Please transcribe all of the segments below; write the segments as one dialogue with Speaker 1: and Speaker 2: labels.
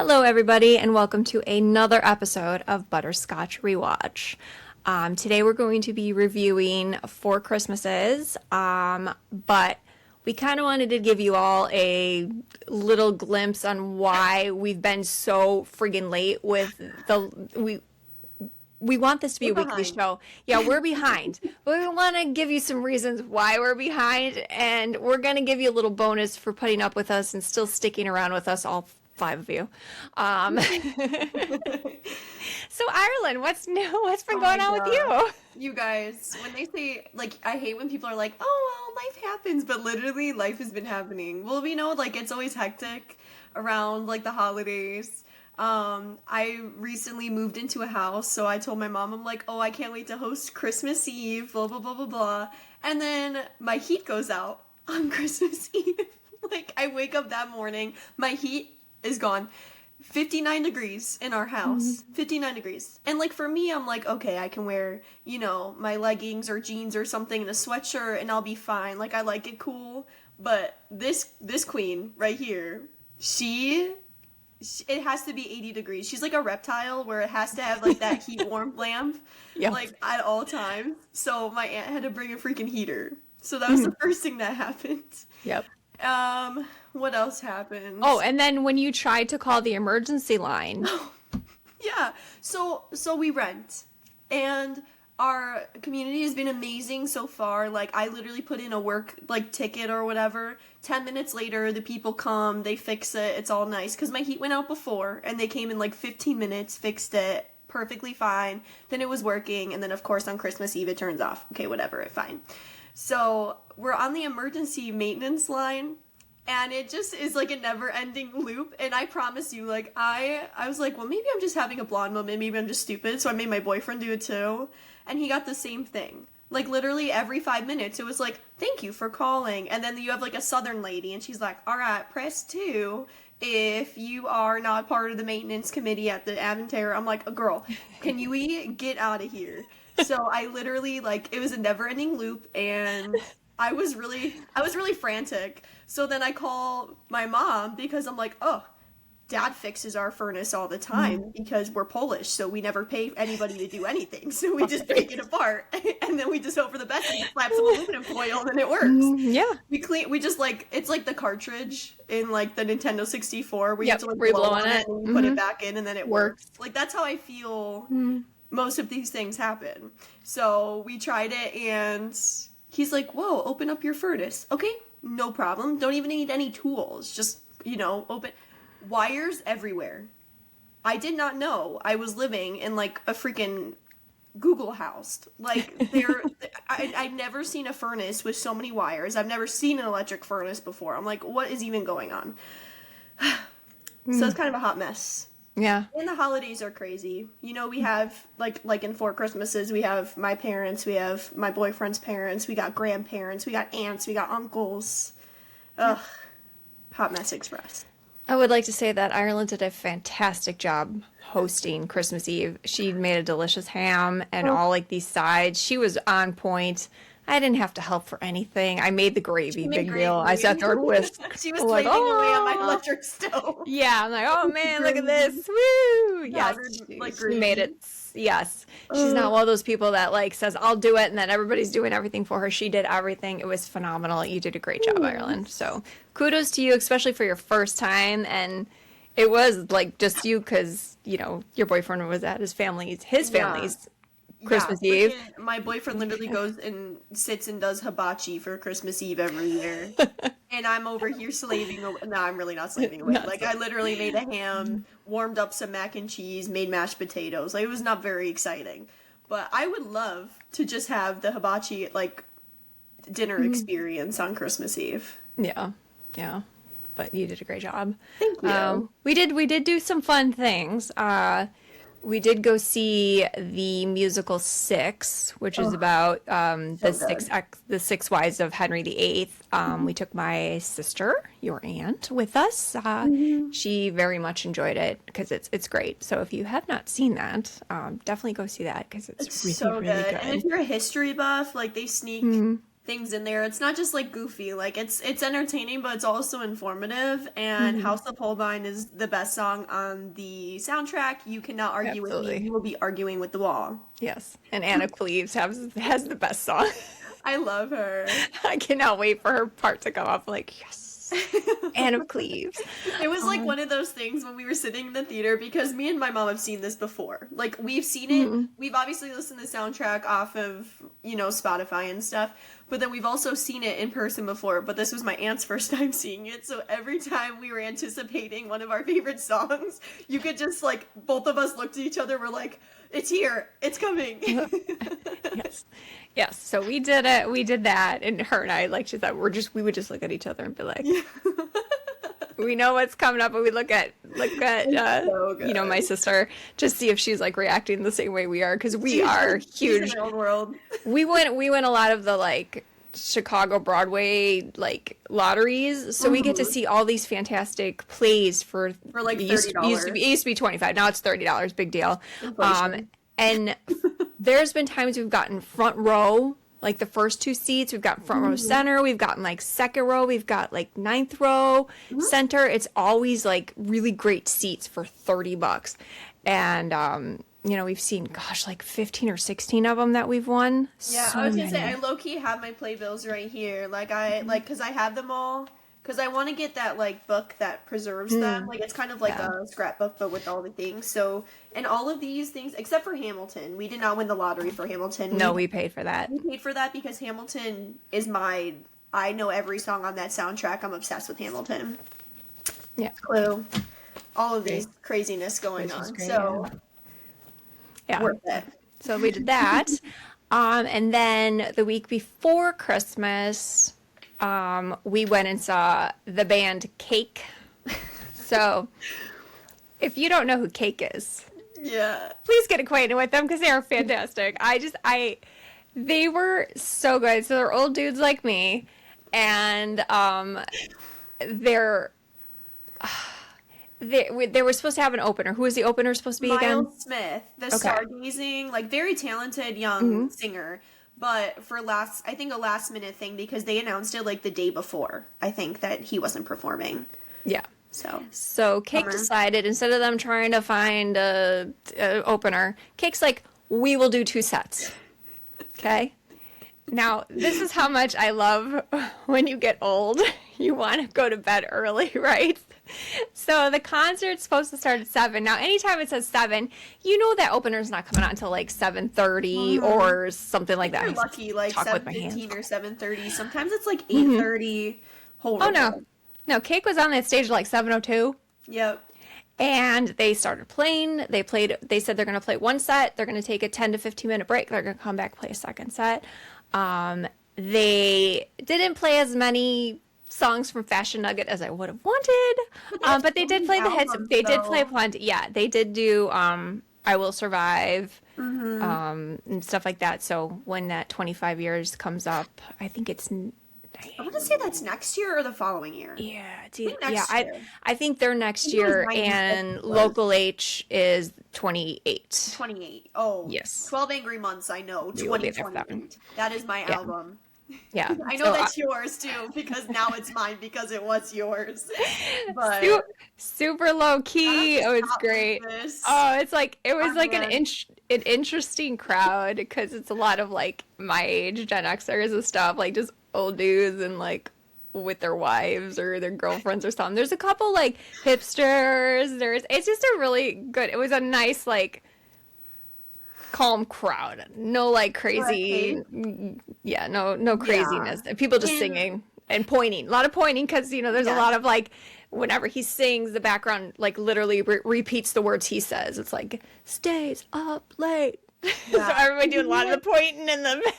Speaker 1: Hello, everybody, and welcome to another episode of Butterscotch Rewatch. Today we're going to be reviewing Four Christmases, but we kind of wanted to give you all a little glimpse on why we've been so friggin' late with we want this to be a weekly show. Yeah, we're behind. But we want to give you some reasons why we're behind, and we're going to give you a little bonus for putting up with us and still sticking around with us, all five of you. So Ireland, what's new? What's been going on with you?
Speaker 2: You guys, when they say, like, I hate when people are like, oh, well, life happens, but literally life has been happening. Well, we know, like, it's always hectic around, like, the holidays. I recently moved into a house, so I told my mom, I'm like, oh, I can't wait to host Christmas Eve, blah, blah, blah, blah, blah. And then my heat goes out on Christmas Eve. Like, I wake up that morning, my heat is gone. 59 degrees in our house. 59 degrees. And, like, for me, I'm like, okay, I can wear, you know, my leggings or jeans or something and a sweatshirt and I'll be fine. Like, I like it cool. But this queen right here, it has to be 80 degrees. She's like a reptile where it has to have like that heat warm lamp like at all times. So my aunt had to bring a freaking heater. So that was the first thing that happened.
Speaker 1: Yep.
Speaker 2: What else happened?
Speaker 1: Oh, and then when you tried to call the emergency line.
Speaker 2: Yeah. So we rent. And our community has been amazing so far. Like, I literally put in a work, like, ticket or whatever. 10 minutes later, the people come, they fix it, it's all nice. Because my heat went out before, and they came in, like, 15 minutes, fixed it, perfectly fine. Then it was working, and then, of course, on Christmas Eve, it turns off. Okay, whatever, fine. So, we're on the emergency maintenance line, and it just is, like, a never-ending loop. And I promise you, like, I was like, well, maybe I'm just having a blonde moment, maybe I'm just stupid, so I made my boyfriend do it, too. And he got the same thing. Like, literally every 5 minutes, it was like, thank you for calling. And then you have, like, a southern lady, and she's like, all right, press 2 if you are not part of the maintenance committee at the Aventare. I'm like, girl, can you get out of here? So I literally, like, it was a never-ending loop, and I was really frantic. So then I call my mom, because I'm like, oh, Dad fixes our furnace all the time because we're Polish, so we never pay anybody to do anything. So we just take it apart, and then we just hope for the best and slap some aluminum foil, and then it works.
Speaker 1: Yeah.
Speaker 2: We just, like, it's like the cartridge in, like, the Nintendo 64 where you have to, like,
Speaker 1: blow on it
Speaker 2: and you put it back in, and then it works. Like, that's how I feel most of these things happen. So we tried it, and he's like, whoa, open up your furnace. Okay, no problem. Don't even need any tools. Just, you know, open... Wires everywhere. I did not know I was living in, like, a freaking Google house. Like, I'd never seen a furnace with so many wires. I've never seen an electric furnace before. I'm like, what is even going on? So it's kind of a hot mess.
Speaker 1: Yeah.
Speaker 2: And the holidays are crazy. You know, we have, like in Four Christmases, we have my parents, we have my boyfriend's parents, we got grandparents, we got aunts, we got uncles. Ugh. Hot mess express.
Speaker 1: I would like to say that Ireland did a fantastic job hosting Christmas Eve. She made a delicious ham and all, like, these sides. She was on point. I didn't have to help for anything. I made the gravy, big deal. I sat there and whisked.
Speaker 2: She was slaving away on my electric stove.
Speaker 1: Yeah, I'm like, oh man, look at this. Woo! Yes,
Speaker 2: like
Speaker 1: she made it. Yes. She's not one of those people that, like, says, I'll do it, and then everybody's doing everything for her. She did everything. It was phenomenal. You did a great job, Ireland. So kudos to you, especially for your first time. And it was, like, just you because, you know, your boyfriend was at his family's Christmas Eve.
Speaker 2: My boyfriend literally goes and sits and does hibachi for Christmas Eve every year. And I'm over here slaving away. No, I'm really not slaving away. Like, I literally made a ham, warmed up some mac and cheese, made mashed potatoes. Like, it was not very exciting. But I would love to just have the hibachi, like, dinner experience on Christmas Eve.
Speaker 1: Yeah. Yeah. But you did a great job.
Speaker 2: Thank you.
Speaker 1: We did do some fun things. We did go see the musical Six, which is about the six wives of Henry VIII. We took my sister, your aunt, with us. She very much enjoyed it because it's great. So if you have not seen that, definitely go see that because it's really,
Speaker 2: so
Speaker 1: really good.
Speaker 2: And if you're a history buff, like, they sneak things in there. It's not just like goofy. Like it's entertaining, but it's also informative. And
Speaker 1: Mhm.
Speaker 2: House of Holbein is the best song on the soundtrack. You cannot argue with me.
Speaker 1: Absolutely.
Speaker 2: You will be arguing with the wall.
Speaker 1: Yes. And Anna Cleves has the best song.
Speaker 2: I love her.
Speaker 1: I cannot wait for her part to come up. Like, yes, Anna Cleves.
Speaker 2: It was like
Speaker 1: Um,
Speaker 2: one of those things when we were sitting in the theater because me and my mom have seen this before. Like we've seen it.
Speaker 1: mhm.
Speaker 2: We've obviously listened to the soundtrack off of, Spotify and stuff, but then we've also seen it in person before, but this was my aunt's first time seeing it. So every time we were anticipating one of our favorite songs, you could just like both of us looked at each other, we're like, it's here. It's coming.
Speaker 1: Yes. Yes. So we did it. We did that. And her and I, like she said, we would just look at each other and be like,
Speaker 2: Yeah.
Speaker 1: we know what's coming up, and we look at,
Speaker 2: So
Speaker 1: my
Speaker 2: good.
Speaker 1: sister, just see if she's like reacting the same way we are. Cause we are
Speaker 2: She's in
Speaker 1: huge.
Speaker 2: her own world.
Speaker 1: We went a lot of the like Chicago Broadway like lotteries, so we get to
Speaker 2: Mhm.
Speaker 1: see all these fantastic plays for
Speaker 2: For like
Speaker 1: it
Speaker 2: $30.
Speaker 1: used to be 25, now it's $30, big deal.
Speaker 2: Inflation.
Speaker 1: And there's been times we've gotten front row, like the first two seats, we've got front row center, we've gotten like second row, we've got like ninth row center. It's always like really great seats for $30. And we've seen, gosh, like 15 or 16 of them that we've won.
Speaker 2: Yeah,
Speaker 1: So
Speaker 2: I was gonna say
Speaker 1: many.
Speaker 2: I low key have my playbills right here. Like I like because I have them all. Because I want to get that like book that preserves them. Like it's kind of like
Speaker 1: Yeah.
Speaker 2: a scrapbook, but with all the things. So and all of these things, except for Hamilton, we did not win the lottery for Hamilton.
Speaker 1: No, we paid for that.
Speaker 2: We paid for that because Hamilton is my. I know every song on that soundtrack. I'm obsessed with Hamilton.
Speaker 1: Yeah.
Speaker 2: Clue, all of these craziness going
Speaker 1: Which is
Speaker 2: on.
Speaker 1: great,
Speaker 2: So
Speaker 1: Yeah.
Speaker 2: worth it.
Speaker 1: So we did that. And then the week before Christmas, we went and saw the band Cake. So if you don't know who Cake is,
Speaker 2: Yeah.
Speaker 1: please get acquainted with them because they are fantastic. They were so good. So they're old dudes like me, and they're they were supposed to have an opener. Who was the opener supposed to be again?
Speaker 2: Miles Smith, the
Speaker 1: Okay.
Speaker 2: stargazing, like very talented young singer, but for I think a last minute thing because they announced it like the day before. I think that he wasn't performing.
Speaker 1: Yeah.
Speaker 2: So
Speaker 1: So Cake
Speaker 2: Bummer.
Speaker 1: decided, instead of them trying to find a opener, Cake's like, we will do 2 sets. Okay? Now, this is how much I love when you get old. You want to go to bed early, right? So the concert's supposed to start at 7. Now, anytime it says 7, you know that opener's not coming out until like 7:30 or something like that.
Speaker 2: you're lucky, like
Speaker 1: Talk with my hands.
Speaker 2: 7:15 or 7:30. Sometimes it's like 8:30.
Speaker 1: Oh,
Speaker 2: Horrible.
Speaker 1: no. No, Cake was on that stage at like 7:02.
Speaker 2: Yep.
Speaker 1: And they started playing. They said they're going to play 1 set. They're going to take a 10 to 15 minute break. They're going to come back, play a second set. They didn't play as many songs from Fashion Nugget as I would have wanted. But they did play the hits.
Speaker 2: Albums,
Speaker 1: They did play
Speaker 2: though.
Speaker 1: plenty. Yeah, they did do I Will Survive and stuff like that. So when that 25 years comes up, I think it's
Speaker 2: I want to say that's next year or the following year.
Speaker 1: yeah,
Speaker 2: think
Speaker 1: yeah.
Speaker 2: next year.
Speaker 1: I think they're next
Speaker 2: think it was
Speaker 1: year,
Speaker 2: 96
Speaker 1: and
Speaker 2: was.
Speaker 1: Local H is 28.
Speaker 2: 28. Oh,
Speaker 1: Yes.
Speaker 2: 12 Angry Months, I know.
Speaker 1: We will be there for that one.
Speaker 2: 2028. That is my
Speaker 1: Yeah.
Speaker 2: album.
Speaker 1: Yeah,
Speaker 2: I know
Speaker 1: so,
Speaker 2: that's yours too, because now it's mine because it was yours. But
Speaker 1: super low key.
Speaker 2: I
Speaker 1: Oh,
Speaker 2: don't
Speaker 1: it's
Speaker 2: stop
Speaker 1: great.
Speaker 2: like this.
Speaker 1: Oh, it was
Speaker 2: I'm
Speaker 1: like
Speaker 2: glad.
Speaker 1: an interesting crowd because it's a lot of like my age Gen Xers and stuff, like just old dudes and like with their wives or their girlfriends or something. There's a couple like hipsters. It's just a really good. It was a nice like calm crowd. No like crazy. Yeah, no craziness. People just
Speaker 2: And-
Speaker 1: singing and pointing. A lot of pointing because there's
Speaker 2: Yeah.
Speaker 1: a lot of like whenever he sings, the background like literally repeats the words he says. It's like stays up late. So
Speaker 2: Yeah.
Speaker 1: everybody doing a lot of the pointing and the.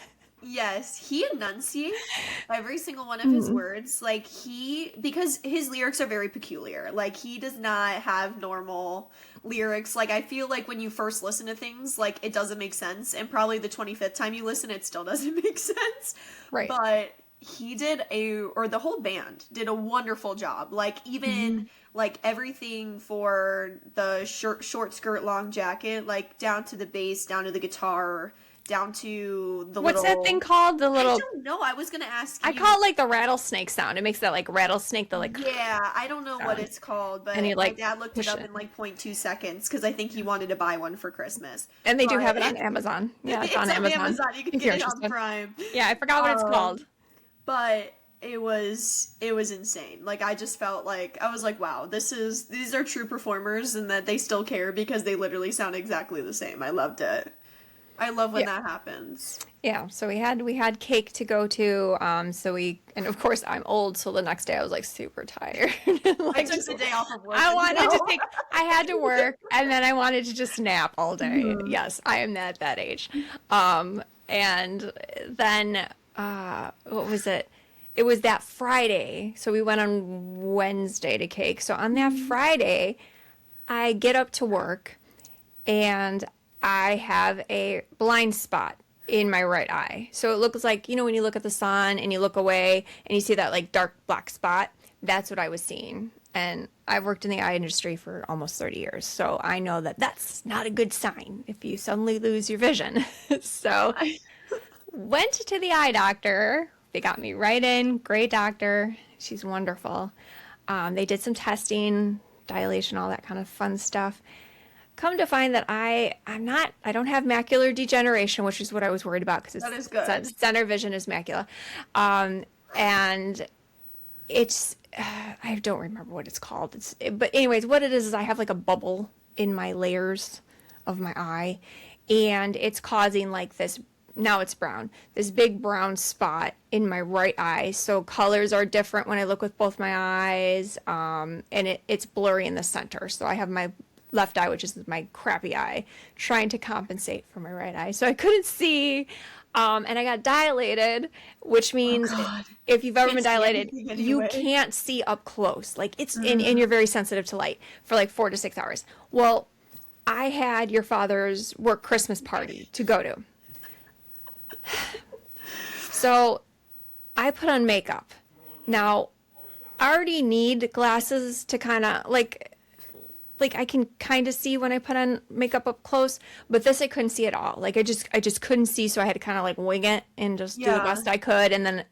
Speaker 2: Yes, he enunciates every single one of his words. Like because his lyrics are very peculiar. Like he does not have normal lyrics. Like I feel like when you first listen to things, like it doesn't make sense, and probably the 25th time you listen, it still doesn't make sense.
Speaker 1: Right.
Speaker 2: But he or the whole band did a wonderful job. Like even like everything for the short skirt, long jacket, like down to the bass, down to the guitar, down to the
Speaker 1: What's
Speaker 2: little.
Speaker 1: that thing called? The
Speaker 2: I
Speaker 1: little.
Speaker 2: don't know. I was gonna ask
Speaker 1: I
Speaker 2: you.
Speaker 1: call it like the rattlesnake sound. It makes that like rattlesnake, the like.
Speaker 2: Yeah, I don't know what it's called, but
Speaker 1: And you,
Speaker 2: my
Speaker 1: like,
Speaker 2: dad looked it
Speaker 1: push
Speaker 2: up
Speaker 1: it.
Speaker 2: in like 0.2 seconds because I think he wanted to buy one for Christmas.
Speaker 1: And they do have it
Speaker 2: But
Speaker 1: on Amazon. Yeah, it's
Speaker 2: it's
Speaker 1: on
Speaker 2: on
Speaker 1: Amazon.
Speaker 2: Amazon. You can
Speaker 1: If you're
Speaker 2: get it on
Speaker 1: interested.
Speaker 2: Prime.
Speaker 1: Yeah, I forgot what it's called.
Speaker 2: But it was insane. Like I just felt like I was like, wow, these are true performers and that they still care because they literally sound exactly the same. I loved it. I love when that happens.
Speaker 1: Yeah, so we had cake to go to. And of course I'm old, so the next day I was like super tired.
Speaker 2: I
Speaker 1: Like,
Speaker 2: took the day off of work.
Speaker 1: I
Speaker 2: and
Speaker 1: wanted
Speaker 2: go.
Speaker 1: to take. I had to work, and then I wanted to just nap all day. Yes, I am at that age. And then what was it? It was that Friday, so we went on Wednesday to cake. So on that Friday, I get up to work, and I have a blind spot in my right eye. So it looks like, when you look at the sun and you look away and you see that like dark black spot, that's what I was seeing. And I've worked in the eye industry for almost 30 years. So I know that that's not a good sign if you suddenly lose your vision. So went to the eye doctor. They got me right in. Great doctor. She's wonderful. They did some testing, dilation, all that kind of fun stuff. Come to find that I don't have macular degeneration, which is what I was worried about because
Speaker 2: That is good.
Speaker 1: center vision is macula. And it's, I don't remember what it's called. But anyways, what it is I have like a bubble in my layers of my eye, and it's causing like this, now it's brown, this big brown spot in my right eye. So colors are different when I look with both my eyes, and it's blurry in the center. So I have my left eye, which is my crappy eye, trying to compensate for my right eye. So I couldn't see, and I got dilated, which means if you've ever been dilated, you can't see up close. Like it's, and you're very sensitive to light for like 4 to 6 hours. Well, I had your father's work Christmas party to go to. So I put on makeup. Now, I already need glasses to kind of like I can kind of see when I put on makeup up close, but this I couldn't see at all. Like I just couldn't see, so I had to kind of like wing it and just do the best I could, and then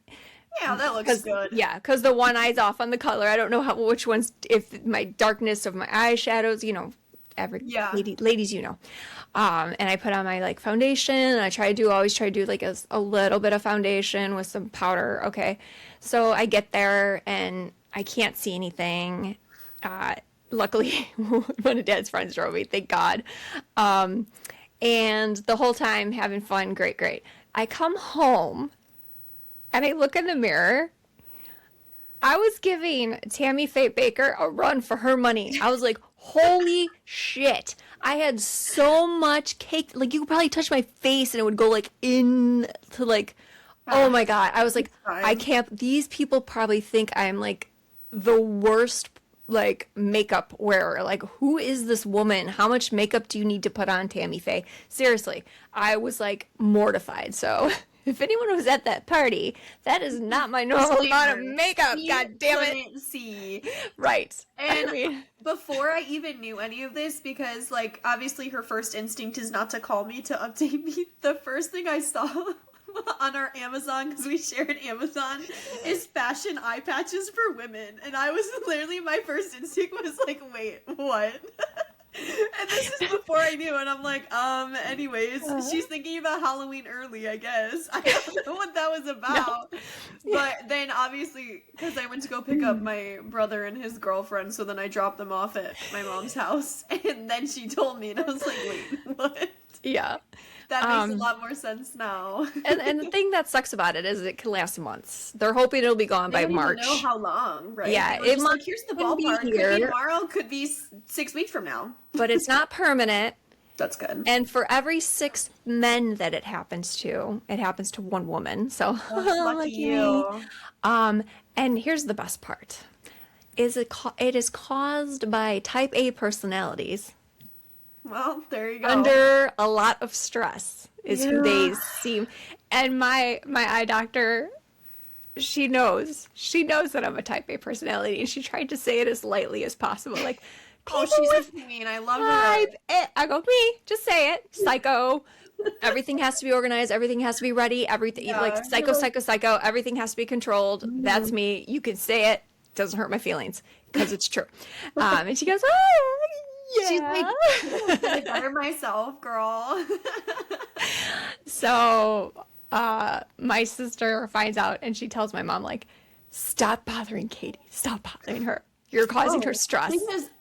Speaker 2: Yeah, that looks good.
Speaker 1: yeah, because the one eye's off on the color. I don't know which one's, if my darkness of my eyeshadows, ladies, and I put on my like foundation, and I always try to do like a little bit of foundation with some powder. Okay, so I get there and I can't see anything. Luckily, one of Dad's friends drove me, thank God. And the whole time having fun, great. I come home and I look in the mirror. I was giving Tammy Faye Baker a run for her money. I was like, holy shit. I had so much cake. Like, you could probably touch my face and it would go like in to like, oh my God. I was like, I can't, these people probably think I'm like the worst like makeup wearer. Like, who is this woman? How much makeup do you need to put on, Tammy Faye? Seriously, I was like mortified. So if anyone was at that party, that is not my normal amount of makeup. God damn it.
Speaker 2: Couldn't see.
Speaker 1: Right.
Speaker 2: And before I even knew any of this, because like obviously her first instinct is not to call me to update me, the first thing I saw on our Amazon, because we share an Amazon, is fashion eye patches for women. And I was literally, my first instinct was like, wait, what? And this is before I knew, and I'm like, anyways, she's thinking about Halloween early, I guess. I don't know what that was about. No. But then obviously, because I went to go pick up my brother and his girlfriend, so then I dropped them off at my mom's house, and then she told me, and I was like, wait, what?
Speaker 1: Yeah.
Speaker 2: That makes a lot more sense now.
Speaker 1: and the thing that sucks about it is it can last months. They're hoping it'll be gone by March.
Speaker 2: They don't even know how long, right?
Speaker 1: Yeah,
Speaker 2: it might. Like, here's the ballpark. Could be tomorrow. Could be 6 weeks from now.
Speaker 1: But it's not permanent.
Speaker 2: That's good.
Speaker 1: And for every 6 men that it happens to one woman. So
Speaker 2: lucky you.
Speaker 1: And here's the best part: it is caused by Type A personalities.
Speaker 2: Well, there you go.
Speaker 1: Under a lot of stress is who they seem. And my eye doctor, she knows that I'm a Type A personality, and she tried to say it as lightly as possible. Like,
Speaker 2: oh, she's with me, and I love her.
Speaker 1: I go, me, just say it. Psycho, Everything has to be organized. Everything has to be ready. Everything like
Speaker 2: Yeah, you're
Speaker 1: psycho,
Speaker 2: like,
Speaker 1: psycho, psycho. Everything has to be controlled. That's me. You can say it. Doesn't hurt my feelings because it's true. And she goes, oh,
Speaker 2: she's like,
Speaker 1: yeah.
Speaker 2: I'm gonna better myself, girl.
Speaker 1: So my sister finds out and she tells my mom, like, stop bothering Katie. Stop bothering her. You're causing her
Speaker 2: Oh,
Speaker 1: stress.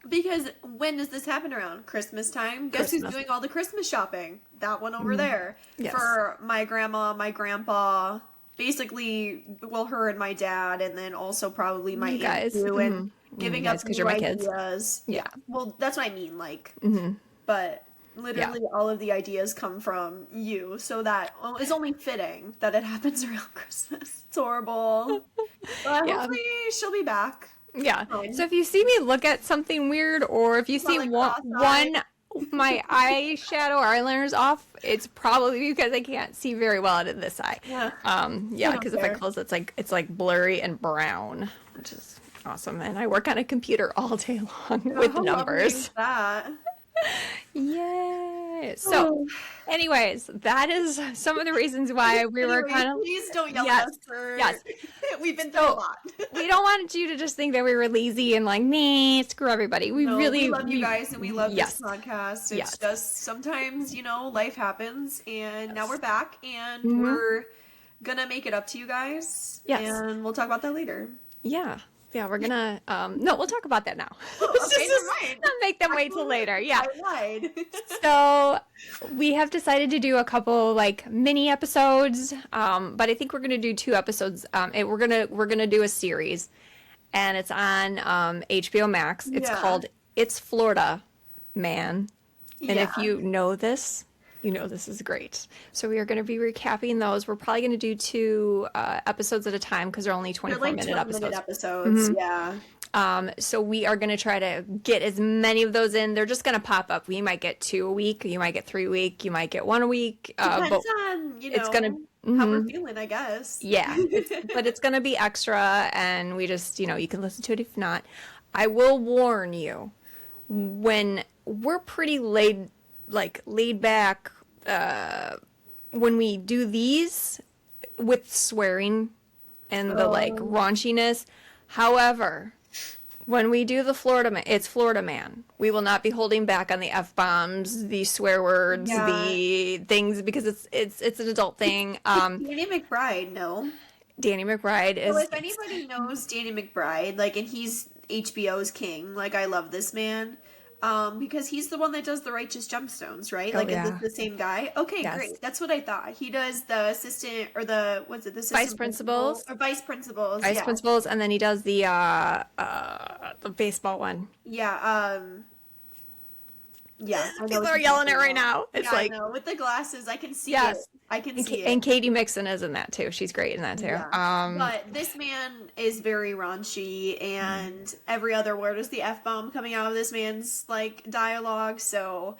Speaker 2: because when does this happen around? Christmas time? Guess who's
Speaker 1: Christmas.
Speaker 2: doing all the Christmas shopping? That one over there.
Speaker 1: Yes.
Speaker 2: For my grandma, my grandpa, basically, well, her and my dad, and then also probably my
Speaker 1: You
Speaker 2: aunt
Speaker 1: guys.
Speaker 2: too, and giving
Speaker 1: You
Speaker 2: up
Speaker 1: guys, 'cause
Speaker 2: new
Speaker 1: you're my kids.
Speaker 2: ideas.
Speaker 1: Yeah.
Speaker 2: Well, that's what I mean, like, but literally all of the ideas come from you, so that it's only fitting that it happens around Christmas. It's horrible. But
Speaker 1: Yeah.
Speaker 2: hopefully she'll be back.
Speaker 1: Yeah.
Speaker 2: Fine.
Speaker 1: So if you see me look at something weird, or if you see
Speaker 2: like
Speaker 1: one, my eyeshadow or eyeliner's off, it's probably because I can't see very well out of this eye.
Speaker 2: Yeah.
Speaker 1: Yeah,
Speaker 2: don't
Speaker 1: because if I
Speaker 2: care.
Speaker 1: close it, it's like blurry and brown, which is awesome. And I work on a computer all day long with
Speaker 2: How lovely
Speaker 1: numbers.
Speaker 2: is that?
Speaker 1: Yay! So, anyways, that is some of the reasons why we were
Speaker 2: Anyway,
Speaker 1: kind of.
Speaker 2: please don't yell
Speaker 1: Yes,
Speaker 2: at us for
Speaker 1: yes.
Speaker 2: we've been through a lot.
Speaker 1: We don't want you to just think that we were lazy and like, me, screw everybody. We
Speaker 2: No,
Speaker 1: really
Speaker 2: we love you guys and we love
Speaker 1: yes.
Speaker 2: this podcast. It's
Speaker 1: Yes.
Speaker 2: just sometimes, life happens and now we're back and we're gonna make it up to you guys.
Speaker 1: Yes.
Speaker 2: And we'll talk about that later.
Speaker 1: Yeah. Yeah, we're gonna no, we'll talk about that now.
Speaker 2: Okay, never mind.
Speaker 1: Not make them wait till later. Yeah.
Speaker 2: I lied.
Speaker 1: So we have decided to do a couple like mini episodes, but I think we're gonna do 2 episodes. We're gonna do a series, and it's on HBO Max. It's
Speaker 2: Yeah.
Speaker 1: called It's Florida, Man. And if
Speaker 2: Yeah.
Speaker 1: you know this, you know this is great. So we are going to be recapping those. We're probably going to do 2 episodes at a time because they're only
Speaker 2: They're
Speaker 1: 24-minute
Speaker 2: 20-minute
Speaker 1: episodes.
Speaker 2: episodes. Yeah.
Speaker 1: So we are going to try to get as many of those in. They're just going to pop up. We might get 2 a week. You might get 3 a week. You might get 1 a week.
Speaker 2: Depends on,
Speaker 1: it's gonna-
Speaker 2: how we're feeling, I guess.
Speaker 1: Yeah, but it's going to be extra, and we just, you can listen to it if not. I will warn you, when we're pretty laid back, when we do these with swearing and the raunchiness. However, when we do the Florida Man, it's Florida Man. We will not be holding back on the F-bombs, the swear words, the things, because it's an adult thing.
Speaker 2: Danny McBride, no.
Speaker 1: Danny McBride is.
Speaker 2: Well, if anybody knows Danny McBride, and he's HBO's king, I love this man. Because he's the one that does the Righteous Gemstones, right? Is
Speaker 1: yeah.
Speaker 2: this the same guy? Okay,
Speaker 1: Yes.
Speaker 2: great. That's what I thought. He does the assistant, or the assistant
Speaker 1: Vice principals.
Speaker 2: Or vice principals.
Speaker 1: Vice
Speaker 2: yeah.
Speaker 1: principals, and then he does the baseball one.
Speaker 2: Yeah, yeah. I know
Speaker 1: People
Speaker 2: what
Speaker 1: are
Speaker 2: you're
Speaker 1: yelling
Speaker 2: talking
Speaker 1: it right
Speaker 2: about.
Speaker 1: now. It's
Speaker 2: yeah,
Speaker 1: like,
Speaker 2: I know. With the glasses, I can see
Speaker 1: yes.
Speaker 2: it. I can
Speaker 1: And,
Speaker 2: see it.
Speaker 1: and Katie Mixon is in that too. She's great in that too.
Speaker 2: Yeah. But this man is very raunchy, and every other word is the F-bomb coming out of this man's dialogue. So,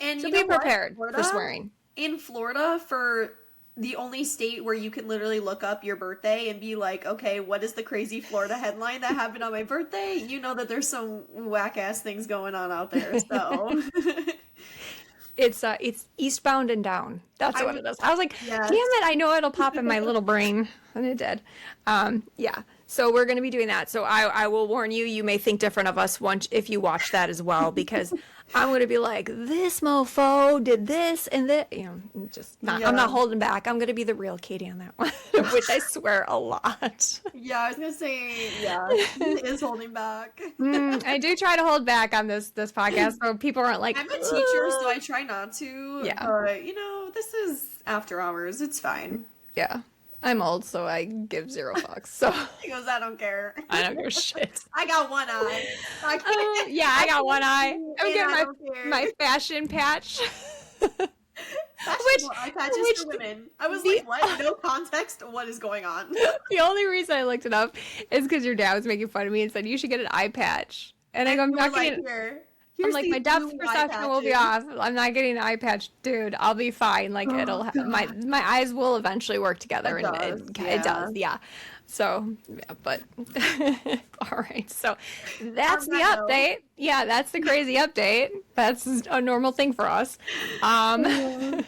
Speaker 2: and
Speaker 1: So
Speaker 2: you
Speaker 1: be
Speaker 2: know what?
Speaker 1: prepared
Speaker 2: Florida,
Speaker 1: for swearing.
Speaker 2: In Florida, for the only state where you can literally look up your birthday and be like, okay, what is the crazy Florida headline that happened on my birthday? You know that there's some whack ass things going on out there. So.
Speaker 1: It's Eastbound and Down. That's what it is. I was like,
Speaker 2: Yes.
Speaker 1: damn it, I know it'll pop in my little brain. And it did. Yeah. So we're going to be doing that. So I will warn you, you may think different of us if you watch that as well, because I'm going to be like, this mofo did this and that. Just not, I'm not holding back. I'm going to be the real Katie on that one, which I swear a lot.
Speaker 2: Yeah, I was going to say, yeah, he is holding back.
Speaker 1: I do try to hold back on this podcast so people aren't like,
Speaker 2: I'm a teacher, so I try not to.
Speaker 1: Yeah.
Speaker 2: But, this is after hours. It's fine.
Speaker 1: yeah. I'm old, so I give 0 fucks. So
Speaker 2: He goes, I don't care.
Speaker 1: I don't give a shit.
Speaker 2: I got one eye.
Speaker 1: Yeah, I got one eye. I'm
Speaker 2: And I
Speaker 1: getting
Speaker 2: don't care.
Speaker 1: my fashion patch.
Speaker 2: Fashionable eye patches for women. I was like, what? No context? What is going on?
Speaker 1: The only reason I looked it up is because your dad was making fun of me and said you should get an eye patch. And I go, I'm
Speaker 2: You were
Speaker 1: not
Speaker 2: like,
Speaker 1: getting.
Speaker 2: here.
Speaker 1: I'm
Speaker 2: Here's
Speaker 1: like,
Speaker 2: these
Speaker 1: my depth
Speaker 2: blue eye
Speaker 1: perception will be
Speaker 2: patches.
Speaker 1: off. I'm not getting an eye patch, dude. I'll be fine. Like my eyes will eventually work together,
Speaker 2: It
Speaker 1: and
Speaker 2: does,
Speaker 1: it does, yeah. So, yeah, but all right. So that's the
Speaker 2: On that note,
Speaker 1: update. Yeah, that's the crazy update. That's a normal thing for us. Um,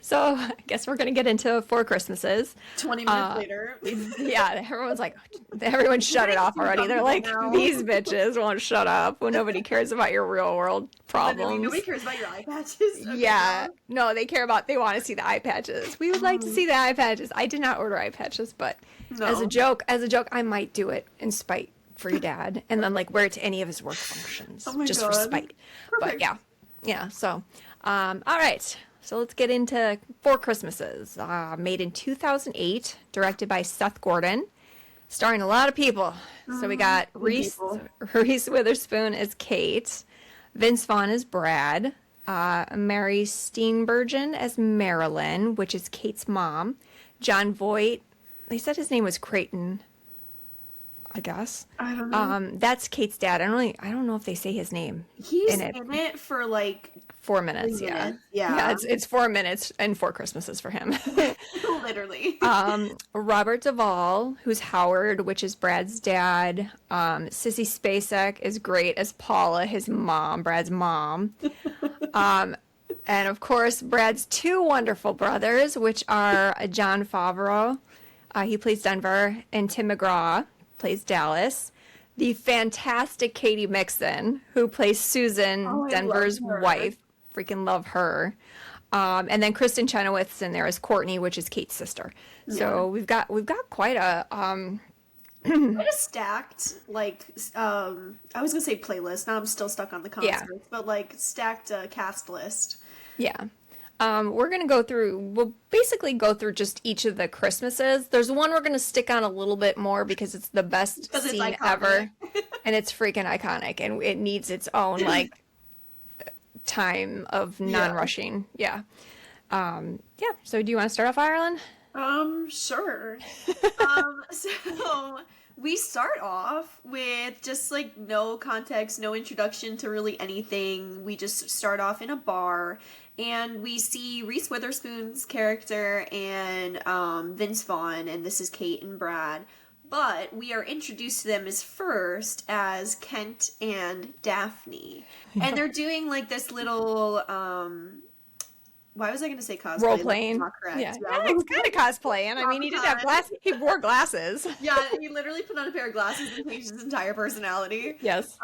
Speaker 1: so I guess we're gonna get into Four Christmases.
Speaker 2: 20 minutes later.
Speaker 1: Yeah, everyone's like, everyone shut it off already. They're like,
Speaker 2: Now.
Speaker 1: these bitches won't shut up when nobody cares about your real world
Speaker 2: Literally,
Speaker 1: problems.
Speaker 2: nobody cares about your eye patches. Okay,
Speaker 1: Yeah, no, they care about, they want to see the eye patches. We would like to see the eye patches. I did not order eye patches, but
Speaker 2: No.
Speaker 1: as a joke, I might do it in spite for your dad, and then like wear it to any of his work functions,
Speaker 2: Oh my
Speaker 1: just
Speaker 2: God.
Speaker 1: for spite. But
Speaker 2: Perfect.
Speaker 1: yeah. So, all right. So let's get into Four Christmases. Made in 2008, directed by Seth Gordon, starring a lot of people. So we got
Speaker 2: people.
Speaker 1: Reese Witherspoon as Kate, Vince Vaughn as Brad, Mary Steenburgen as Marilyn, which is Kate's mom, John Voight. They said his name was Creighton, I guess.
Speaker 2: I don't know.
Speaker 1: That's Kate's dad. I don't know if they say his name
Speaker 2: He's
Speaker 1: in it.
Speaker 2: in it for like
Speaker 1: 4 minutes,
Speaker 2: 3
Speaker 1: yeah.
Speaker 2: minutes, yeah.
Speaker 1: It's 4 minutes and 4 Christmases for him.
Speaker 2: literally.
Speaker 1: Robert Duvall, who's Howard, which is Brad's dad. Sissy Spacek is great as Paula, his mom, Brad's mom. And of course, Brad's two wonderful brothers, which are John Favreau, he plays Denver, and Tim McGraw plays Dallas. The fantastic Katie Mixon, who plays Susan,
Speaker 2: Oh, I
Speaker 1: Denver's
Speaker 2: love her.
Speaker 1: wife. Freaking love her. And then Kristen Chenoweth's in there as Courtney, which is Kate's sister. So we've got quite a
Speaker 2: Quite a stacked, like, I was gonna say playlist. Now I'm still stuck on the concerts, but like stacked cast list.
Speaker 1: yeah. We're gonna we'll basically go through just each of the Christmases. There's one we're gonna stick on a little bit more because it's the best
Speaker 2: Because it's
Speaker 1: scene
Speaker 2: iconic.
Speaker 1: ever, and it's freaking iconic, and it needs its own like time of non-rushing. Yeah. So do you want to start off, Ireland?
Speaker 2: Sure. So we start off with just like no context, no introduction to really anything. We just start off in a bar and we see Reese Witherspoon's character and Vince Vaughn, and this is Kate and Brad. But we are introduced to them as Kent and Daphne. And they're doing like this little why was I going to say cosplay?
Speaker 1: Role
Speaker 2: That's
Speaker 1: playing.
Speaker 2: not correct.
Speaker 1: Yeah, it's kind of cosplaying. I mean, he did have he wore glasses.
Speaker 2: Yeah, he literally put on a pair of glasses and changed his entire personality.
Speaker 1: Yes.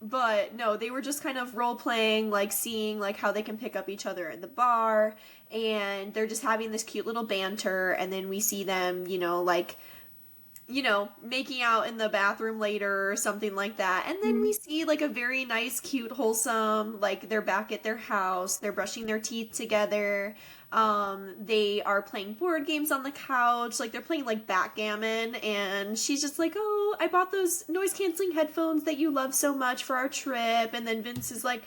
Speaker 2: But no, they were just kind of role playing, like seeing like how they can pick up each other in the bar, and they're just having this cute little banter, and then we see them, making out in the bathroom later or something like that. And then we see like a very nice, cute, wholesome, like they're back at their house, they're brushing their teeth together. They are playing board games on the couch, like they're playing like backgammon, and she's just like, "Oh, I bought those noise canceling headphones that you love so much for our trip." And then Vince is like,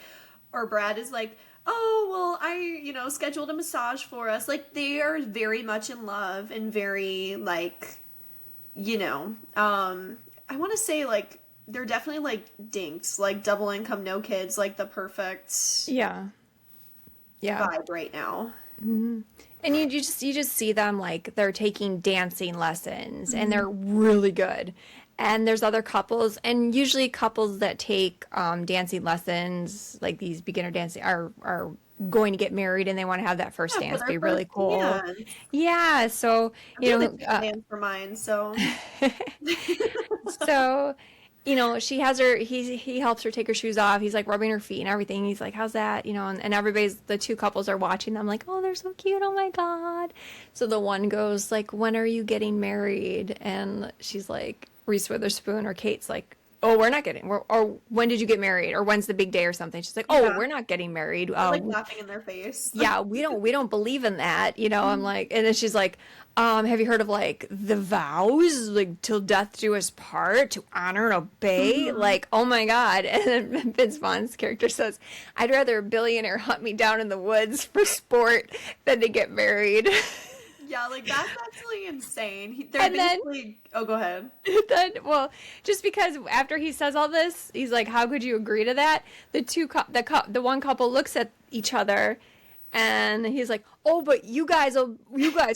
Speaker 2: or Brad is like, "Oh, well, I, scheduled a massage for us." Like they are very much in love and very like, I want to say like they're definitely like dinks, like double income, no kids, like the perfect
Speaker 1: Yeah.
Speaker 2: vibe right now.
Speaker 1: And you just see them like they're taking dancing lessons and they're really good. And there's other couples, and usually couples that take dancing lessons, like these beginner dancing, are going to get married and they want to have that first dance be really cool.
Speaker 2: Dance.
Speaker 1: Yeah, so
Speaker 2: Dance for mine, so
Speaker 1: so she has he helps her take her shoes off. He's like rubbing her feet and everything. He's like, "How's that?" And the two couples are watching them like, "Oh, they're so cute. Oh my God." So the one goes like, "When are you getting married?" And she's like, Reese Witherspoon or Kate's like, "Oh, we're not getting, or when did you get married? Or when's the big day or something?" She's like, "Oh,
Speaker 2: Yeah.
Speaker 1: we're not getting married."
Speaker 2: like laughing in their face.
Speaker 1: Yeah, we don't believe in that, I'm like, and then she's like, have you heard of like the vows, like till death do us part, to honor and obey? Like, oh my God. And then Vince Vaughn's character says, "I'd rather a billionaire hunt me down in the woods for sport than to get married."
Speaker 2: Yeah, like that's actually insane. Oh, go ahead.
Speaker 1: Then, well, just because after he says all this, he's like, "How could you agree to that?" The one couple looks at each other, and he's like, "Oh, but you guys,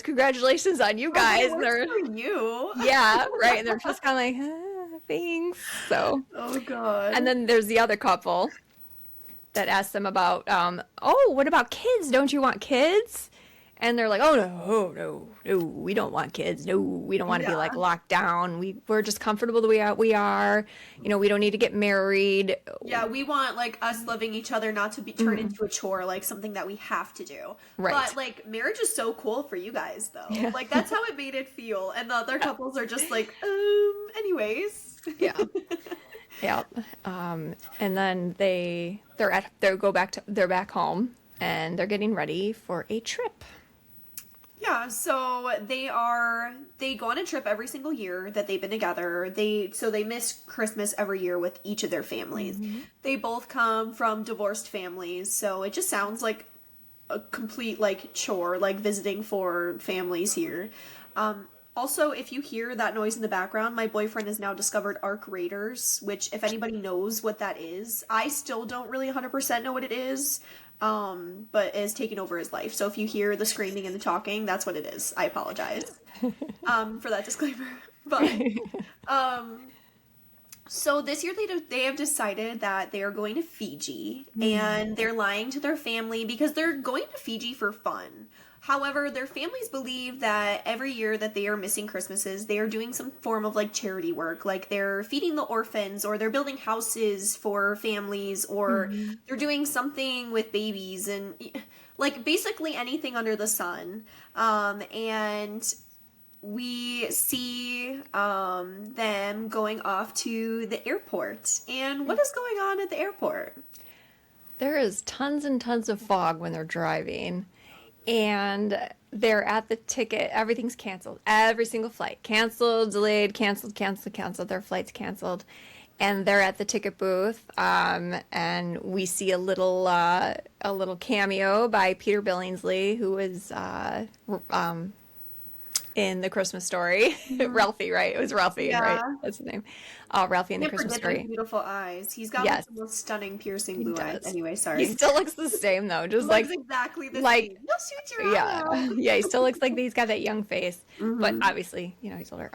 Speaker 1: congratulations on you guys."
Speaker 2: Oh,
Speaker 1: And they're,
Speaker 2: for you.
Speaker 1: yeah, right. And they're just kind of like, Thanks. So,
Speaker 2: Oh God.
Speaker 1: and then there's the other couple that asks them about, oh, what about kids? Don't you want kids? And they're like, oh no, oh, no, we don't want kids. No, we don't want to be like
Speaker 2: Yeah.
Speaker 1: locked down. We're just comfortable the way we are. You know, we don't need to get married.
Speaker 2: Yeah, we want like us loving each other not to be turned into a chore, like something that we have to do.
Speaker 1: Right.
Speaker 2: But like marriage is so cool for you guys though. Like that's how it made it feel. And the other couples are just like, anyways.
Speaker 1: Yeah. Yeah. And then they're back home and they're getting ready for a trip.
Speaker 2: Yeah, so they go on a trip every single year that they've been together. They miss Christmas every year with each of their families. They both come from divorced families, so it just sounds like a complete like chore, like visiting for families here. Also, if you hear that noise in the background, my boyfriend has now discovered Arc Raiders, which if anybody knows what that is, I still don't really 100% know what it is. But is taking over his life. So if you hear the screaming and the talking, that's what it is. I apologize for that disclaimer. But so this year they have decided that they are going to Fiji, and they're lying to their family because they're going to Fiji for fun. However, their families believe that every year that they are missing Christmases, they are doing some form of like charity work. Like they're feeding the orphans, or they're building houses for families, or they're doing something with babies, and like basically anything under the sun. And we see them going off to the airport. And what is going on at the airport?
Speaker 1: There is tons and tons of fog when they're driving. And they're at the ticket. Everything's canceled. Every single flight. Canceled, delayed, canceled. Their flight's canceled. And they're at the ticket booth. And we see a little cameo by Peter Billingsley, who was in The Christmas Story. Ralphie, right? It was Ralphie,
Speaker 2: Yeah.
Speaker 1: right? That's his name. Ralphie in The
Speaker 2: Can't
Speaker 1: Christmas
Speaker 2: forget those
Speaker 1: Story.
Speaker 2: beautiful eyes. He's got
Speaker 1: Yes.
Speaker 2: the most stunning, piercing blue eyes.
Speaker 1: does.
Speaker 2: Anyway, sorry.
Speaker 1: He still looks the same, though. Just
Speaker 2: Looks
Speaker 1: like
Speaker 2: exactly the
Speaker 1: like-
Speaker 2: same. No, shoot your eye
Speaker 1: yeah,
Speaker 2: out.
Speaker 1: yeah, he still looks like he's got that young face, but obviously, you know, he's older.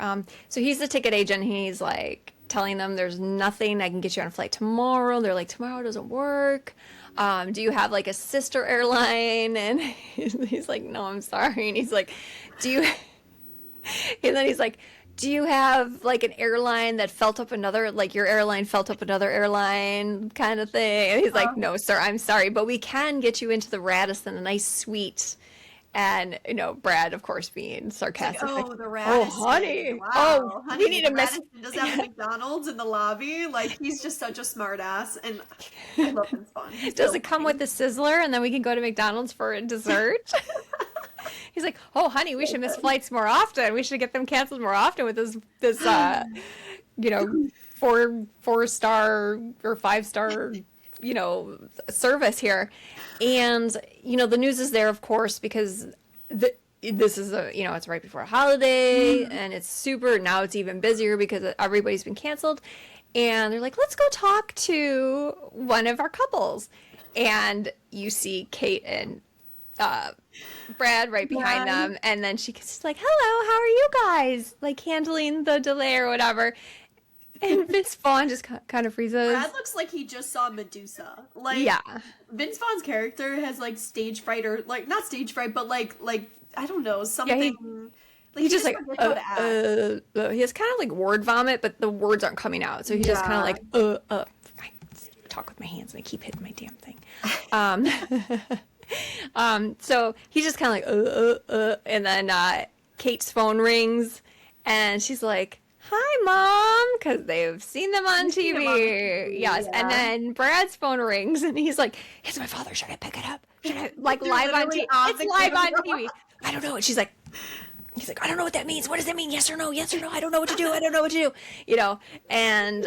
Speaker 1: So he's the ticket agent. He's like telling them, "There's nothing. I can get you on a flight tomorrow." They're like, "Tomorrow doesn't work. Do you have like a sister airline?" And he's like, "No, I'm sorry." And he's like, "Do you?" And then he's like, "Do you have like an airline that felt up another, like your airline felt up another airline kind of thing?" And he's like, "No, sir, I'm sorry, but we can get you into the Radisson, a nice suite." And, you know, Brad, of course, being sarcastic.
Speaker 2: Oh,
Speaker 1: like,
Speaker 2: the Radisson.
Speaker 1: "Oh, honey.
Speaker 2: Wow.
Speaker 1: Oh,
Speaker 2: honey,
Speaker 1: we need
Speaker 2: the
Speaker 1: to miss."
Speaker 2: Radisson does have a McDonald's in the lobby. Like, he's just such a smart ass. And I love him fun. He's
Speaker 1: Does
Speaker 2: so
Speaker 1: it come
Speaker 2: funny.
Speaker 1: with the Sizzler and then we can go to McDonald's for a dessert? He's like, "Oh, honey, we should miss flights more often. We should get them canceled more often with this you know, four-star or five-star, you know, service here." And, you know, the news is there, of course, because this is you know, it's right before a holiday and it's now it's even busier because everybody's been canceled. And they're like, "Let's go talk to one of our couples." And you see Kate and Brad right behind them, and then she's like, "Hello, how are you guys?" Like handling the delay or whatever. And Vince Vaughn just kind of freezes.
Speaker 2: Brad looks like he just saw Medusa. Like,
Speaker 1: Yeah.
Speaker 2: Vince Vaughn's character has like stage fright, or like not stage fright, but like I don't know, something. Like
Speaker 1: He just like
Speaker 2: forgets how to act.
Speaker 1: he has kind of like word vomit, but the words aren't coming out. So he's just kind of like I talk with my hands and I keep hitting my damn thing. So he's just kind of like and then Kate's phone rings and she's like, "Hi, Mom," because they've seen them on TV. Yes,
Speaker 2: yeah.
Speaker 1: and then Brad's phone rings and he's like, "It's my father. Should I pick it up? Should I like
Speaker 2: They're
Speaker 1: live on
Speaker 2: literally
Speaker 1: TV?
Speaker 2: on
Speaker 1: It's
Speaker 2: the
Speaker 1: live on
Speaker 2: camera."
Speaker 1: TV." I don't know. And he's like, "I don't know what that means. What does that mean? Yes or no? Yes or no? I don't know what to do. I don't know what to do." You know, and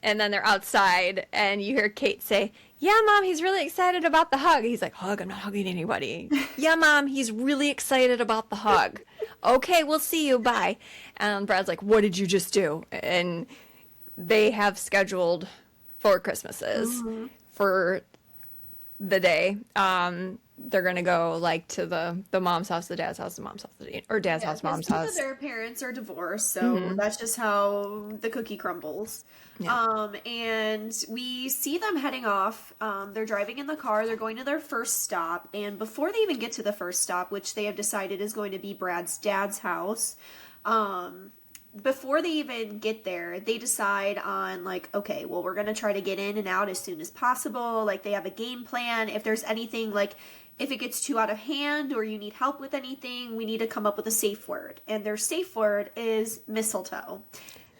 Speaker 1: then they're outside and you hear Kate say, "Yeah, Mom, he's really excited about the hug." He's like, "Hug? I'm not hugging anybody." "Yeah, Mom, he's really excited about the hug." "Okay, we'll see you. Bye." And Brad's like, "What did you just do?" And they have scheduled 4 Christmases for the day. they're gonna go like to the mom's house, the dad's house, the mom's house, or dad's
Speaker 2: Yeah,
Speaker 1: house,
Speaker 2: because
Speaker 1: mom's
Speaker 2: both of
Speaker 1: house.
Speaker 2: their parents are divorced, so
Speaker 1: Hmm.
Speaker 2: that's just how the cookie crumbles.
Speaker 1: Yeah.
Speaker 2: And we see them heading off. They're driving in the car, they're going to their first stop, and before they even get to the first stop, which they have decided is going to be Brad's dad's house, um, before they even get there, they decide on like, okay, well, we're gonna try to get in and out as soon as possible. Like they have a game plan. If there's anything like if it gets too out of hand or you need help with anything, we need to come up with a safe word. And their safe word is mistletoe.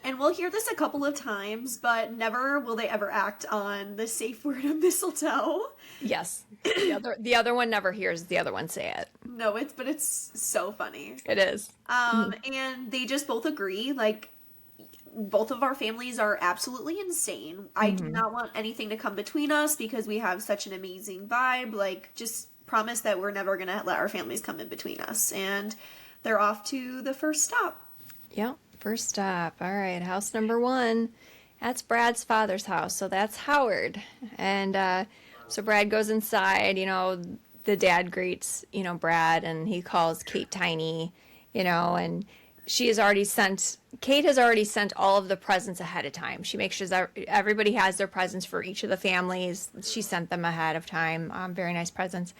Speaker 2: And we'll hear this a couple of times, but never will they ever act on the safe word of mistletoe.
Speaker 1: Yes. The other one never hears the other one say it.
Speaker 2: No, it's so funny.
Speaker 1: It is.
Speaker 2: And they just both agree, like, both of our families are absolutely insane. I do
Speaker 1: Hmm.
Speaker 2: not want anything to come between us because we have such an amazing vibe. Like, just promise that we're never gonna let our families come in between us. And they're off to the first stop.
Speaker 1: Yep. First stop. All right. House number one. That's Brad's father's house. So that's Howard. And so Brad goes inside. The dad greets, Brad, and he calls Kate Tiny, and Kate has already sent all of the presents ahead of time. She makes sure that everybody has their presents for each of the families. She sent them ahead of time. Very nice presents.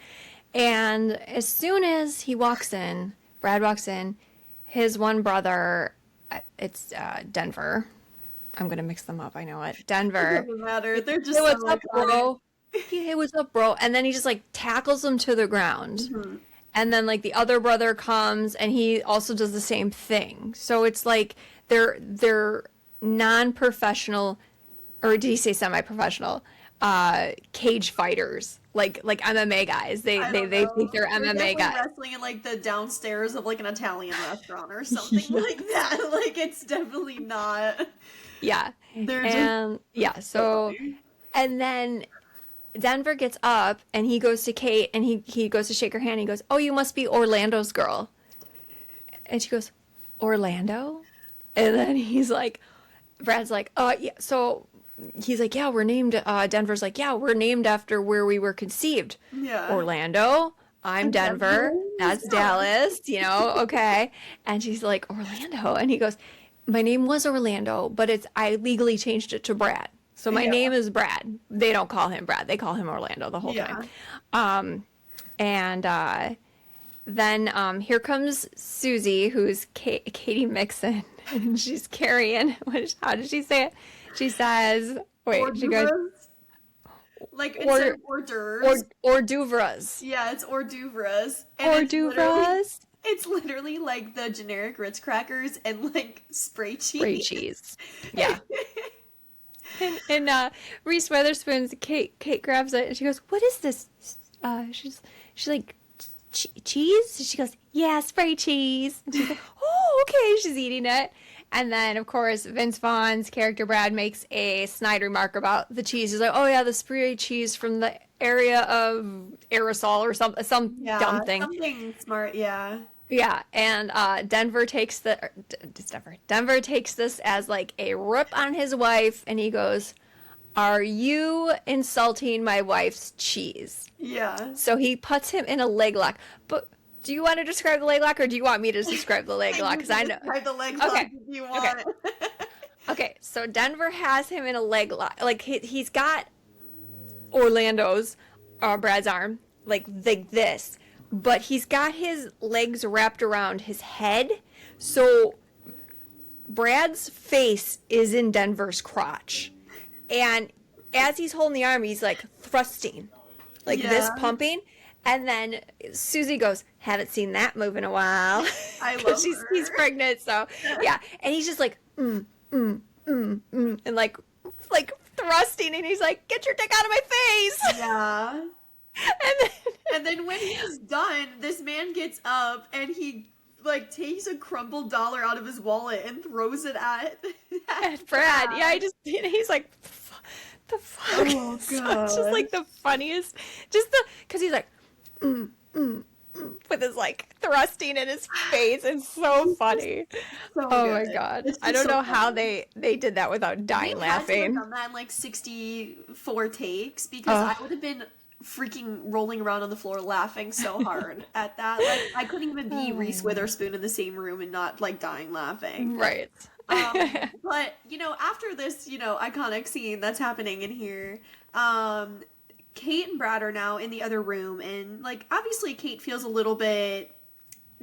Speaker 1: And as soon as Brad walks in, his one brother, it's Denver. I'm gonna mix them up. I know it. Denver.
Speaker 2: Doesn't matter. They're just
Speaker 1: Hey,
Speaker 2: so
Speaker 1: what's up,
Speaker 2: iconic.
Speaker 1: bro? Hey, what's up, bro? And then he just like tackles him to the ground. And then like the other brother comes and he also does the same thing. So it's like they're non-professional, or did he say semi-professional? Cage fighters, like MMA guys. They
Speaker 2: I
Speaker 1: they
Speaker 2: don't
Speaker 1: they
Speaker 2: know.
Speaker 1: think they're
Speaker 2: They're
Speaker 1: MMA
Speaker 2: definitely
Speaker 1: guys.
Speaker 2: wrestling in like the downstairs of like an Italian restaurant or something like that. Like it's definitely not.
Speaker 1: Yeah.
Speaker 2: They're just
Speaker 1: And yeah,
Speaker 2: so
Speaker 1: so
Speaker 2: funny.
Speaker 1: and then Denver gets up and he goes to Kate and he goes to shake her hand and he goes, "Oh, you must be Orlando's girl." And she goes, "Orlando?" And then Brad's like, yeah." So he's like, "Yeah, we're named." Denver's like, "Yeah, we're named after where we were conceived."
Speaker 2: Yeah.
Speaker 1: Orlando. I'm
Speaker 2: And
Speaker 1: Denver.
Speaker 2: Denver is
Speaker 1: That's
Speaker 2: Dallas.
Speaker 1: Dallas. Okay. And she's like, "Orlando." And he goes, "My name was Orlando, but I legally changed it to Brad. So my
Speaker 2: Yeah.
Speaker 1: name is Brad." They don't call him Brad. They call him Orlando the whole
Speaker 2: Yeah.
Speaker 1: time. And then here comes Susie, who's Katie Mixon, and she's carrying. How did she say it? She says,
Speaker 2: Hors
Speaker 1: "Wait." She goes,
Speaker 2: d'oeuvres. Like instead
Speaker 1: "Hors
Speaker 2: of hors d'oeuvres.
Speaker 1: d'oeuvres,
Speaker 2: Yeah, it's hors d'oeuvres. And
Speaker 1: hors d'oeuvres,
Speaker 2: it's literally like the generic Ritz crackers and like spray
Speaker 1: spray
Speaker 2: cheese.
Speaker 1: cheese." Yeah. And Reese Witherspoon's Kate grabs it and she goes, "What is this?" She's like, cheese?" She goes, "Yeah, spray cheese." And she's like, "Oh, okay." She's eating it. And then, of course, Vince Vaughn's character Brad makes a snide remark about the cheese. He's like, "Oh yeah, the spray cheese from the area of aerosol or some
Speaker 2: Yeah,
Speaker 1: dumb thing."
Speaker 2: something smart, yeah.
Speaker 1: Yeah, and Denver takes this as like a rip on his wife, and he goes, "Are you insulting my wife's cheese?"
Speaker 2: Yeah.
Speaker 1: So he puts him in a leg lock. But do you want to describe the leg lock, or do you want me to describe the leg
Speaker 2: And
Speaker 1: lock?
Speaker 2: you
Speaker 1: Because
Speaker 2: can
Speaker 1: I know.
Speaker 2: describe the leg lock
Speaker 1: Okay,
Speaker 2: if you
Speaker 1: okay,
Speaker 2: want.
Speaker 1: okay. So Denver has him in a leg lock. Like he's got Orlando's, Brad's arm, like this, but he's got his legs wrapped around his head. So Brad's face is in Denver's crotch. And as he's holding the arm, he's like thrusting, like this,
Speaker 2: Yeah.
Speaker 1: pumping. And then Susie goes, "Haven't seen that move in a while."
Speaker 2: I
Speaker 1: Because
Speaker 2: love
Speaker 1: he's
Speaker 2: her.
Speaker 1: pregnant. So, yeah. And he's just like, and like thrusting. And he's like, "Get your dick out of my face."
Speaker 2: Yeah.
Speaker 1: And then,
Speaker 2: And then when he's done, this man gets up and he like takes a crumpled dollar out of his wallet and throws it at,
Speaker 1: and Brad, yeah, he's like, "The fuck?"
Speaker 2: Oh
Speaker 1: So it's just like the funniest, because he's like, with his like thrusting in his face. It's so funny.
Speaker 2: so
Speaker 1: Oh my
Speaker 2: good.
Speaker 1: god,
Speaker 2: It's
Speaker 1: I
Speaker 2: just
Speaker 1: don't
Speaker 2: so
Speaker 1: know how
Speaker 2: funny.
Speaker 1: they did that without
Speaker 2: They
Speaker 1: dying
Speaker 2: had to have
Speaker 1: laughing.
Speaker 2: done that in like 64 takes because I would have been freaking rolling around on the floor laughing so hard at that. Like I couldn't even be Reese
Speaker 1: Oh.
Speaker 2: Witherspoon in the same room and not like dying laughing.
Speaker 1: Right.
Speaker 2: But after this, iconic scene that's happening in here, um, Kate and Brad are now in the other room, and like obviously Kate feels a little bit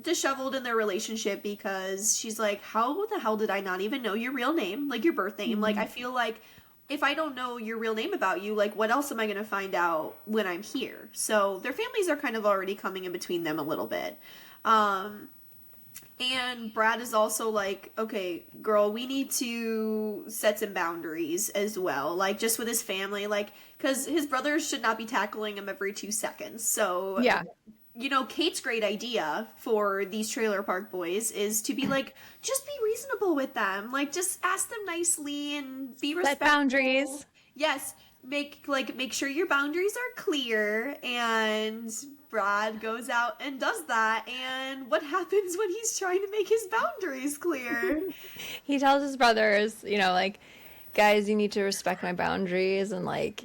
Speaker 2: disheveled in their relationship because she's like, how the hell did I not even know your real name, like your birth name? Like I feel like if I don't know your real name about you, like what else am I going to find out when I'm here? So their families are kind of already coming in between them a little bit. And Brad is also like, okay, girl, we need to set some boundaries as well. Like, just with his family, like, because his brothers should not be tackling him every 2 seconds. So,
Speaker 1: Yeah.
Speaker 2: Kate's great idea for these trailer park boys is to be like, just be reasonable with them. Like, just ask them nicely and be
Speaker 1: Set
Speaker 2: respectful.
Speaker 1: boundaries.
Speaker 2: Yes, make sure your boundaries are clear. And Brad goes out and does that. And what happens when he's trying to make his boundaries clear?
Speaker 1: He tells his brothers, like, guys, you need to respect my boundaries, and like,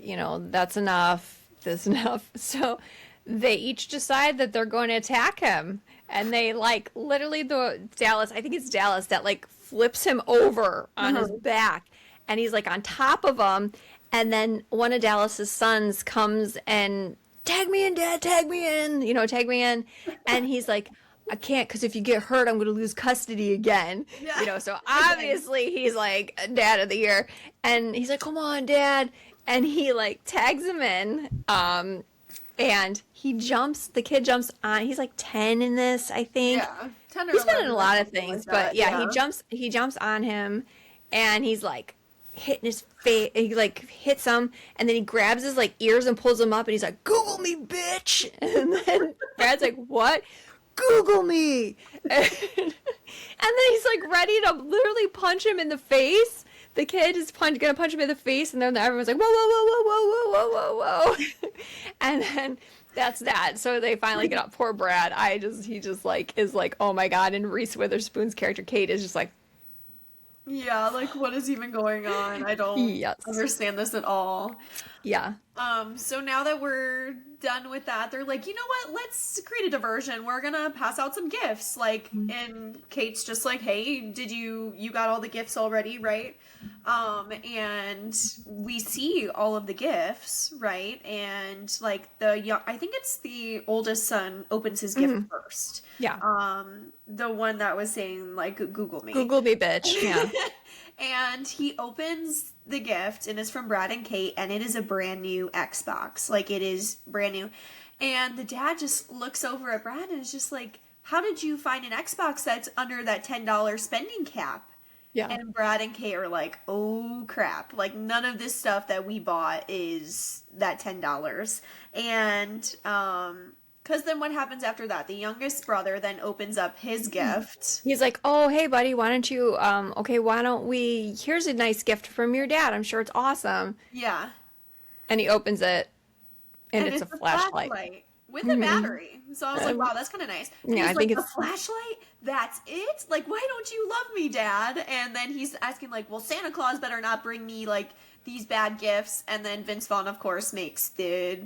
Speaker 1: that's enough. That's enough. So they each decide that they're going to attack him, and they like literally I think it's Dallas that like flips him over on his back, and he's like on top of him, and then one of Dallas's sons comes and tag me in, Dad, tag me in, tag me in, and he's like, I can't, because if you get hurt, I'm going to lose custody again.
Speaker 2: Yeah.
Speaker 1: So obviously he's like dad of the year, and he's like, come on, Dad, and he like tags him in, and the kid jumps on. He's like 10 in this, I think.
Speaker 2: Yeah, 10 or
Speaker 1: He's been
Speaker 2: 11,
Speaker 1: in a lot of
Speaker 2: something
Speaker 1: things,
Speaker 2: like
Speaker 1: but
Speaker 2: that,
Speaker 1: yeah,
Speaker 2: yeah.
Speaker 1: he jumps on him, and he's like hitting his face. He like hits him, and then he grabs his like ears and pulls him up, and he's like, Google me, bitch. And then Brad's like, what? Google me. And then he's like ready to literally punch him in the face. The kid is gonna punch him in the face, and then everyone's like, whoa, whoa, whoa, whoa, whoa, whoa, whoa, whoa, whoa. And then that's that. So they finally get up. Poor Brad. He just like is like, oh my God. And Reese Witherspoon's character Kate is just like,
Speaker 2: Yeah, like what is even going on? I don't
Speaker 1: yes.
Speaker 2: understand this at all.
Speaker 1: Yeah.
Speaker 2: So now that we're done with that, they're like, you know what? Let's create a diversion. We're gonna pass out some gifts. Like, and Kate's just like, hey, did you got all the gifts already, right? And we see all of the gifts, right? And like I think it's the oldest son opens his gift first.
Speaker 1: Yeah.
Speaker 2: The one that was saying like, Google me.
Speaker 1: Google me, bitch. Yeah.
Speaker 2: And he opens the gift, and it's from Brad and Kate, and it is a brand new Xbox. Like, it is brand new. And the dad just looks over at Brad and is just like, how did you find an Xbox that's under that $10 spending cap?
Speaker 1: Yeah.
Speaker 2: And Brad and Kate are like, oh crap. Like, none of this stuff that we bought is that $10. And, because then what happens after that? The youngest brother then opens up his gift.
Speaker 1: He's like, oh, hey, buddy, why don't you, why don't here's a nice gift from your dad. I'm sure it's awesome.
Speaker 2: Yeah.
Speaker 1: And he opens it, and it's a flashlight.
Speaker 2: With a battery. So I was like, wow, that's kind of nice. And
Speaker 1: Yeah,
Speaker 2: he's
Speaker 1: I think
Speaker 2: like,
Speaker 1: it's
Speaker 2: a flashlight? That's it? Like, why don't you love me, Dad? And then he's asking, like, well, Santa Claus better not bring me, like, these bad gifts. And then Vince Vaughn, of course, makes the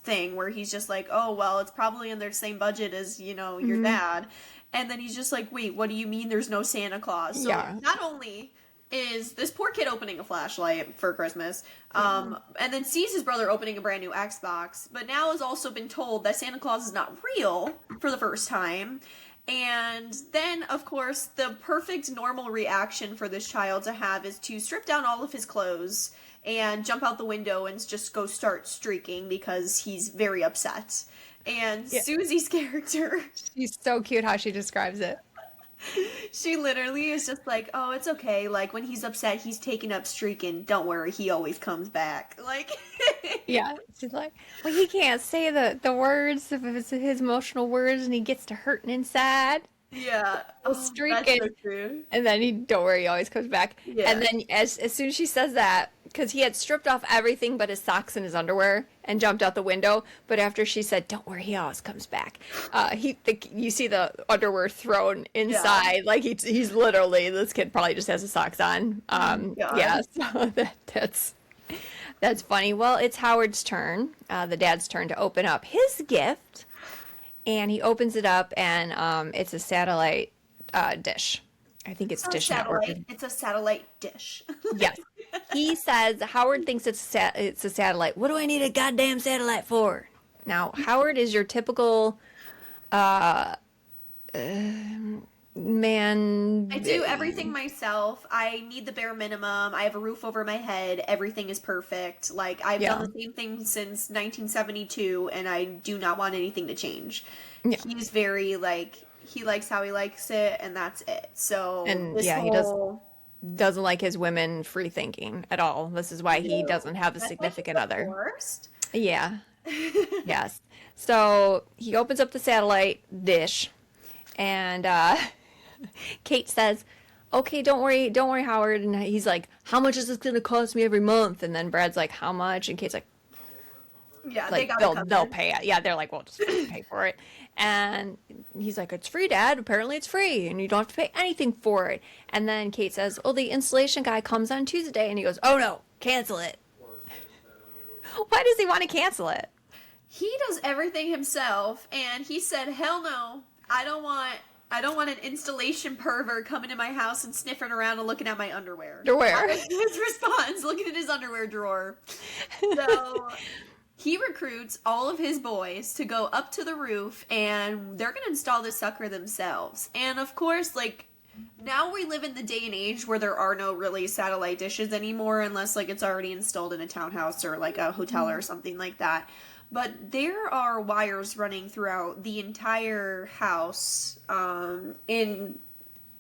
Speaker 2: thing where he's just like, oh, well, it's probably in their same budget as, your dad. And then he's just like, wait, what do you mean there's no Santa Claus? So
Speaker 1: Yeah.
Speaker 2: not only is this poor kid opening a flashlight for Christmas, and then sees his brother opening a brand new Xbox, but now has also been told that Santa Claus is not real for the first time. And then, of course, the perfect normal reaction for this child to have is to strip down all of his clothes and jump out the window and just go start streaking because he's very upset. And Susie's character,
Speaker 1: She's so cute how she describes it.
Speaker 2: she literally is just like, oh, it's okay. Like, when he's upset, he's taking up streaking. Don't worry, he always comes back. Like,
Speaker 1: Yeah. She's like, well, he can't say the words if it's his emotional words, and he gets to hurting inside.
Speaker 2: yeah.
Speaker 1: Streaking.
Speaker 2: That's so true.
Speaker 1: And then don't worry, he always comes back.
Speaker 2: Yeah.
Speaker 1: And then as soon as she says that, because he had stripped off everything but his socks and his underwear and jumped out the window. But after she said, don't worry, he always comes back. You see the underwear thrown inside. Like he's literally, this kid probably just has his socks on.
Speaker 2: God.
Speaker 1: Yeah, so that's, That's funny. Well, it's Howard's turn, the dad's turn to open up his gift, and he opens it up, and it's a satellite dish. I think it's
Speaker 2: It's not a
Speaker 1: Dish Network.
Speaker 2: satellite. It's a satellite dish.
Speaker 1: Yes. He says Howard thinks it's a satellite. What do I need a goddamn satellite for? Now, Howard is your typical man.
Speaker 2: I do everything myself. I need the bare minimum. I have a roof over my head. Everything is perfect. Like, I've
Speaker 1: Yeah.
Speaker 2: done the same thing since 1972, and I do not want anything to change.
Speaker 1: Yeah.
Speaker 2: He's very, like, he likes how he likes it, and that's it. So,
Speaker 1: And
Speaker 2: this
Speaker 1: yeah, he
Speaker 2: whole...
Speaker 1: doesn't like his women free thinking at all. This is why he
Speaker 2: No.
Speaker 1: doesn't have a
Speaker 2: That's like
Speaker 1: significant
Speaker 2: the
Speaker 1: other.
Speaker 2: worst.
Speaker 1: Yeah. Yes. So he opens up the satellite dish, and Kate says, "Okay, don't worry, Howard." And he's like, "How much is this going to cost me every month?" And then Brad's like, "How much?" And Kate's
Speaker 2: Yeah, they
Speaker 1: like,
Speaker 2: got it
Speaker 1: they'll
Speaker 2: covered.
Speaker 1: pay it. Yeah, they're like, "Well, just pay for it." And he's like, "It's free, Dad. Apparently, it's free, and you don't have to pay anything for it." And then Kate says, "Oh, the installation guy comes on Tuesday," and he goes, "Oh no, cancel it." Why does he want to cancel it?
Speaker 2: He does everything himself, and he said, "Hell no, I don't want an installation pervert coming to my house and sniffing around and looking at my underwear."
Speaker 1: Underwear.
Speaker 2: That was his response, looking at his underwear drawer. So he recruits all of his boys to go up to the roof, and they're gonna install this sucker themselves. And of course, like, now we live in the day and age where there are no really satellite dishes anymore, unless like it's already installed in a townhouse or like a hotel or something like that. But there are wires running throughout the entire house, in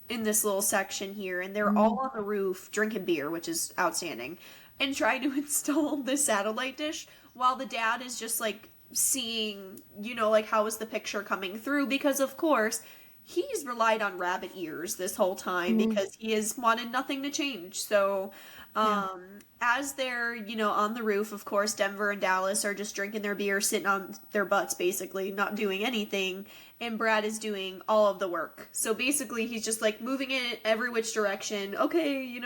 Speaker 2: this little section here, and they're all on the roof drinking beer, which is outstanding, and trying to install this satellite dish while the dad is just like seeing, like, how is the picture coming through, because of course he's relied on rabbit ears this whole time because he has wanted nothing to change. So as they're, on the roof, of course, Denver and Dallas are just drinking their beer, sitting on their butts, basically, not doing anything. And Brad is doing all of the work. So basically, he's just like moving it every which direction. Okay,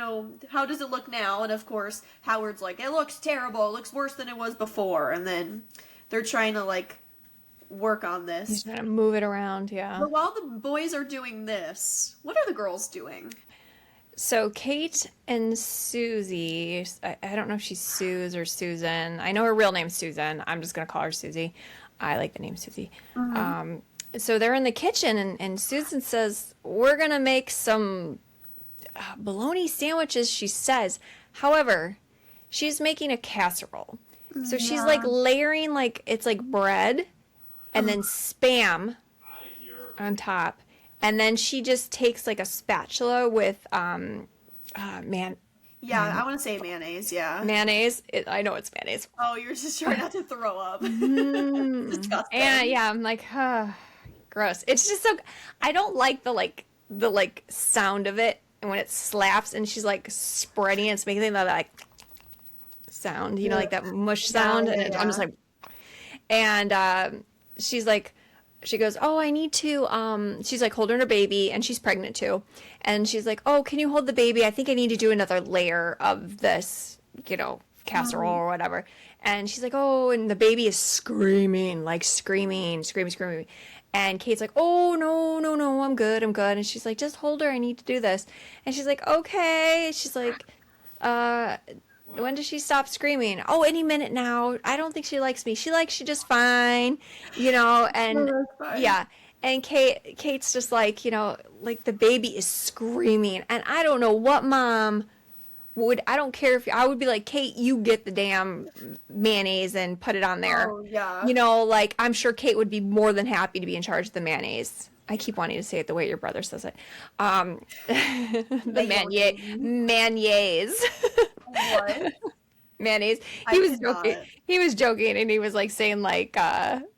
Speaker 2: how does it look now? And of course, Howard's like, it looks terrible. It looks worse than it was before. And then they're trying to, like, work on
Speaker 1: He's
Speaker 2: this.
Speaker 1: trying to move it around, yeah.
Speaker 2: But while the boys are doing this, what are the girls doing?
Speaker 1: So Kate and Susie, I don't know if she's Suze or Susan. I know her real name's Susan. I'm just going to call her Susie. I like the name Susie. So they're in the kitchen, and Susan says, we're going to make some bologna sandwiches, she says. However, she's making a casserole. So she's like layering, like, it's like bread and then Spam on top. And then she just takes like a spatula with,
Speaker 2: Yeah, I want to say mayonnaise, yeah.
Speaker 1: mayonnaise. I know it's mayonnaise.
Speaker 2: Oh, you're just trying not to throw up. Disgusting.
Speaker 1: And yeah, I'm like, gross. It's just so, I don't like the sound of it. And when it slaps and she's like spreading it, it's making that like sound, like that mush sound.
Speaker 2: Yeah,
Speaker 1: And I'm just like, and she's like, she goes, oh, I need to, she's like holding her baby, and she's pregnant too. And she's like, oh, can you hold the baby? I think I need to do another layer of this, casserole or whatever. And she's like, oh, and the baby is screaming, like screaming. And Kate's like, oh, no, I'm good. And she's like, just hold her. I need to do this. And she's like, okay. She's like, when does she stop screaming? Oh, any minute now. I don't think she likes me. She just fine, and
Speaker 2: that's fine.
Speaker 1: yeah. And Kate's just like, like the baby is screaming. And I don't know what mom I don't care if I would be like, Kate, you get the damn mayonnaise and put it on there.
Speaker 2: Oh, yeah.
Speaker 1: Like I'm sure Kate would be more than happy to be in charge of the mayonnaise. I keep wanting to say it the way your brother says it. The mayonnaise.
Speaker 2: What?
Speaker 1: Mayonnaise.
Speaker 2: I
Speaker 1: He was
Speaker 2: cannot.
Speaker 1: joking. He was joking, and he was like saying like,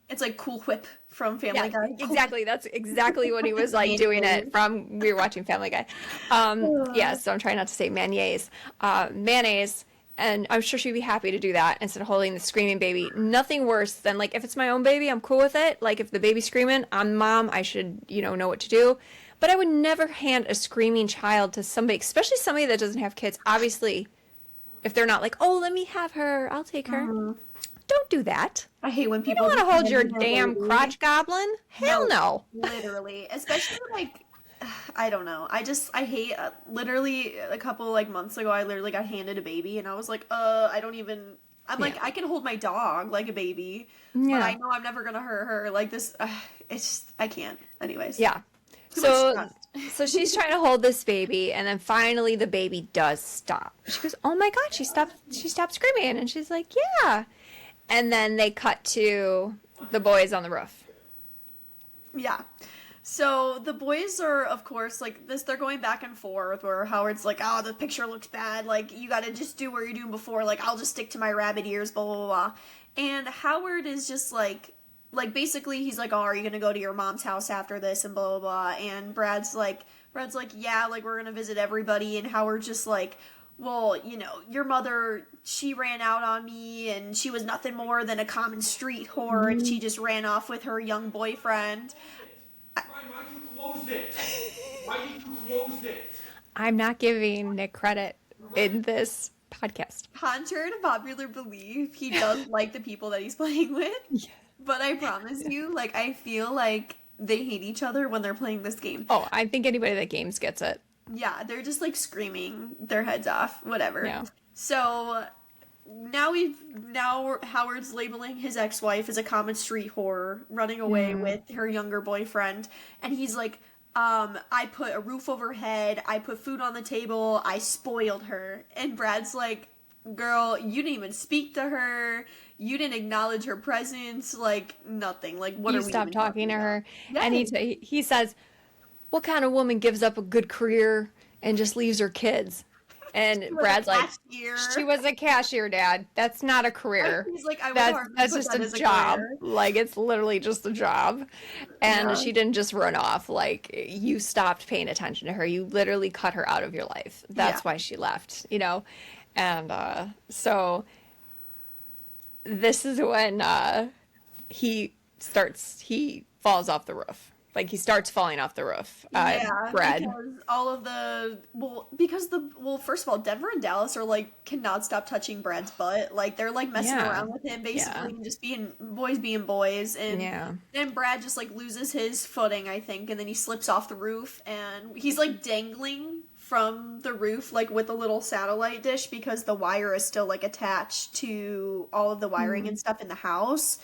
Speaker 2: It's like Cool Whip from Family
Speaker 1: yeah,
Speaker 2: Guy.
Speaker 1: exactly. That's exactly what he was like doing it from. We were watching Family Guy. Yeah. So I'm trying not to say mayonnaise. Mayonnaise. And I'm sure she'd be happy to do that instead of holding the screaming baby. Nothing worse than, like, if it's my own baby, I'm cool with it. Like, if the baby's screaming, I'm mom, I should, know what to do. But I would never hand a screaming child to somebody, especially somebody that doesn't have kids. Obviously, if they're not like, oh, let me have her, I'll take her. Don't do that.
Speaker 2: I hate when
Speaker 1: You
Speaker 2: people
Speaker 1: don't want to
Speaker 2: just
Speaker 1: hold your
Speaker 2: hand their
Speaker 1: damn
Speaker 2: baby.
Speaker 1: crotch goblin. Hell no.
Speaker 2: Literally, especially like I don't know. I hate literally a couple like months ago I literally got handed a baby and I was like, I don't even I'm like
Speaker 1: Yeah.
Speaker 2: I can hold my dog like a baby, but
Speaker 1: Yeah.
Speaker 2: I know I'm never going to hurt her like this it's just I can't. Anyways.
Speaker 1: Yeah.
Speaker 2: Too much
Speaker 1: So
Speaker 2: trust.
Speaker 1: so she's trying to hold this baby, and then finally the baby does stop. She goes, "Oh my God!" She stopped screaming, and she's like, "Yeah." And then they cut to the boys on the roof.
Speaker 2: Yeah. So the boys are, of course, like this. They're going back and forth. Where Howard's like, "Oh, the picture looks bad. Like you got to just do what you're doing before. Like I'll just stick to my rabbit ears." Blah blah blah. Blah. And Howard is just like basically he's like, "Oh, are you gonna go to your mom's house after this?" And blah blah blah. And Brad's like, "Yeah, like we're gonna visit everybody." And Howard's just like, well, you know, your mother, she ran out on me and she was nothing more than a common street whore and she just ran off with her young boyfriend.
Speaker 3: Brian, why did you close it? Why did you close it?
Speaker 1: I'm not giving Nick credit in this podcast.
Speaker 2: Contrary to popular belief, he does like the people that he's playing with.
Speaker 1: Yeah.
Speaker 2: But I promise you, like, I feel like they hate each other when they're playing this game.
Speaker 1: Oh, I think anybody that games gets it.
Speaker 2: Yeah, they're just like screaming their heads off, whatever.
Speaker 1: Yeah.
Speaker 2: So now Howard's labeling his ex-wife as a common street whore, running away with her younger boyfriend, and he's like, I put a roof over her head, I put food on the table, I spoiled her. And Brad's like, girl, you didn't even speak to her, you didn't acknowledge her presence, like nothing. Like what
Speaker 1: You
Speaker 2: are we
Speaker 1: stopped
Speaker 2: even
Speaker 1: talking to
Speaker 2: about?
Speaker 1: her,
Speaker 2: Yeah.
Speaker 1: and he says, "What kind of woman gives up a good career and just leaves her kids?" And
Speaker 2: was a
Speaker 1: Brad's like,
Speaker 2: cashier.
Speaker 1: "She was a cashier, Dad. That's not a career.
Speaker 2: He's like, I would
Speaker 1: That's
Speaker 2: hardly
Speaker 1: that's
Speaker 2: put
Speaker 1: just
Speaker 2: that
Speaker 1: a
Speaker 2: as a
Speaker 1: job.
Speaker 2: career.
Speaker 1: Like it's literally just a job." And
Speaker 2: Yeah.
Speaker 1: she didn't just run off. Like you stopped paying attention to her. You literally cut her out of your life. That's
Speaker 2: Yeah.
Speaker 1: why she left. You know, and so this is when he falls off the roof. Like he starts falling off the roof. Brad.
Speaker 2: Because all of first of all, Denver and Dallas are like cannot stop touching Brad's butt. Like they're like messing
Speaker 1: Yeah.
Speaker 2: around with him basically,
Speaker 1: Yeah.
Speaker 2: and just being boys, and
Speaker 1: Yeah.
Speaker 2: then Brad just like loses his footing, I think, and then he slips off the roof, and he's like dangling from the roof like with a little satellite dish because the wire is still like attached to all of the wiring and stuff in the house.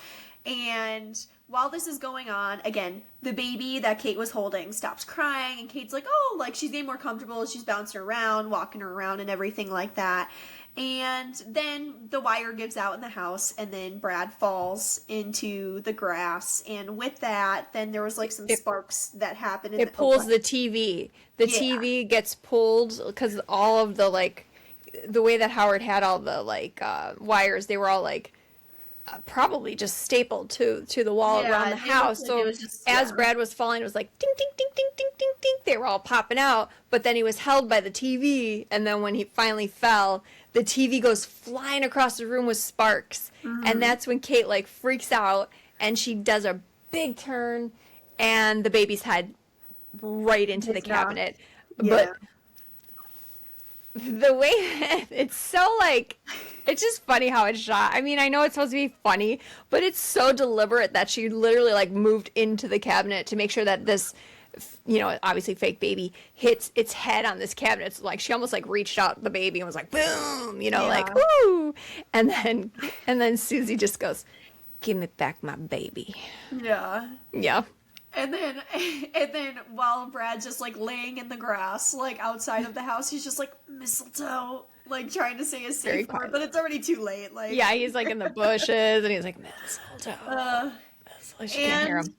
Speaker 2: And while this is going on, again, the baby that Kate was holding stops crying, and Kate's like, oh, like she's getting more comfortable. She's bouncing around, walking her around, and everything like that. And then the wire gives out in the house, and then Brad falls into the grass. And with that, then there was like some sparks that happened.
Speaker 1: It pulls the TV. The
Speaker 2: Yeah.
Speaker 1: TV gets pulled because all of the like, the way that Howard had all the like wires, they were all like probably just stapled to the wall
Speaker 2: Yeah,
Speaker 1: around the
Speaker 2: it
Speaker 1: house.
Speaker 2: was-
Speaker 1: So
Speaker 2: it was just-
Speaker 1: as
Speaker 2: yeah.
Speaker 1: Brad was falling, it was like ding ding ding ding ding ding ding. They were all popping out, but then he was held by the TV, and then when he finally fell, the TV goes flying across the room with sparks, and that's when Kate like freaks out and she does a big turn, and the baby's head right into the
Speaker 2: It's not-
Speaker 1: cabinet.
Speaker 2: Yeah.
Speaker 1: But the way it's so like it's just funny how it's shot. I mean, I know it's supposed to be funny, but it's so deliberate that she literally like moved into the cabinet to make sure that this, you know, obviously fake baby hits its head on this cabinet. It's like she almost like reached out the baby and was like boom, you know, like
Speaker 2: Yeah.
Speaker 1: woo. And then Susie just goes, "Give me back my baby."
Speaker 2: Yeah.
Speaker 1: Yeah.
Speaker 2: And then while Brad's just like laying in the grass, like outside of the house, he's just like mistletoe, like trying to say a
Speaker 1: Very
Speaker 2: safe word,
Speaker 1: quiet.
Speaker 2: but it's already too late. Like
Speaker 1: Yeah, he's like in the bushes and he's like mistletoe. She can't hear
Speaker 2: and
Speaker 1: him.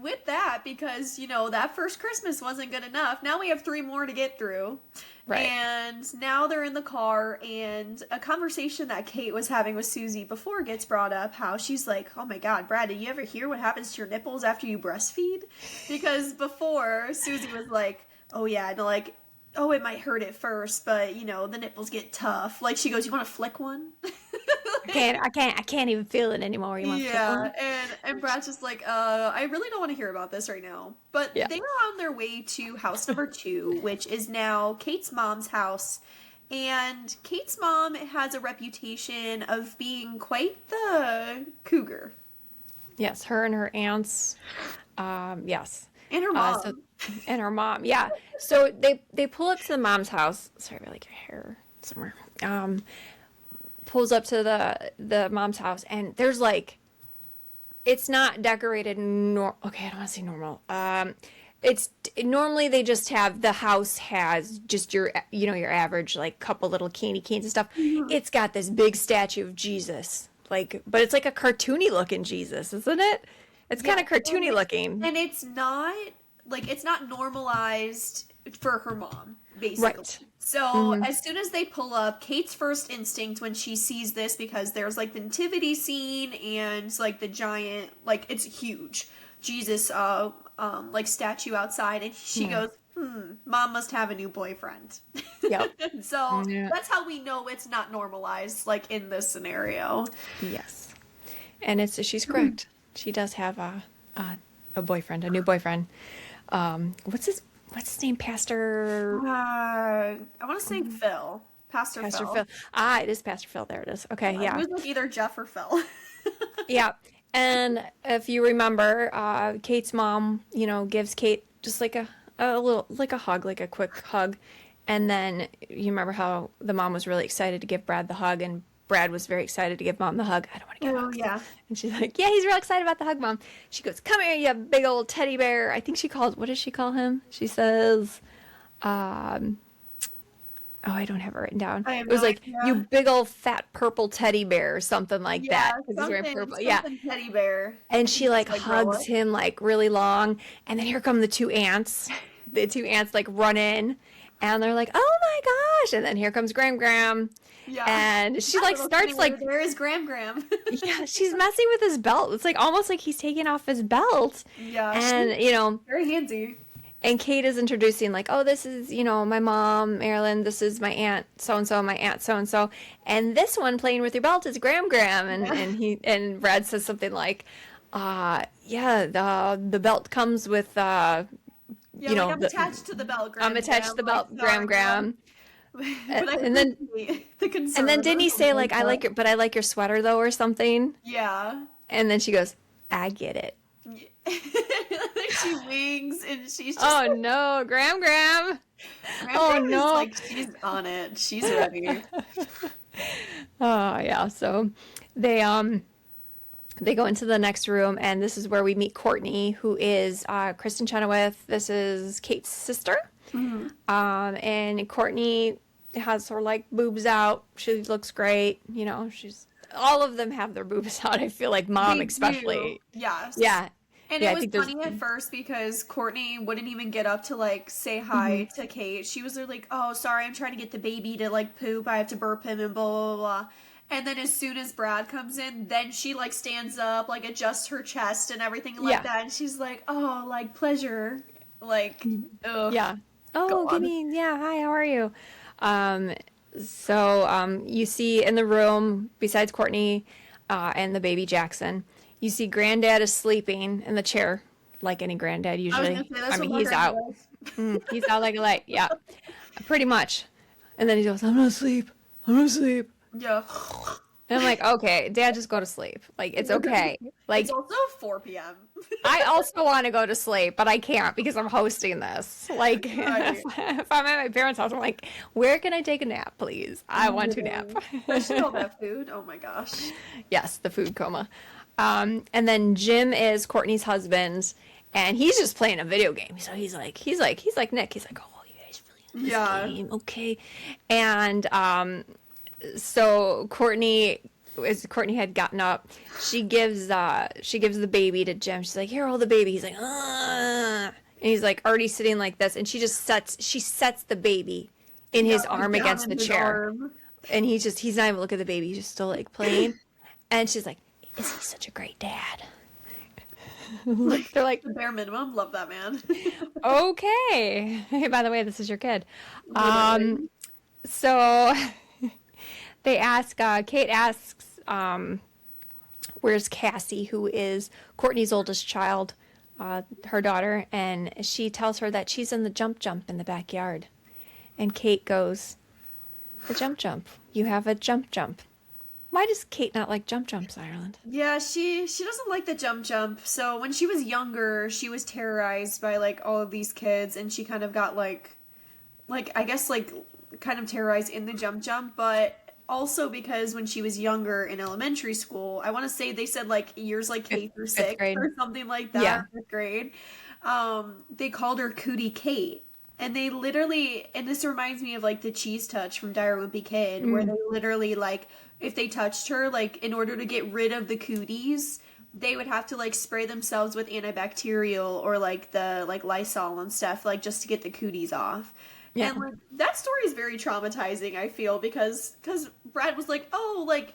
Speaker 2: with that, because you know that first Christmas wasn't good enough, now we have 3 more to get through.
Speaker 1: Right.
Speaker 2: And now they're in the car, and a conversation that Kate was having with Susie before gets brought up, how she's like, oh my god, Brad, did you ever hear what happens to your nipples after you breastfeed? Because before, Susie was like, oh yeah, and like, oh, it might hurt at first, but you know, the nipples get tough. Like she goes, you want to flick one?
Speaker 1: I can't even feel it anymore. You want to
Speaker 2: Yeah,
Speaker 1: flip one?
Speaker 2: and Brad's just like, I really don't want to hear about this right now. But
Speaker 1: Yeah.
Speaker 2: they are on their way to house number 2, which is now Kate's mom's house. And Kate's mom has a reputation of being quite the cougar.
Speaker 1: Yes, her and her aunts. Yes.
Speaker 2: And her mom.
Speaker 1: So, and her mom. Yeah. So they pull up to the mom's house. Sorry, I like your hair somewhere. Pulls up to the mom's house, and there's like, it's not decorated. Okay, I don't want to say normal. It's normally they just have, the house has just your, your average like couple little candy canes and stuff. It's got this big statue of Jesus, like, but it's like a cartoony looking Jesus, isn't it? It's kind of cartoony looking.
Speaker 2: And it's not normalized for her mom, basically.
Speaker 1: Right.
Speaker 2: So as soon as they pull up, Kate's first instinct when she sees this, because there's like the nativity scene and like the giant, like it's huge Jesus like statue outside, and she goes, mom must have a new boyfriend.
Speaker 1: Yep.
Speaker 2: So that's how we know it's not normalized, like in this scenario.
Speaker 1: Yes. And she's correct. She does have a boyfriend, a new boyfriend. What's his name? Pastor.
Speaker 2: I want to say Phil. Pastor Phil.
Speaker 1: It is Pastor Phil. There it is. Okay, yeah.
Speaker 2: It was like either Jeff or Phil.
Speaker 1: Yeah. And if you remember, Kate's mom, gives Kate just like a little, like a hug, like a quick hug. And then you remember how the mom was really excited to give Brad the hug, and Brad was very excited to give mom the hug. I don't want to get a hug.
Speaker 2: Yeah.
Speaker 1: And she's like, yeah, he's real excited about the hug, mom. She goes, come here, you big old teddy bear. I think what does she call him? She says, I don't have it written down. It was like, you big old fat purple teddy bear or something like that. 'Cause he's wearing purple.
Speaker 2: Teddy bear.
Speaker 1: And she like hugs him like really long. And then here come the two ants. The two ants like run in, and they're like, oh my gosh. And then here comes Graham. Yeah. And she like starts like,
Speaker 2: where is Graham?
Speaker 1: Yeah, she's messing with his belt. It's like almost like he's taking off his belt.
Speaker 2: Yeah.
Speaker 1: And
Speaker 2: very handsy.
Speaker 1: And Kate is introducing like, oh, this is, my mom, Marilyn. This is my aunt so-and-so, my aunt so-and-so. And this one playing with your belt is Graham. And Brad says something like, the belt comes with,
Speaker 2: I'm attached to the belt, Graham.
Speaker 1: I'm attached to the belt, Graham.
Speaker 2: And then
Speaker 1: didn't he say like, I like your sweater though, or something?
Speaker 2: Yeah.
Speaker 1: And then she goes, I get it.
Speaker 2: She winks and she's just
Speaker 1: oh no, Graham. Oh no,
Speaker 2: like she's on it. She's ready.
Speaker 1: Oh yeah. So they go into the next room, and this is where we meet Courtney, who is Kristen Chenoweth. This is Kate's sister. Mm-hmm. And Courtney has her like boobs out. She looks great. All of them have their boobs out. I feel like mom especially.
Speaker 2: Yes.
Speaker 1: Yeah.
Speaker 2: And it was funny at first because Courtney wouldn't even get up to like say hi to Kate. She was like, oh, sorry, I'm trying to get the baby to like poop. I have to burp him and blah, blah, blah. And then as soon as Brad comes in, then she like stands up, like adjusts her chest and everything like that. And she's like, oh, like pleasure. Like, ugh.
Speaker 1: Yeah. Oh, hi, how are you? So you see in the room, besides Courtney and the baby Jackson, you see Granddad is sleeping in the chair, like any granddad usually. He's out. He's out like a light. Yeah, pretty much. And then he goes, I'm gonna sleep.
Speaker 2: Yeah.
Speaker 1: And I'm like, okay, Dad, just go to sleep. Like, it's okay. Like,
Speaker 2: it's also 4 p.m.
Speaker 1: I also want to go to sleep, but I can't because I'm hosting this. Like, if I'm at my parents' house, I'm like, where can I take a nap, please? I want to nap.
Speaker 2: Especially all that food. Oh my gosh.
Speaker 1: Yes, the food coma. And then Jim is Courtney's husband, and he's just playing a video game. So he's like Nick. He's like, oh, you guys really in this game? Okay. And so Courtney had gotten up, she gives the baby to Jim. She's like, here, hold the baby. He's like, and he's like already sitting like this, and she sets the baby in his arm against the chair. And he's not even looking at the baby. He's just still like playing. And she's like, is he such a great dad? They're like,
Speaker 2: the bare minimum. Love that man.
Speaker 1: Okay. Hey, by the way, this is your kid. So they ask, Kate asks, where's Cassie, who is Courtney's oldest child, her daughter, and she tells her that she's in the jump in the backyard. And Kate goes, The jump jump. You have a jump jump. Why does Kate not like jump jumps, Ireland?
Speaker 2: Yeah, she doesn't like the jump jump. So when she was younger, she was terrorized by like all of these kids, and she kind of got like I guess like kind of terrorized in the jump jump, but also because when she was younger in elementary school, I want to say they said like years like K through
Speaker 1: Fifth
Speaker 2: 6
Speaker 1: grade.
Speaker 2: or something like that,
Speaker 1: Yeah.
Speaker 2: fifth grade. They called her Cootie Kate. And they literally, and this reminds me of like the cheese touch from Dire Wimpy Kid, where they literally like, if they touched her, like in order to get rid of the cooties, they would have to like spray themselves with antibacterial or like the like Lysol and stuff, like just to get the cooties off.
Speaker 1: Yeah.
Speaker 2: And like that story is very traumatizing, I feel, because Brad was like, "Oh, like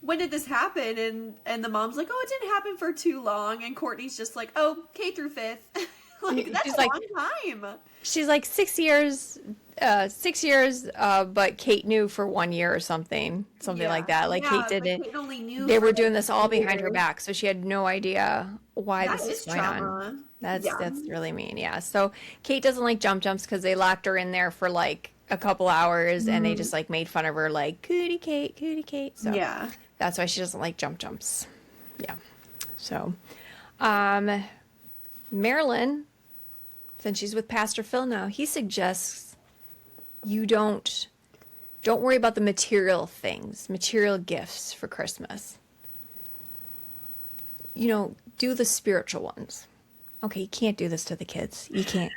Speaker 2: when did this happen?" And the mom's like, "Oh, it didn't happen for too long." And Courtney's just like, "Oh, K through 5th." Like that's
Speaker 1: She's
Speaker 2: a
Speaker 1: like-
Speaker 2: long time.
Speaker 1: She's like 6 years, but Kate knew for 1 year or something like that. Like
Speaker 2: Yeah,
Speaker 1: Kate
Speaker 2: but
Speaker 1: didn't.
Speaker 2: Kate only knew
Speaker 1: They
Speaker 2: for,
Speaker 1: were doing
Speaker 2: like,
Speaker 1: this all behind her
Speaker 2: years.
Speaker 1: back, so she had no idea why
Speaker 2: That
Speaker 1: this
Speaker 2: is
Speaker 1: was going
Speaker 2: trauma.
Speaker 1: on. That's
Speaker 2: Yeah.
Speaker 1: really mean. Yeah. So Kate doesn't like jump jumps because they locked her in there for like a couple hours, and they just like made fun of her, like Cootie Kate, Cootie Kate. So
Speaker 2: Yeah.
Speaker 1: that's why she doesn't like jump jumps. Yeah. So, Marilyn, since she's with Pastor Phil now, he suggests you don't worry about the material things, material gifts for Christmas. You know, do the spiritual ones. Okay, you can't do this to the kids. You can't.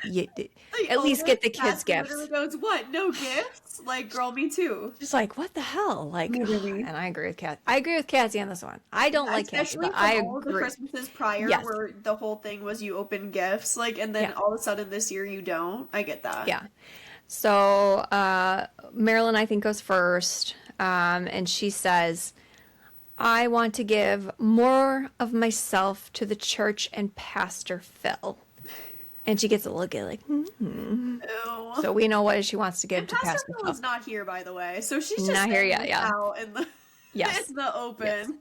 Speaker 1: At least get the kids
Speaker 2: Pastor
Speaker 1: gifts.
Speaker 2: literally goes, "What? No gifts?" Like, girl, me too.
Speaker 1: Just like, what the hell? Like,
Speaker 2: Literally.
Speaker 1: and I agree with Kat. I agree with Cassie on this one. I don't like Cassie,
Speaker 2: Especially
Speaker 1: but
Speaker 2: from
Speaker 1: I
Speaker 2: all of the
Speaker 1: agree.
Speaker 2: Christmases prior,
Speaker 1: Yes.
Speaker 2: where the whole thing was you open gifts, like, and then
Speaker 1: Yeah.
Speaker 2: all of a sudden this year you don't. I get that.
Speaker 1: Yeah. So Marilyn, I think, goes first, and she says, "I want to give more of myself to the church and Pastor Phil." And she gets a look at like,
Speaker 2: Ew.
Speaker 1: so we know what she wants to give
Speaker 2: And
Speaker 1: to
Speaker 2: Pastor
Speaker 1: Pastor
Speaker 2: Phil
Speaker 1: Phil.
Speaker 2: is not here, by the way, so she's just
Speaker 1: Not here
Speaker 2: sending
Speaker 1: yet,
Speaker 2: this
Speaker 1: yeah.
Speaker 2: out in the
Speaker 1: Yes.
Speaker 2: in the open.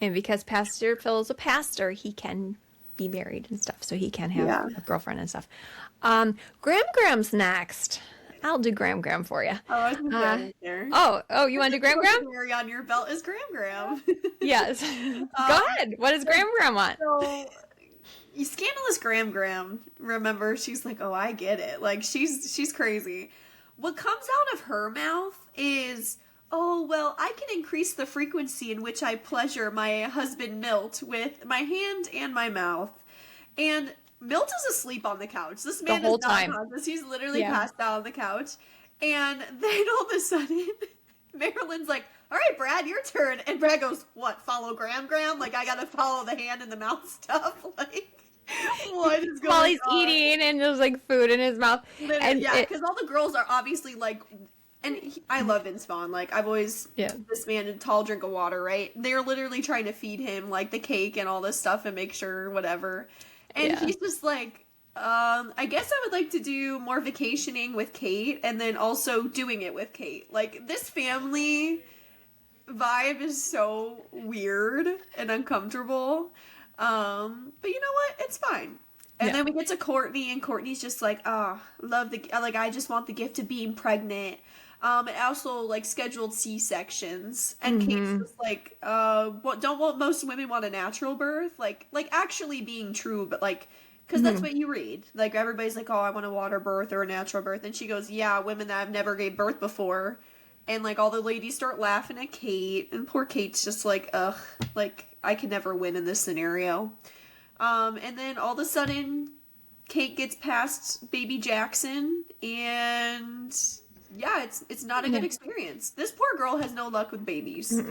Speaker 1: And because Pastor Phil is a pastor, he can be married and stuff, so he can have
Speaker 2: Yeah.
Speaker 1: a girlfriend and stuff. Gram's next. I'll do Gram for you.
Speaker 2: Oh, I think that is there.
Speaker 1: Oh, you want to do Gram?
Speaker 2: Carry on your belt is Gram.
Speaker 1: Yes. Go ahead. What does Gram want?
Speaker 2: So, scandalous Gram. Remember, she's like, "Oh, I get it." Like she's crazy. What comes out of her mouth is, "Oh, well, I can increase the frequency in which I pleasure my husband Milt with my hand and my mouth." And Milt is asleep on the couch. This man
Speaker 1: whole
Speaker 2: is not
Speaker 1: time.
Speaker 2: conscious. He's literally
Speaker 1: Yeah.
Speaker 2: passed out on the couch. And then all of a sudden, Marilyn's like, "All right, Brad, your turn." And Brad goes, "What, follow Gram? Like, I gotta follow the hand and the mouth stuff?" Like, what is going on?
Speaker 1: While he's eating and there's like food in his mouth. And
Speaker 2: Yeah, because all the girls are obviously like, and I love Vince Vaughn. Like, I've always, this man a tall drink of water, right? They're literally trying to feed him like the cake and all this stuff and make sure whatever. And he's just like, I guess I would like to do more vacationing with Kate and then also doing it with Kate. Like, this family vibe is so weird and uncomfortable. But you know what? It's fine. And then we get to Courtney, and Courtney's just like, love like, I just want the gift of being pregnant. And also, like, scheduled C-sections. And Kate's just like, don't most women want a natural birth? Like actually being true, but like, because that's what you read. Like, everybody's like, "Oh, I want a water birth or a natural birth." And she goes, "Yeah, women that have never gave birth before." And, like, all the ladies start laughing at Kate. And poor Kate's just like, ugh, like, I could never win in this scenario. And then all of a sudden, Kate gets past baby Jackson, and yeah, it's not a good experience. This poor girl has no luck with babies.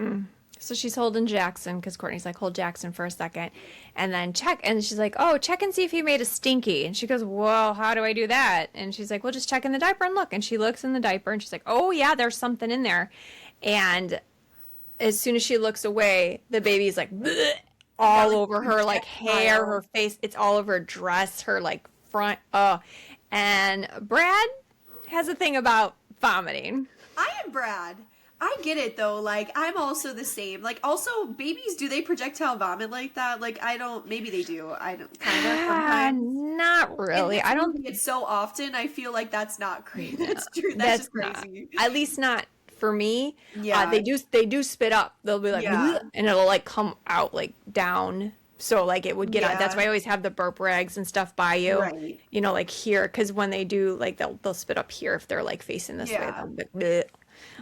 Speaker 1: So she's holding Jackson because Courtney's like, "Hold Jackson for a second," and then check. And she's like, "Oh, check and see if he made a stinky." And she goes, "Well, how do I do that?" And she's like, "Well, just check in the diaper and look." And she looks in the diaper and she's like, "Oh yeah, there's something in there." And as soon as she looks away, the baby's like bleh, all over her, like hair, her face. It's all over her dress, her like front. And Brad has a thing about vomiting.
Speaker 2: I am Brad. I get it though. Like, I'm also the same. Like, also, babies, do they projectile vomit like that? Like, I don't. Maybe they do. I don't. Kind of. Sometimes.
Speaker 1: Not really.
Speaker 2: And
Speaker 1: I don't.
Speaker 2: it's so often. I feel like that's not crazy. That's true. That's
Speaker 1: That's
Speaker 2: just crazy.
Speaker 1: not. At least not for me.
Speaker 2: Yeah.
Speaker 1: They do spit up. They'll be like,
Speaker 2: Yeah.
Speaker 1: "Bleh," and it'll like come out like down. So like it would get on. That's
Speaker 2: Yeah.
Speaker 1: why I always have the burp rags and stuff by you.
Speaker 2: Right.
Speaker 1: Like here, because when they do, like they'll spit up here if they're like facing this way.
Speaker 2: Yeah.
Speaker 1: They'll be like,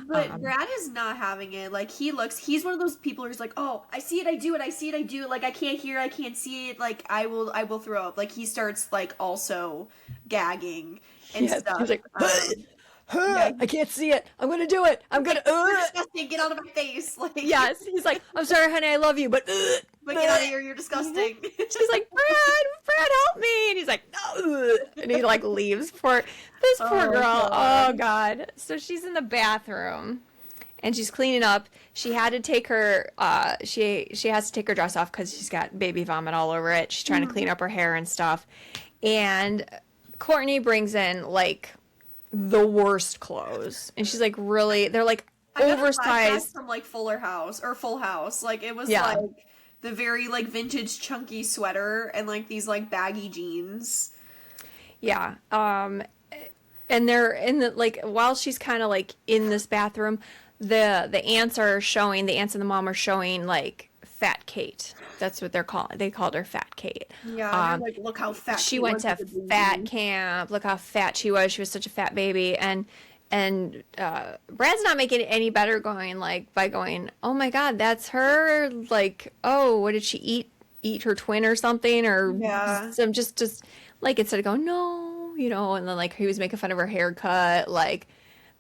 Speaker 2: But Brad is not having it. Like he's one of those people who's like, "Oh, I see it, I do it. I see it, I do it. Like I can't hear, I can't see it. Like I will throw up." Like he starts like also gagging and
Speaker 1: yes.
Speaker 2: stuff.
Speaker 1: He's like,
Speaker 2: Yeah.
Speaker 1: I can't see it. I'm gonna do it. I'm gonna.
Speaker 2: You're disgusting. Get out of my face. Like
Speaker 1: Yes. He's like, I'm sorry, honey. I love you, but.
Speaker 2: but get out of here. You're disgusting.
Speaker 1: She's like, Brad, help me. And he's like, no. And he like leaves. This poor
Speaker 2: Oh,
Speaker 1: girl.
Speaker 2: God.
Speaker 1: Oh, God. So she's in the bathroom and she's cleaning up. She had to take her, she has to take her dress off because she's got baby vomit all over it. She's trying to clean up her hair and stuff. And Courtney brings in like the worst clothes. And she's like, really, they're like
Speaker 2: I got a flashback
Speaker 1: oversized.
Speaker 2: from like Full House. Like it was
Speaker 1: Yeah.
Speaker 2: like the very like vintage chunky sweater and like these like baggy jeans.
Speaker 1: Yeah. And they're in the like while she's kind of like in this bathroom, the aunts and the mom are showing like Fat Kate. That's what they're calling. They called her Fat Kate.
Speaker 2: Yeah, and they're like, look how fat
Speaker 1: She
Speaker 2: Kate
Speaker 1: went
Speaker 2: was
Speaker 1: to
Speaker 2: as a baby.
Speaker 1: fat camp. Look how fat she was. She was such a fat baby. And Brad's not making it any better by going, oh my God, that's her. Like, oh, what did she eat? Eat her twin or something? Or
Speaker 2: Yeah.
Speaker 1: some just like instead of going, no, and then like he was making fun of her haircut. Like,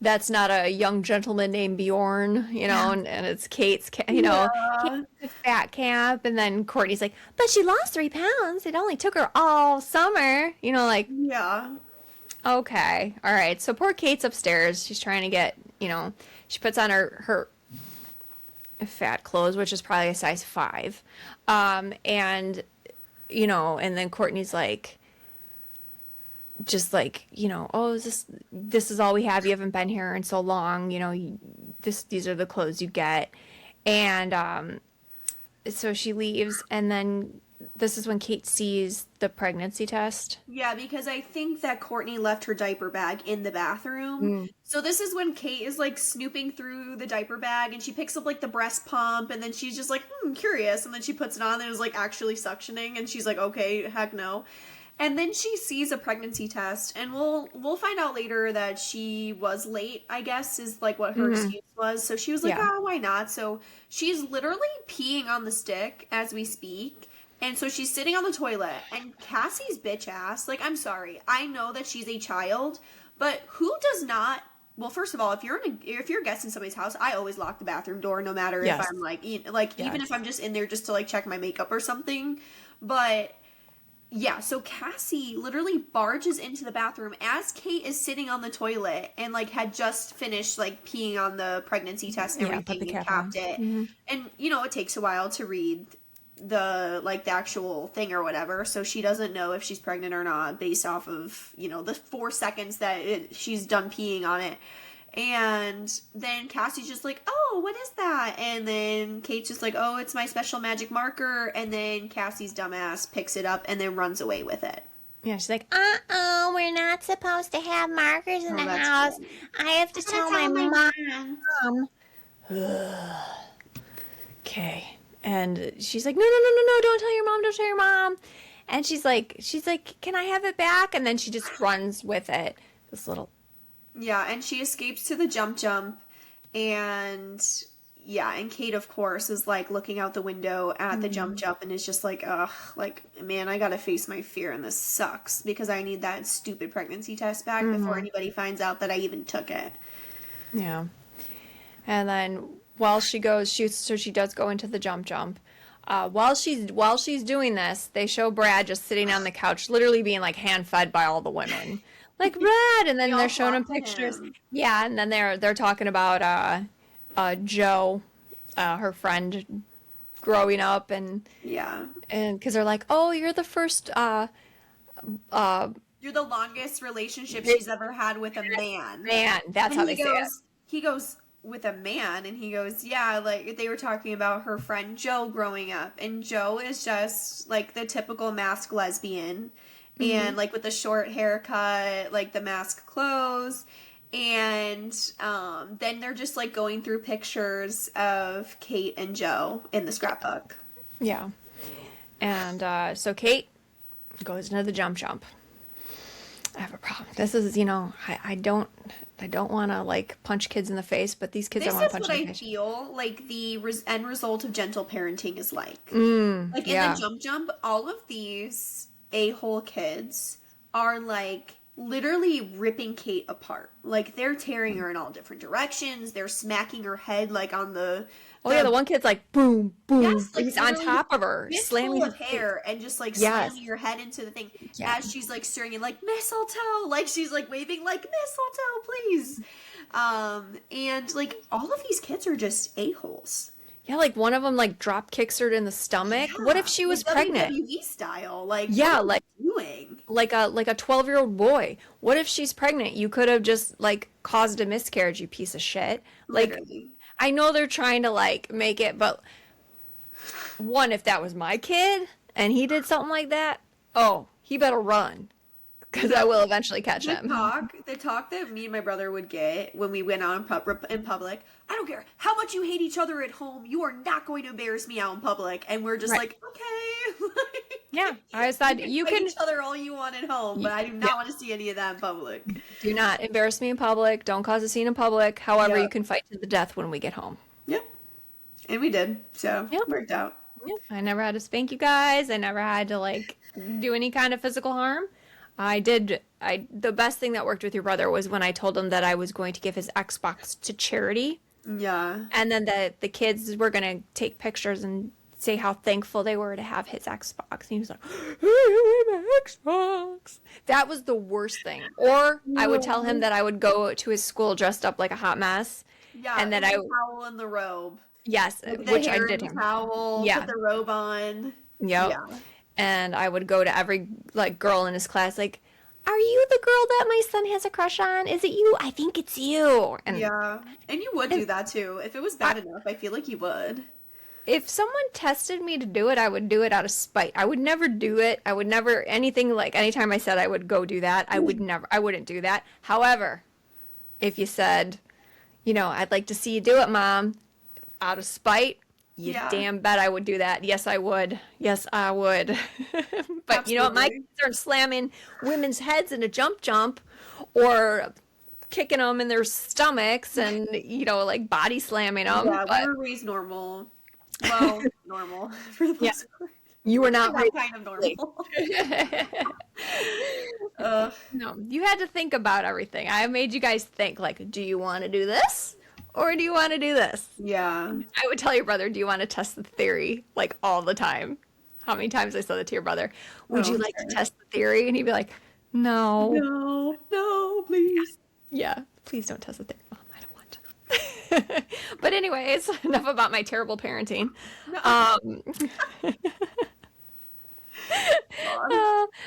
Speaker 1: that's not a young gentleman named Bjorn, and it's Kate's,
Speaker 2: Yeah.
Speaker 1: Kate's at fat camp. And then Courtney's like, but she lost 3 pounds. It only took her all summer, like,
Speaker 2: Yeah.
Speaker 1: okay, all right. So poor Kate's upstairs. She's trying to get, she puts on her fat clothes, which is probably a size 5. And then Courtney's like, just like, oh, this is all we have. You haven't been here in so long. These are the clothes you get. And so she leaves, and then this is when Kate sees the pregnancy test.
Speaker 2: Yeah, because I think that Courtney left her diaper bag in the bathroom. So this is when Kate is like snooping through the diaper bag and she picks up like the breast pump and then she's just like, curious. And then she puts it on and it was like actually suctioning and she's like, okay, heck no. And then she sees a pregnancy test, and we'll find out later that she was late, I guess, is like what her excuse was. So she was like,
Speaker 1: Yeah.
Speaker 2: oh, why not? So she's literally peeing on the stick as we speak. And so she's sitting on the toilet, and Cassie's bitch ass, like, I'm sorry, I know that she's a child, but who does not? Well, first of all, if you're a guest in somebody's house, I always lock the bathroom door, no matter
Speaker 1: Yes.
Speaker 2: if I'm like even if I'm just in there just to like check my makeup or something. But yeah, so Cassie literally barges into the bathroom as Kate is sitting on the toilet and like had just finished like peeing on the pregnancy test and
Speaker 1: Yeah, put
Speaker 2: everything
Speaker 1: the
Speaker 2: and
Speaker 1: cap on.
Speaker 2: capped it. And it takes a while to read the actual thing or whatever, so she doesn't know if she's pregnant or not based off of the 4 seconds that she's done peeing on it. And then Cassie's just like, oh, what is that? And then Kate's just like, oh, it's my special magic marker. And then Cassie's dumbass picks it up and then runs away with it.
Speaker 1: Yeah, she's like, we're not supposed to have markers in
Speaker 2: Oh,
Speaker 1: the
Speaker 2: that's
Speaker 1: house.
Speaker 2: good.
Speaker 1: I have to tell my mom. Okay. And she's like, no, don't tell your mom. And she's like, can I have it back? And then she just runs with it. This little.
Speaker 2: Yeah, and she escapes to the jump, and yeah, and Kate, of course, is like looking out the window at the jump, and is just like, ugh, like, man, I gotta face my fear, and this sucks because I need that stupid pregnancy test back before anybody finds out that I even took it.
Speaker 1: Yeah. And then while she goes, she does go into the jump. While she's doing this, they show Brad just sitting on the couch, literally being like hand fed by all the women. Like, Brad, and then
Speaker 2: They all
Speaker 1: they're showing him
Speaker 2: flock to
Speaker 1: pictures.
Speaker 2: him.
Speaker 1: Yeah, and then they're talking about Jo, her friend growing up, and
Speaker 2: Yeah.
Speaker 1: because they're like, oh, you're the first
Speaker 2: You're the longest relationship she's ever had with a man.
Speaker 1: man. That's how
Speaker 2: And
Speaker 1: they say it.
Speaker 2: he goes, with a man, and he goes, yeah, like, they were talking about her friend Jo growing up, and Jo is just, like, the typical masked lesbian, and, like, with the short haircut, like, the masked clothes, And then they're just like going through pictures of Kate and Joe in the scrapbook.
Speaker 1: Yeah. And so Kate goes into the jump. I have a problem. This is, I don't want to like punch kids in the face, but these kids I
Speaker 2: This
Speaker 1: want
Speaker 2: is
Speaker 1: to punch
Speaker 2: what
Speaker 1: in the
Speaker 2: I
Speaker 1: face.
Speaker 2: feel like the end result of gentle parenting is like. Like in
Speaker 1: Yeah.
Speaker 2: the jump, all of these a-hole kids are like literally ripping Kate apart. Like they're tearing her in all different directions. They're smacking her head like on the
Speaker 1: Oh yeah, the one kid's like boom, boom.
Speaker 2: Yes, like
Speaker 1: He's on
Speaker 2: literally
Speaker 1: top of her, slamming
Speaker 2: fistful
Speaker 1: his
Speaker 2: of hair and just like
Speaker 1: Yes.
Speaker 2: slamming your head into the thing
Speaker 1: Yeah.
Speaker 2: as she's like stirring it like mistletoe, like she's like waving like mistletoe, please. And like all of these kids are just a-holes.
Speaker 1: Yeah, like one of them like drop kicks her in the stomach. What if she was
Speaker 2: like
Speaker 1: pregnant?
Speaker 2: WWE style, like
Speaker 1: Yeah,
Speaker 2: what are
Speaker 1: like
Speaker 2: you doing?
Speaker 1: like a 12-year-old boy. What if she's pregnant? You could have just like caused a miscarriage, you piece of shit. Like
Speaker 2: Literally.
Speaker 1: I know they're trying to like make it, but one, if that was my kid and he did something like that, oh, he better run because I will eventually catch him.
Speaker 2: The talk that me and my brother would get when we went out in public, I don't care how much you hate each other at home, you are not going to embarrass me out in public. And we're just
Speaker 1: Right.
Speaker 2: like, okay.
Speaker 1: Yeah, I just thought you
Speaker 2: fight
Speaker 1: can
Speaker 2: each other all you want at home, but I do not want to see any of that in public.
Speaker 1: do not embarrass me in public. Don't cause a scene in public. However,
Speaker 2: Yeah.
Speaker 1: you can fight to the death when we get home.
Speaker 2: Yep. And we did. So
Speaker 1: Yep.
Speaker 2: it worked out.
Speaker 1: Yeah, I never had to spank you guys. I never had to like do any kind of physical harm. The best thing that worked with your brother was when I told him that I was going to give his Xbox to charity.
Speaker 2: Yeah.
Speaker 1: And then the kids were going to take pictures and say how thankful they were to have his Xbox. And he was like, hey, my Xbox. That was the worst thing. Or I would tell him that I would go to his school dressed up like a hot mess.
Speaker 2: Yeah.
Speaker 1: And then
Speaker 2: the
Speaker 1: I-
Speaker 2: towel and the robe.
Speaker 1: Yes,
Speaker 2: The
Speaker 1: which I
Speaker 2: hair
Speaker 1: did
Speaker 2: and
Speaker 1: him.
Speaker 2: the towel.
Speaker 1: Yeah.
Speaker 2: Put the robe on.
Speaker 1: Yep.
Speaker 2: Yeah.
Speaker 1: And I would go to every like girl in his class like, are you the girl that my son has a crush on? Is it you? I think it's you. And
Speaker 2: Yeah. And you would do that too. If it was bad enough, I feel like you would.
Speaker 1: if someone tested me to do it, I would do it out of spite. I would never do it. I would never anything like anytime I said I would go do that, I wouldn't do that. However, if you said, I'd like to see you do it, Mom, out of spite, you
Speaker 2: Yeah.
Speaker 1: damn bet I would do that. Yes, I would. Yes, I would. But you know what? My
Speaker 2: Absolutely.
Speaker 1: kids aren't slamming women's heads in a jump or kicking them in their stomachs and, like body slamming them.
Speaker 2: Yeah,
Speaker 1: but
Speaker 2: we were raised normal. Well, normal for the most
Speaker 1: Yeah.
Speaker 2: part.
Speaker 1: you were not
Speaker 2: That
Speaker 1: raised.
Speaker 2: kind of normal.
Speaker 1: No, you had to think about everything. I made you guys think, like, do you want to do this or do you want to do this?
Speaker 2: Yeah.
Speaker 1: I would tell your brother, do you want to test the theory, like, all the time? How many times I said that to your brother? Would
Speaker 2: Oh,
Speaker 1: you like
Speaker 2: sure.
Speaker 1: to test the theory? And he'd be like, no.
Speaker 2: No, please.
Speaker 1: Yeah, please don't test the theory. Mom, I don't want to. But anyways, enough about my terrible parenting.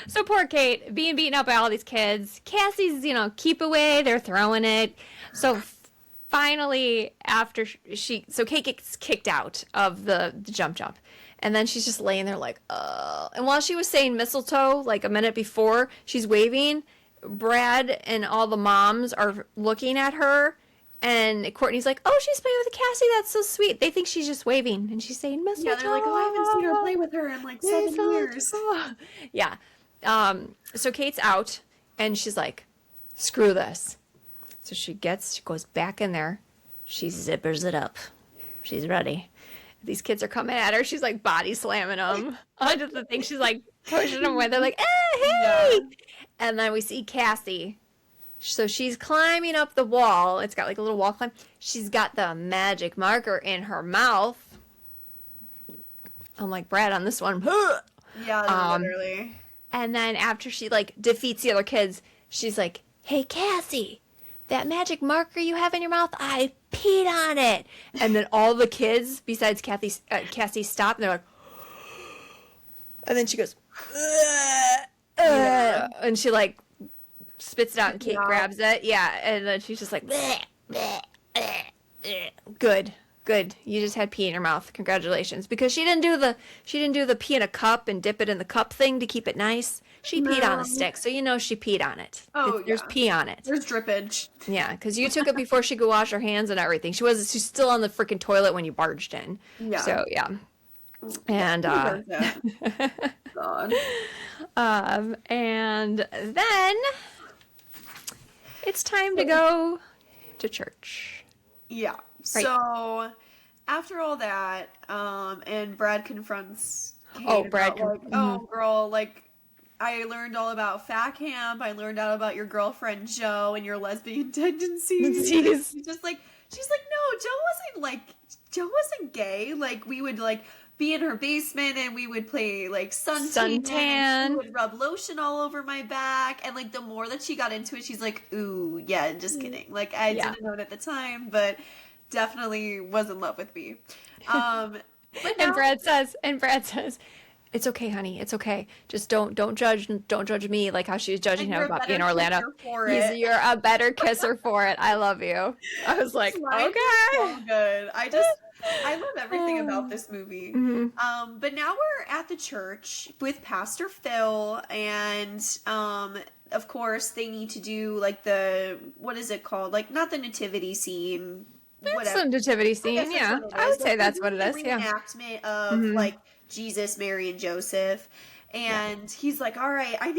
Speaker 1: So poor Kate being beaten up by all these kids. Cassie's, keep away. They're throwing it. So finally, after so Kate gets kicked out of the jump. And then she's just laying there like, And while she was saying mistletoe, like a minute before, she's waving. Brad and all the moms are looking at her. And Courtney's like, oh, she's playing with Cassie. That's so sweet. They think she's just waving. And she's saying mistletoe.
Speaker 2: Yeah, they're like, oh, I haven't seen her play with her in like 7 years.
Speaker 1: Yeah. So Kate's out and she's like, screw this. So she goes back in there. She zippers it up. She's ready. These kids are coming at her. She's like body slamming them onto the thing. She's like pushing them away. They're like, hey.
Speaker 2: Yeah.
Speaker 1: And then we see Cassie. So she's climbing up the wall. It's got like a little wall climb. She's got the magic marker in her mouth. I'm like, Brad on this one.
Speaker 2: Yeah, literally.
Speaker 1: And then after she like defeats the other kids, she's like, hey, Cassie, that magic marker you have in your mouth, I peed on it. And then all the kids, besides Cassie, stop and they're like, and then she goes, and she like spits it out and Kate grabs it. Yeah. And then she's just like, bleh, bleh, bleh, bleh. Good. Good. You just had pee in your mouth. Congratulations. Because she didn't do the pee in a cup and dip it in the cup thing to keep it nice. She peed on a stick, so you know she peed on it.
Speaker 2: Oh,
Speaker 1: There's
Speaker 2: yeah.
Speaker 1: pee on it.
Speaker 2: There's drippage.
Speaker 1: Yeah, because you took it before she could wash her hands and everything. She's still on the freaking toilet when you barged in.
Speaker 2: Yeah.
Speaker 1: So yeah. And
Speaker 2: God.
Speaker 1: and then it's time to go to church.
Speaker 2: Yeah.
Speaker 1: Right.
Speaker 2: So after all that, and Brad confronts Kate
Speaker 1: Brad
Speaker 2: about, like, oh girl, like I learned all about fat camp. I learned all about your girlfriend Joe and your lesbian tendencies.
Speaker 1: Jeez.
Speaker 2: She's like, no, Joe wasn't gay. Like we would like be in her basement and we would play like suntan. And she would rub lotion all over my back. And like the more that she got into it, she's like, ooh, yeah, just kidding. Like I didn't know it at the time, but definitely was in love with me. But now,
Speaker 1: And Brad says, it's okay, honey. It's okay. Just don't judge me like how she was judging him about being Orlando. You're a better kisser for it. I love you. I was like, okay.
Speaker 2: So good. I love everything about this movie. But now we're at the church with Pastor Phil, and of course they need to do like what is it called? Like not the nativity scene.
Speaker 1: That's some nativity scene, yeah. I would say that's what it is, yeah.
Speaker 2: Reenactment of like Jesus, Mary, and Joseph, and he's like, "All right, I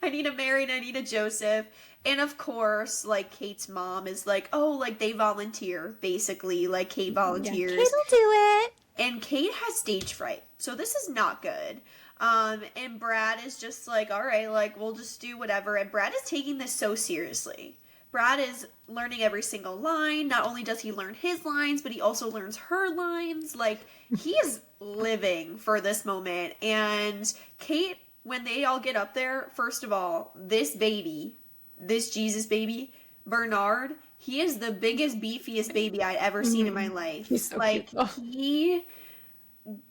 Speaker 2: need a Mary and I need a Joseph," and of course, like Kate's mom is like, "Oh, like they volunteer, basically, like Kate volunteers,
Speaker 1: Kate'll do it,"
Speaker 2: and Kate has stage fright, so this is not good. And Brad is just like, "All right, like we'll just do whatever," and Brad is taking this so seriously. Brad is learning every single line. Not only does he learn his lines, but he also learns her lines. Like, he is living for this moment. And Kate, when they all get up there, first of all, this Jesus baby, Bernard, he is the biggest, beefiest baby I'd ever seen in my life.
Speaker 1: He's so
Speaker 2: like,
Speaker 1: cute.
Speaker 2: he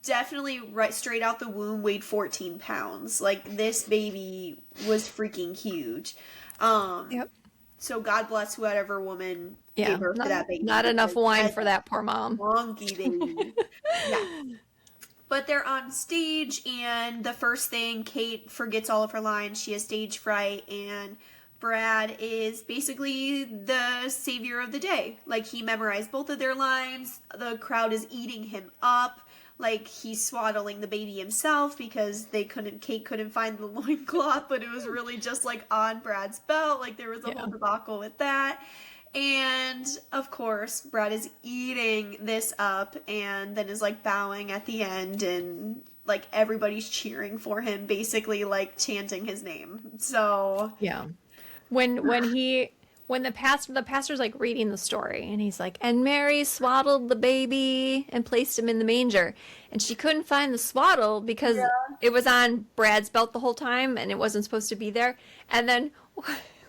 Speaker 2: definitely right straight out the womb weighed 14 pounds. Like, this baby was freaking huge.
Speaker 1: Yep.
Speaker 2: So God bless whoever woman
Speaker 1: Yeah,
Speaker 2: gave birth to that baby.
Speaker 1: not enough wine
Speaker 2: That's
Speaker 1: for that poor mom.
Speaker 2: Monkey baby. Yeah. But they're on stage, and the first thing, Kate forgets all of her lines. She has stage fright, and Brad is basically the savior of the day. Like, he memorized both of their lines. The crowd is eating him up. Like, he's swaddling the baby himself because Kate couldn't find the loincloth, but it was really just, like, on Brad's belt. Like, there was a whole debacle with that. And, of course, Brad is eating this up and then is, like, bowing at the end, and, like, everybody's cheering for him, basically, like, chanting his name. So...
Speaker 1: Yeah. When the pastor's like reading the story, and he's like, and Mary swaddled the baby and placed him in the manger, and she couldn't find the swaddle because it was on Brad's belt the whole time and it wasn't supposed to be there. And then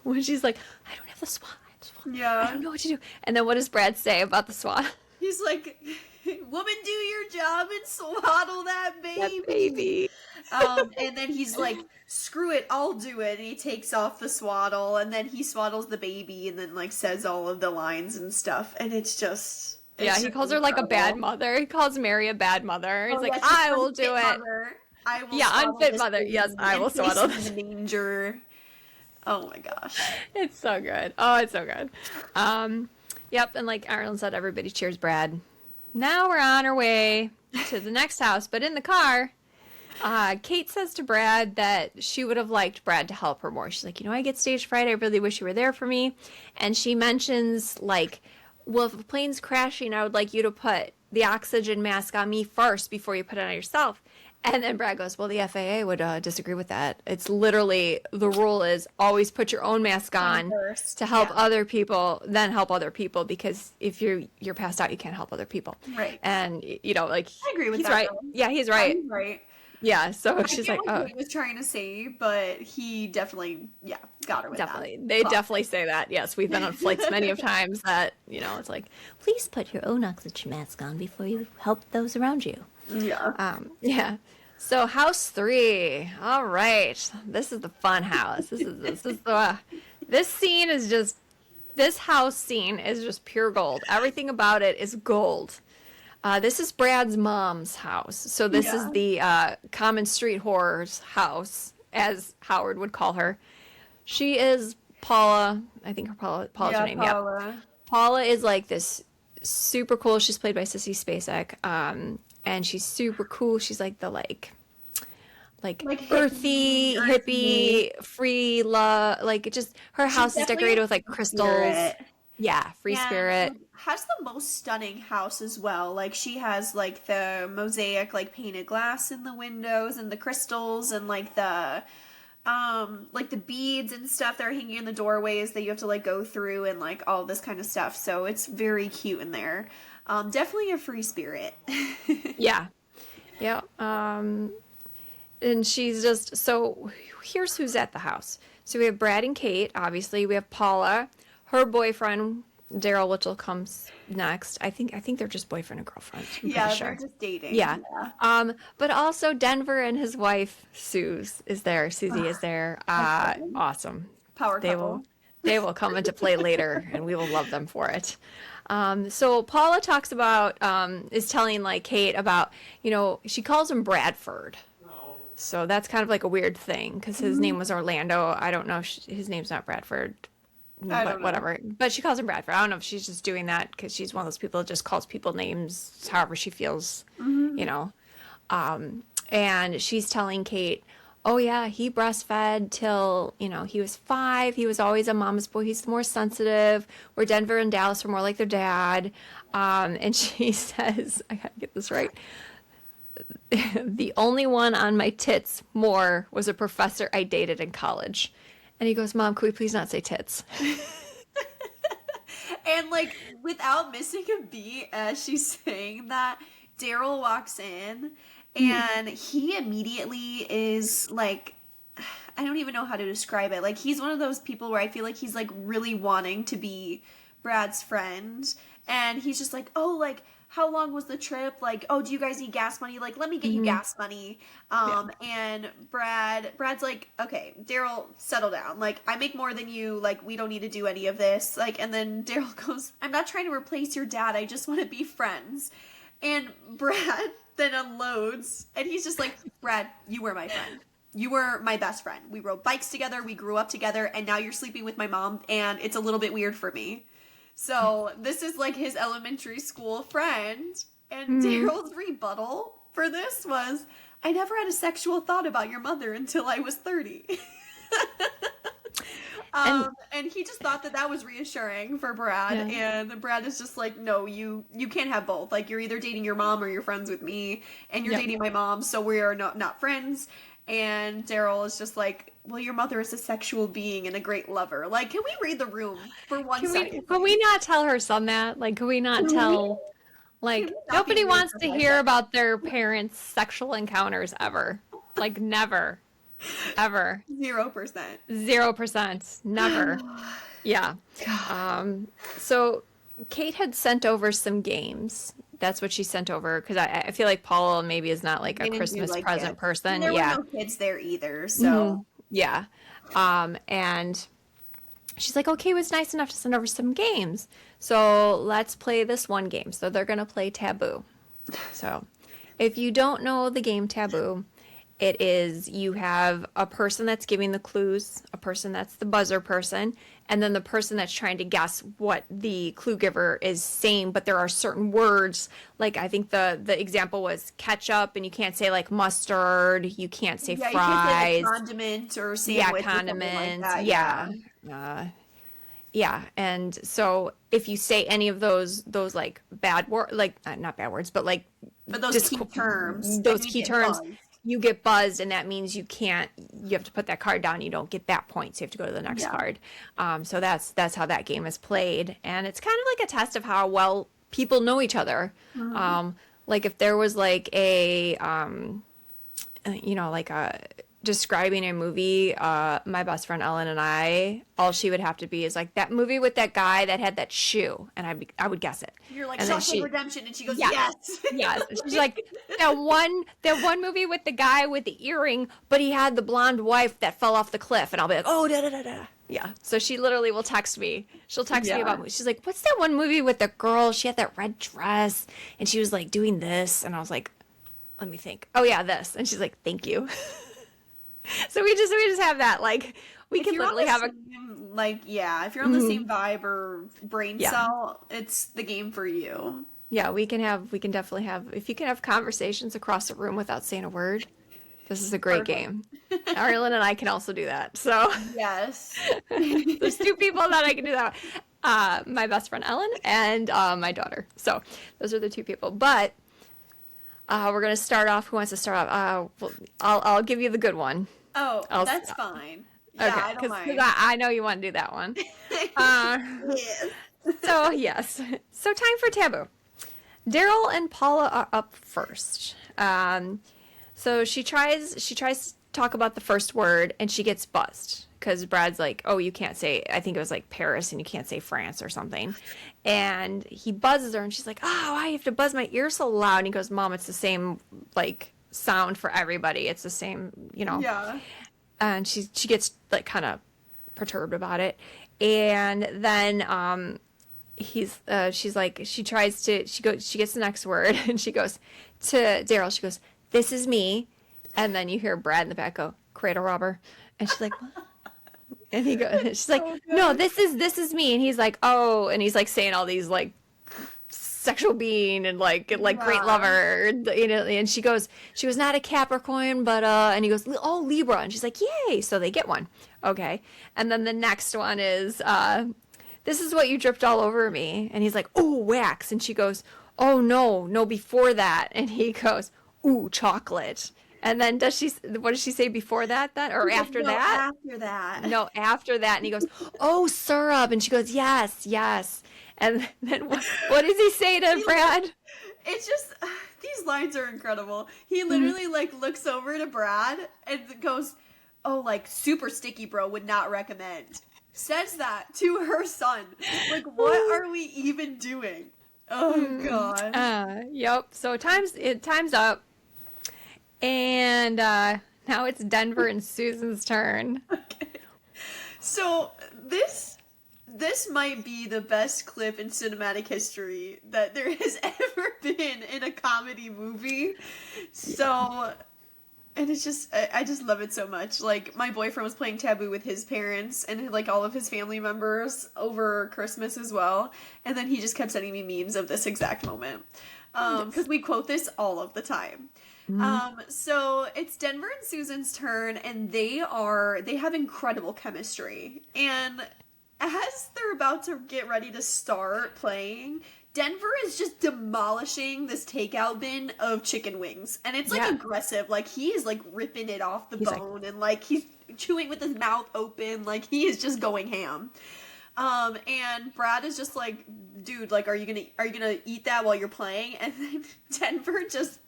Speaker 1: when she's like, I don't have the swaddle.
Speaker 2: Yeah.
Speaker 1: I don't know what to do. And then what does Brad say about the swaddle?
Speaker 2: He's like, woman, do your job and swaddle that baby. And then he's like, screw it, I'll do it. And he takes off the swaddle, and then he swaddles the baby, and then like says all of the lines and stuff. And it's just...
Speaker 1: he calls her like a bad mother. He calls Mary a bad mother. He's like, I will do it.
Speaker 2: I will
Speaker 1: unfit mother. Yes, I will swaddle
Speaker 2: the manger. Oh my gosh.
Speaker 1: It's so good. Oh, it's so good. Yep, and like Ireland said, everybody cheers Brad. Now we're on our way to the next house, but in the car, Kate says to Brad that she would have liked Brad to help her more. She's like, I get stage fright. I really wish you were there for me. And she mentions, like, well, if a plane's crashing, I would like you to put the oxygen mask on me first before you put it on yourself. And then Brad goes, well, the FAA would disagree with that. It's literally, the rule is always put your own mask on
Speaker 2: first,
Speaker 1: to help other people, then help other people, because if you're passed out, you can't help other people.
Speaker 2: Right.
Speaker 1: And, like,
Speaker 2: I agree with
Speaker 1: he's
Speaker 2: that.
Speaker 1: right.
Speaker 2: Though.
Speaker 1: Yeah, he's right.
Speaker 2: He's right.
Speaker 1: Yeah, so she's like,
Speaker 2: what he was trying to say, but he definitely, got her with
Speaker 1: definitely.
Speaker 2: that.
Speaker 1: They definitely say that. Yes, we've been on flights many of times that, it's like, please put your own oxygen mask on before you help those around you.
Speaker 2: Yeah.
Speaker 1: Yeah. So house 3. All right. This is the fun house. This house scene is just pure gold. Everything about it is gold. This is Brad's mom's house. So this is
Speaker 2: Yeah.
Speaker 1: the common street whore's house, as Howard would call her. She is Paula. I think Paula's her
Speaker 2: Yeah,
Speaker 1: name. Yep.
Speaker 2: Paula.
Speaker 1: Paula is like this super cool. She's played by Sissy Spacek. And she's super cool. She's like the like
Speaker 2: Like
Speaker 1: earthy, hippie, free love. Like it just her house is
Speaker 2: definitely
Speaker 1: decorated
Speaker 2: a
Speaker 1: with like crystals.
Speaker 2: spirit.
Speaker 1: Yeah, free
Speaker 2: Yeah,
Speaker 1: spirit.
Speaker 2: has the most stunning house as well. Like she has like the mosaic like painted glass in the windows and the crystals and like the beads and stuff that are hanging in the doorways that you have to like go through and like all this kind of stuff. So it's very cute in there. Definitely a free spirit.
Speaker 1: Yeah. Yeah. And she's just so here's who's at the house. So we have Brad and Kate, obviously. We have Paula, her boyfriend, Daryl Mitchell comes next. I think they're just boyfriend and girlfriend. I'm
Speaker 2: Yeah,
Speaker 1: pretty
Speaker 2: they're
Speaker 1: sure.
Speaker 2: just dating.
Speaker 1: Yeah. But also Denver and his wife, Susie is there. Awesome.
Speaker 2: Power
Speaker 1: They
Speaker 2: couple.
Speaker 1: will come into play later and we will love them for it. So Paula talks about, is telling like Kate about, she calls him Bradford. So that's kind of like a weird thing because his name was Orlando. I don't know if his name's not Bradford,
Speaker 2: I don't
Speaker 1: but
Speaker 2: know.
Speaker 1: whatever. But she calls him Bradford. I don't know if she's just doing that because she's one of those people that just calls people names however she feels, And she's telling Kate, oh yeah, he breastfed till, he was 5. He was always a mama's boy. He's more sensitive. Where Denver and Dallas were more like their dad. And she says, I gotta get this right. The only one on my tits more was a professor I dated in college. And he goes, Mom, could we please not say tits?
Speaker 2: And like without missing a beat as she's saying that, Daryl walks in and he immediately is like, I don't even know how to describe it. Like he's one of those people where I feel like he's like really wanting to be Brad's friend. And he's just like, oh, like how long was the trip? Like, oh, do you guys need gas money? Like, let me get you gas money. And Brad's like, okay, Daryl, settle down. Like, I make more than you. Like, we don't need to do any of this. Like, and then Daryl goes, I'm not trying to replace your dad. I just want to be friends. And Brad then unloads and he's just like, Brad, you were my friend. You were my best friend. We rode bikes together. We grew up together. And now you're sleeping with my mom. And it's a little bit weird for me. So this is like his elementary school friend. And Daryl's rebuttal for this was, I never had a sexual thought about your mother until I was 30. And he just thought that was reassuring for Brad.
Speaker 1: Yeah.
Speaker 2: And Brad is just like, no, you can't have both. Like you're either dating your mom or you're friends with me. And you're dating my mom. So we are not friends. And Daryl is just like, well, your mother is a sexual being and a great lover. Like, can we read the room for one second?
Speaker 1: Can we not tell her son that? Like, can we not tell? Like,
Speaker 2: Can we not
Speaker 1: nobody
Speaker 2: be
Speaker 1: wants to
Speaker 2: rude
Speaker 1: hear
Speaker 2: like
Speaker 1: about their parents' sexual encounters ever. Like, never. Ever.
Speaker 2: 0%.
Speaker 1: 0%. Never. Yeah. So Kate had sent over some games. That's what she sent over because I feel like Paula maybe is not like
Speaker 2: They
Speaker 1: a
Speaker 2: didn't do,
Speaker 1: Christmas
Speaker 2: like,
Speaker 1: present
Speaker 2: gifts.
Speaker 1: person.
Speaker 2: And there
Speaker 1: Yeah.
Speaker 2: were no kids there either, so.
Speaker 1: Yeah. And she's like, okay, it was nice enough to send over some games. So let's play this one game. So they're going to play Taboo. So if you don't know the game Taboo, it is you have a person that's giving the clues, a person that's the buzzer person, and then the person that's trying to guess what the clue giver is saying. But there are certain words, like I think the example was ketchup, and you can't say like mustard, you can't say
Speaker 2: Yeah, you
Speaker 1: fries.
Speaker 2: can't say like condiment or sandwich or something like that.
Speaker 1: Yeah. And so if you say any of those like bad word, like not bad words, but like
Speaker 2: But those
Speaker 1: just
Speaker 2: key terms.
Speaker 1: those
Speaker 2: then you
Speaker 1: key
Speaker 2: get
Speaker 1: terms,
Speaker 2: buzzed.
Speaker 1: you get buzzed, and that means you have to put that card down. You don't get that point, so you have to go to the next card. So that's how that game is played, and it's kind of like a test of how well people know each other. Like if there was like a, like a describing a movie, my best friend Ellen and I, all she would have to be is like that movie with that guy that had that shoe, and I would guess it.
Speaker 2: You're like
Speaker 1: And then
Speaker 2: Shawshank Redemption, and she goes,
Speaker 1: yeah,
Speaker 2: yes.
Speaker 1: yes. And she's like that one movie with the guy with the earring, but he had the blonde wife that fell off the cliff, and I'll be like, oh, da da da da. Yeah. So she literally will text me. She'll text me about movies. She's like, what's that one movie with the girl? She had that red dress, and she was like doing this, and I was like, let me think. Oh yeah, this. And she's like, thank you. So we just have that, like, we can literally have a
Speaker 2: like, yeah, if you're on the same vibe or brain cell, it's the game for you.
Speaker 1: yeah, we can definitely have, if you can have conversations across the room without saying a word, this is a great game. Arlen and I can also do that. So
Speaker 2: Yes.
Speaker 1: there's two people that I can do that. My best friend Ellen and my daughter. So those are the two people. But we're gonna start off. Who wants to start off? I'll give you the good one.
Speaker 2: Oh, that's fine. Yeah,
Speaker 1: Okay,
Speaker 2: I don't mind.
Speaker 1: I know you want to do that one.
Speaker 2: Yes.
Speaker 1: So yes. So time for Taboo. Daryl and Paula are up first. So she tries to talk about the first word, and she gets buzzed because Brad's like, oh, you can't say, I think it was like Paris, and you can't say France or something. And he buzzes her, and she's like, oh, I have to buzz my ear so loud. And he goes, Mom, it's the same like sound for everybody. It's the same, you know.
Speaker 2: Yeah.
Speaker 1: And she gets like kind of perturbed about it. And then she's like, she gets the next word, and she goes to Daryl, she goes, this is me. And then you hear Brad in the back go, cradle robber. And she's like, what? And he goes, she's like, no, this is me. And he's like, oh, and he's like saying all these like sexual being and like great lover, you know. And she goes not a Capricorn, but and he goes, oh, Libra. And she's like, yay. So they get one. Okay. And then the next one is, this is what you dripped all over me. And he's like, oh, wax. And she goes, oh, no, before that. And he goes, ooh, chocolate. And then what does she say before that then? Or after that?
Speaker 2: After that.
Speaker 1: No, after that. And he goes, oh, syrup. And she goes, yes. And then what does he say to Brad?
Speaker 2: It's just, these lines are incredible. He literally like looks over to Brad and goes, oh, like super sticky bro, would not recommend. Says that to her son. Like, what are we even doing? Oh God.
Speaker 1: Yep. So time's up. And now it's Denver and Susan's turn.
Speaker 2: Okay. So this might be the best clip in cinematic history that there has ever been in a comedy movie. So, and it's just, I just love it so much. Like, my boyfriend was playing Taboo with his parents and like all of his family members over Christmas as well. And then he just kept sending me memes of this exact moment. Because we quote this all of the time. So it's Denver and Susan's turn, and they have incredible chemistry. And as they're about to get ready to start playing, Denver is just demolishing this takeout bin of chicken wings. And it's like aggressive. Like he is like ripping it off the bone and like he's chewing with his mouth open. Like he is just going ham. And Brad is just like, dude, like, are you gonna eat that while you're playing? And then Denver just,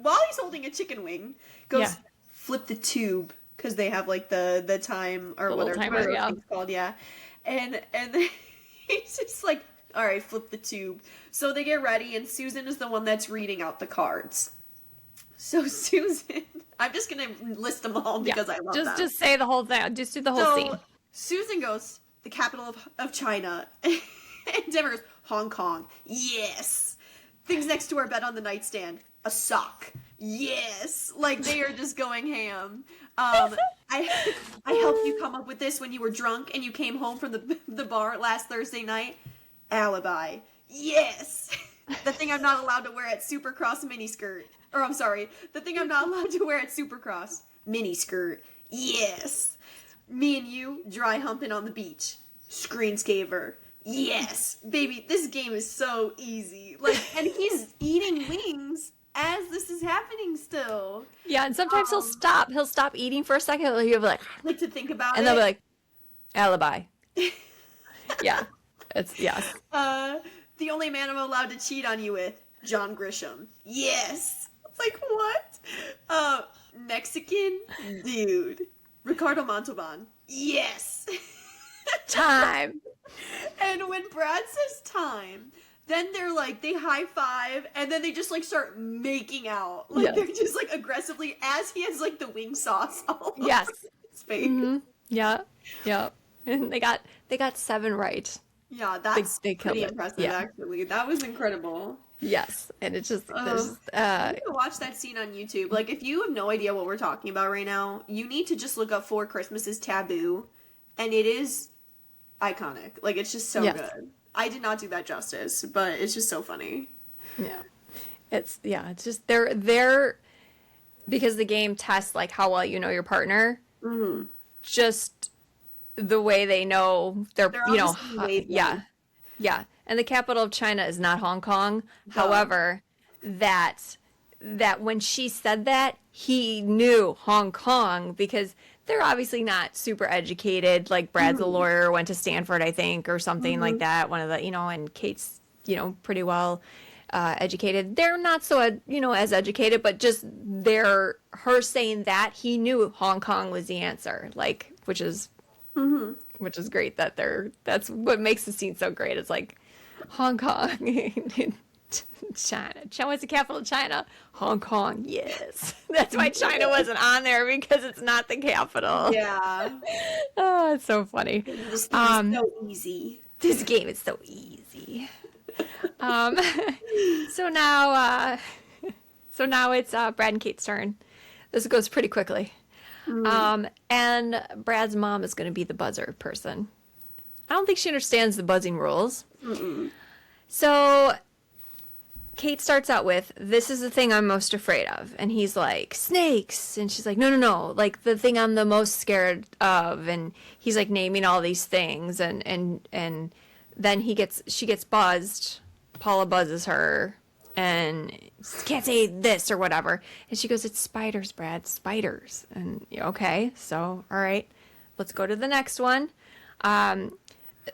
Speaker 2: while he's holding a chicken wing, goes, flip the tube, because they have like the time or
Speaker 1: the
Speaker 2: whatever
Speaker 1: timer,
Speaker 2: it's called, and then he's just like, all right, flip the tube. So they get ready, and Susan is the one that's reading out the cards. So Susan, I'm just gonna list them all because I love them.
Speaker 1: Just say the whole thing. Just do the whole scene.
Speaker 2: Susan goes, the capital of China, and Denver goes, Hong Kong. Yes. Things next to our bed on the nightstand. A sock. Yes. Like, they are just going ham. I helped you come up with this when you were drunk and you came home from the bar last Thursday night. Alibi. Yes. The thing I'm not allowed to wear at Supercross miniskirt. Or, I'm sorry. The thing I'm not allowed to wear at Supercross. Miniskirt. Yes. Me and you dry humping on the beach. Screensaver. Yes. Baby, this game is so easy. Like, and he's eating wings as this is happening still.
Speaker 1: Yeah, and sometimes he'll stop eating for a second. He'll be like
Speaker 2: to think about it.
Speaker 1: And they'll be like, alibi. Yeah. It's, yes.
Speaker 2: The only man I'm allowed to cheat on you with, John Grisham. Yes. Like, what? Mexican dude. Ricardo Montalban. Yes.
Speaker 1: Time.
Speaker 2: And when Brad says time, then they're like, they high five, and then they just like start making out. Like
Speaker 1: Yes.
Speaker 2: they're just like aggressively, as he has like the wing sauce all over
Speaker 1: Yes.
Speaker 2: his face.
Speaker 1: Mm-hmm. Yeah. Yeah. And they got 7 right.
Speaker 2: Yeah, that's
Speaker 1: They killed
Speaker 2: pretty
Speaker 1: it.
Speaker 2: impressive,
Speaker 1: Yeah.
Speaker 2: actually. That was incredible.
Speaker 1: Yes. And it's just there's
Speaker 2: You need to watch that scene on YouTube. Like, if you have no idea what we're talking about right now, you need to just look up Four Christmases Taboo, and it is iconic. Like, it's just so
Speaker 1: Yes.
Speaker 2: good. I did not do that justice, but it's just so funny.
Speaker 1: yeah. It's just they're because the game tests like how well you know your partner.
Speaker 2: Mm-hmm.
Speaker 1: Just the way they know they're
Speaker 2: They're
Speaker 1: you know
Speaker 2: obviously wavelength.
Speaker 1: yeah. And the capital of China is not Hong Kong. However, that when she said that, he knew Hong Kong because they're obviously not super educated. Like Brad's a lawyer, went to Stanford, I think, or something like that. One of the, and Kate's, pretty well educated. They're not so, as educated, but just her saying that he knew Hong Kong was the answer, like, which is great that's what makes the scene so great. It's like Hong Kong, China. What's the capital of China? Hong Kong. Yes. That's why China wasn't on there because it's not the capital.
Speaker 2: Yeah.
Speaker 1: Oh, it's so funny.
Speaker 2: This game is so easy.
Speaker 1: This game is so easy. So now it's Brad and Kate's turn. This goes pretty quickly. And Brad's mom is going to be the buzzer person. I don't think she understands the buzzing rules. So Kate starts out with, "This is the thing I'm most afraid of." And he's like, "Snakes." And she's like, no, like the thing I'm the most scared of. And he's like naming all these things. And then she gets buzzed. Paula buzzes her and can't say this or whatever. And she goes, "It's spiders, Brad, spiders." And okay, so all right, let's go to the next one.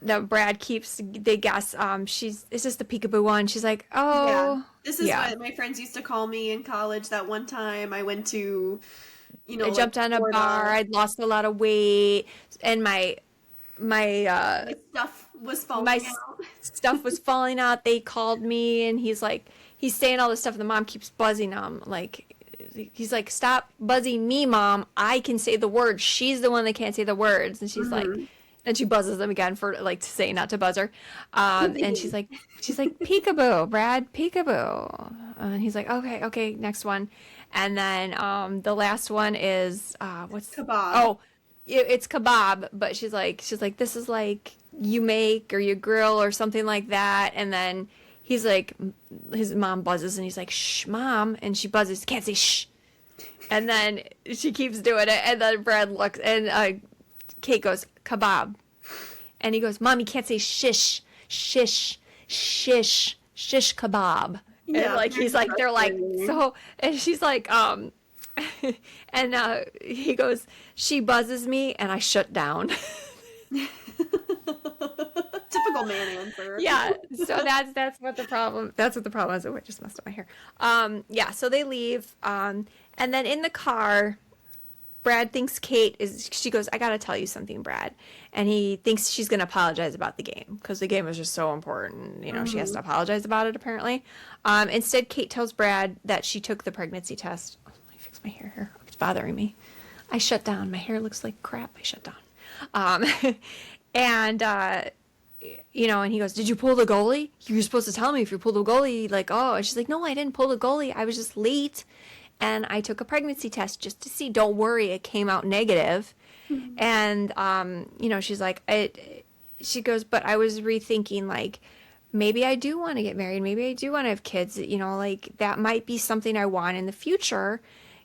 Speaker 1: That Brad they guess, is this the peekaboo one? She's like, "Oh,
Speaker 2: Yeah. This is what my friends used to call me in college. That one time I went to,
Speaker 1: I jumped on a bar. I'd lost a lot of weight, and my
Speaker 2: stuff was falling out.
Speaker 1: stuff was falling out. They called me, and he's saying all this stuff, and the mom keeps buzzing him. Like, he's like, "Stop buzzing me, Mom. I can say the words. She's the one that can't say the words." And she's like, and she buzzes them again for like to say not to buzz her. And she's like, "Peekaboo, Brad, peekaboo." And he's like, okay, next one. And then the last one is what's
Speaker 2: Kebab.
Speaker 1: Oh, it's kebab, but she's like, "This is like you make or you grill or something like that." And then he's like, his mom buzzes and he's like, "Shh, Mom." And she buzzes, can't say shh. And then she keeps doing it. And then Brad looks and Kate goes, "Kebab." And he goes, "Mom, you can't say shish, shish, shish, shish kebab."
Speaker 2: Yeah,
Speaker 1: and like he's like, they're like,
Speaker 2: frustrating.
Speaker 1: so, and she's like, and he goes, "She buzzes me and I shut down."
Speaker 2: Typical man answer.
Speaker 1: Yeah, so that's what the problem. That's what the problem is. Oh, I just messed up my hair. Yeah, so they leave. And then in the car, Brad thinks she goes, "I gotta tell you something, Brad." And he thinks she's gonna apologize about the game because the game is just so important. She has to apologize about it apparently. Instead, Kate tells Brad that she took the pregnancy test. Oh, let me fix my hair here. It's bothering me. I shut down. My hair looks like crap. I shut down. And he goes, "Did you pull the goalie? You were supposed to tell me if you pulled the goalie." Like, oh, and she's like, "No, I didn't pull the goalie. I was just late. And I took a pregnancy test just to see. Don't worry, it came out negative." And, she's like, she goes, "But I was rethinking, like, maybe I do want to get married. Maybe I do want to have kids. Like, that might be something I want in the future,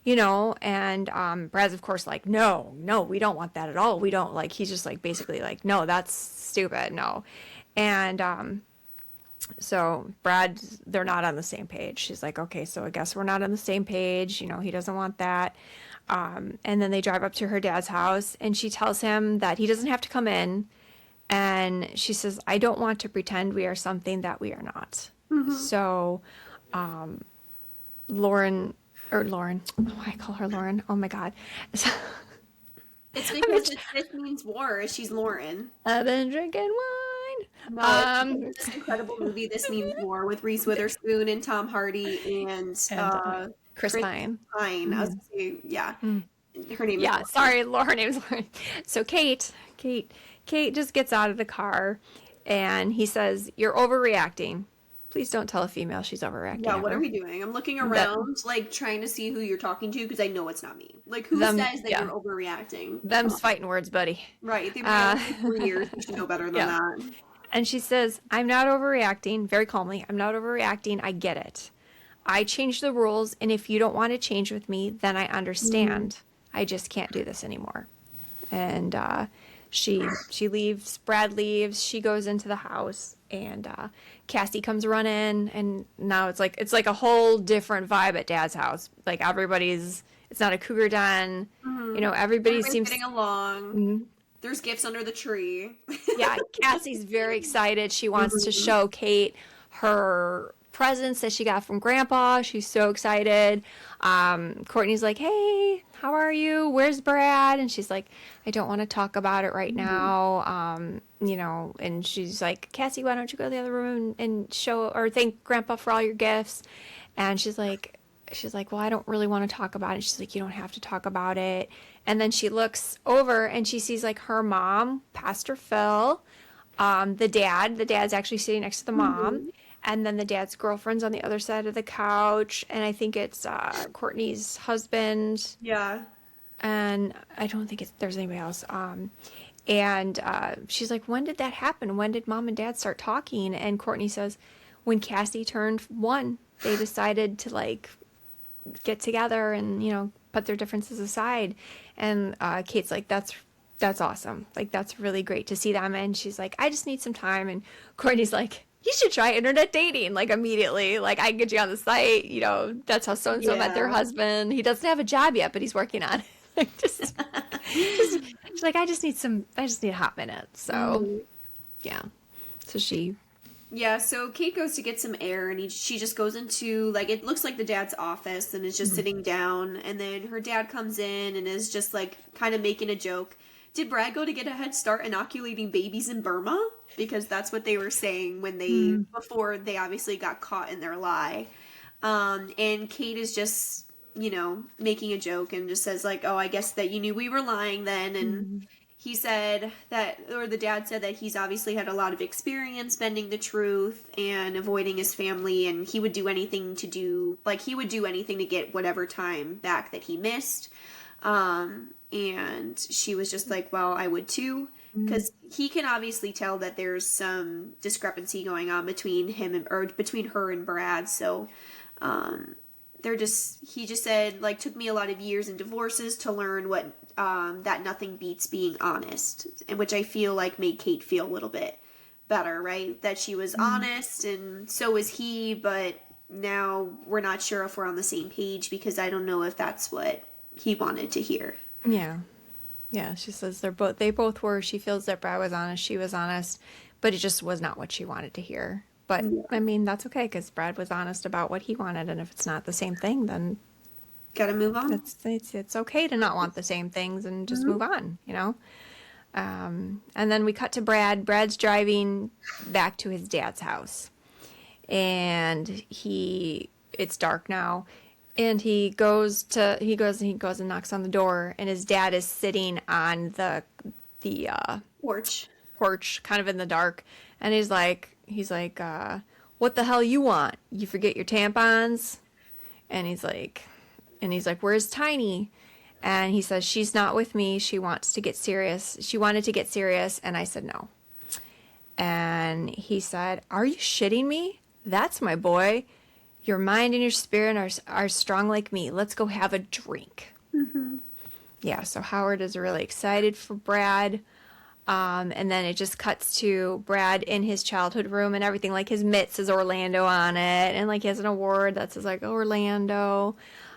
Speaker 1: And Brad's, of course, like, no, we don't want that at all. We don't, like, he's just, like, basically, like, no, that's stupid, no. And, so Brad, they're not on the same page. She's like, "Okay, so I guess we're not on the same page. He doesn't want that." And then they drive up to her dad's house and she tells him that he doesn't have to come in. And she says, "I don't want to pretend we are something that we are not." So, Lauren Or Lauren. Oh, I call her Lauren. Oh my God.
Speaker 2: It's because this means war. She's Lauren.
Speaker 1: I've been drinking wine.
Speaker 2: No, it's this incredible movie, This Means War, with Reese Witherspoon and Tom Hardy and
Speaker 1: And Chris
Speaker 2: Chris
Speaker 1: Pine.
Speaker 2: Pine. I was gonna say, yeah, her name is
Speaker 1: Yeah,
Speaker 2: Lauren.
Speaker 1: sorry, Lauren. Name is Lauren. So Kate just gets out of the car, and he says, "You're overreacting. Please don't tell a female she's overreacting."
Speaker 2: Yeah, what are
Speaker 1: ever."
Speaker 2: we doing? I'm looking around, like trying to see who you're talking to because I know it's not me. Like, who says that
Speaker 1: yeah.
Speaker 2: you're overreacting?
Speaker 1: Them's fighting words, buddy.
Speaker 2: Right, they've been out for 4 years. You should know better than
Speaker 1: Yeah.
Speaker 2: that.
Speaker 1: And she says, "I'm not overreacting," very calmly. "I'm not overreacting. I get it. I changed the rules, and if you don't want to change with me, then I understand. I just can't do this anymore." And she leaves. Brad leaves. She goes into the house, and Cassie comes running. And now it's like a whole different vibe at Dad's house. Like everybody's. It's not a cougar den. You know, everybody
Speaker 2: Everybody's
Speaker 1: seems.
Speaker 2: getting along. There's gifts under the tree.
Speaker 1: Yeah, Cassie's very excited. She wants to show Kate her presents that she got from Grandpa. She's so excited. Courtney's like, "Hey, how are you? Where's Brad?" And she's like, "I don't want to talk about it right now." You know, and she's like, "Cassie, why don't you go to the other room and show or thank Grandpa for all your gifts?" And she's like, "Well, I don't really want to talk about it." She's like, "You don't have to talk about it." And then she looks over and she sees like her mom, Pastor Phil, the dad's actually sitting next to the mom, and then the dad's girlfriend's on the other side of the couch, and I think it's Courtney's husband,
Speaker 2: Yeah.
Speaker 1: and I don't think there's anybody else. And she's like, "When did that happen? When did Mom and Dad start talking?" And Courtney says, "When Cassie turned 1, they decided to like get together and, you know, put their differences aside." And Kate's like, that's awesome. Like, that's really great to see them. And she's like, "I just need some time." And Courtney's like, "You should try internet dating, like, immediately. Like, I can get you on the site. You know, that's how so-and-so met their
Speaker 2: Yeah.
Speaker 1: husband. He doesn't have a job yet, but he's working on it." Like, just she's like, I just need a hot minute. So, yeah. So
Speaker 2: Yeah, so Kate goes to get some air, and she just goes into, like, it looks like the dad's office, and is just sitting down, and then her dad comes in and is just, like, kind of making a joke. Did Brad go to get a head start inoculating babies in Burma? Because that's what they were saying when before they obviously got caught in their lie. And Kate is just, you know, making a joke and just says, like, "Oh, I guess that you knew we were lying then," and he said that, or the dad said that he's obviously had a lot of experience bending the truth and avoiding his family, and he would do anything to get whatever time back that he missed. And she was just like, "Well, I would too," because he can obviously tell that there's some discrepancy going on between between her and Brad. So, he just said, like, "Took me a lot of years and divorces to learn what that nothing beats being honest," and which I feel like made Kate feel a little bit better, right? That she was honest, and so was he, but now we're not sure if we're on the same page because I don't know if that's what he wanted to hear.
Speaker 1: yeah, she says they both were. She feels that Brad was honest, she was honest, but it just was not what she wanted to hear. But I mean, that's okay because Brad was honest about what he wanted, and if it's not the same thing, then
Speaker 2: Gotta move on.
Speaker 1: it's okay to not want the same things and just move on, you know. And then we cut to Brad. Brad's driving back to his dad's house, and it's dark now, and he goes and knocks on the door, and his dad is sitting on the
Speaker 2: Porch.
Speaker 1: kind of in the dark, and he's like, "What the hell you want? You forget your tampons?" And he's like, "Where's Tiny?" And he says, "She's not with me. She wants to get serious. She wanted to get serious." And I said, "No." And he said, "Are you shitting me? That's my boy. Your mind and your spirit are strong like me. Let's go have a drink." Yeah, so Howard is really excited for Brad. And then it just cuts to Brad in his childhood room and everything. Like, his mitt says Orlando on it. And, like, he has an award that says, like, Orlando.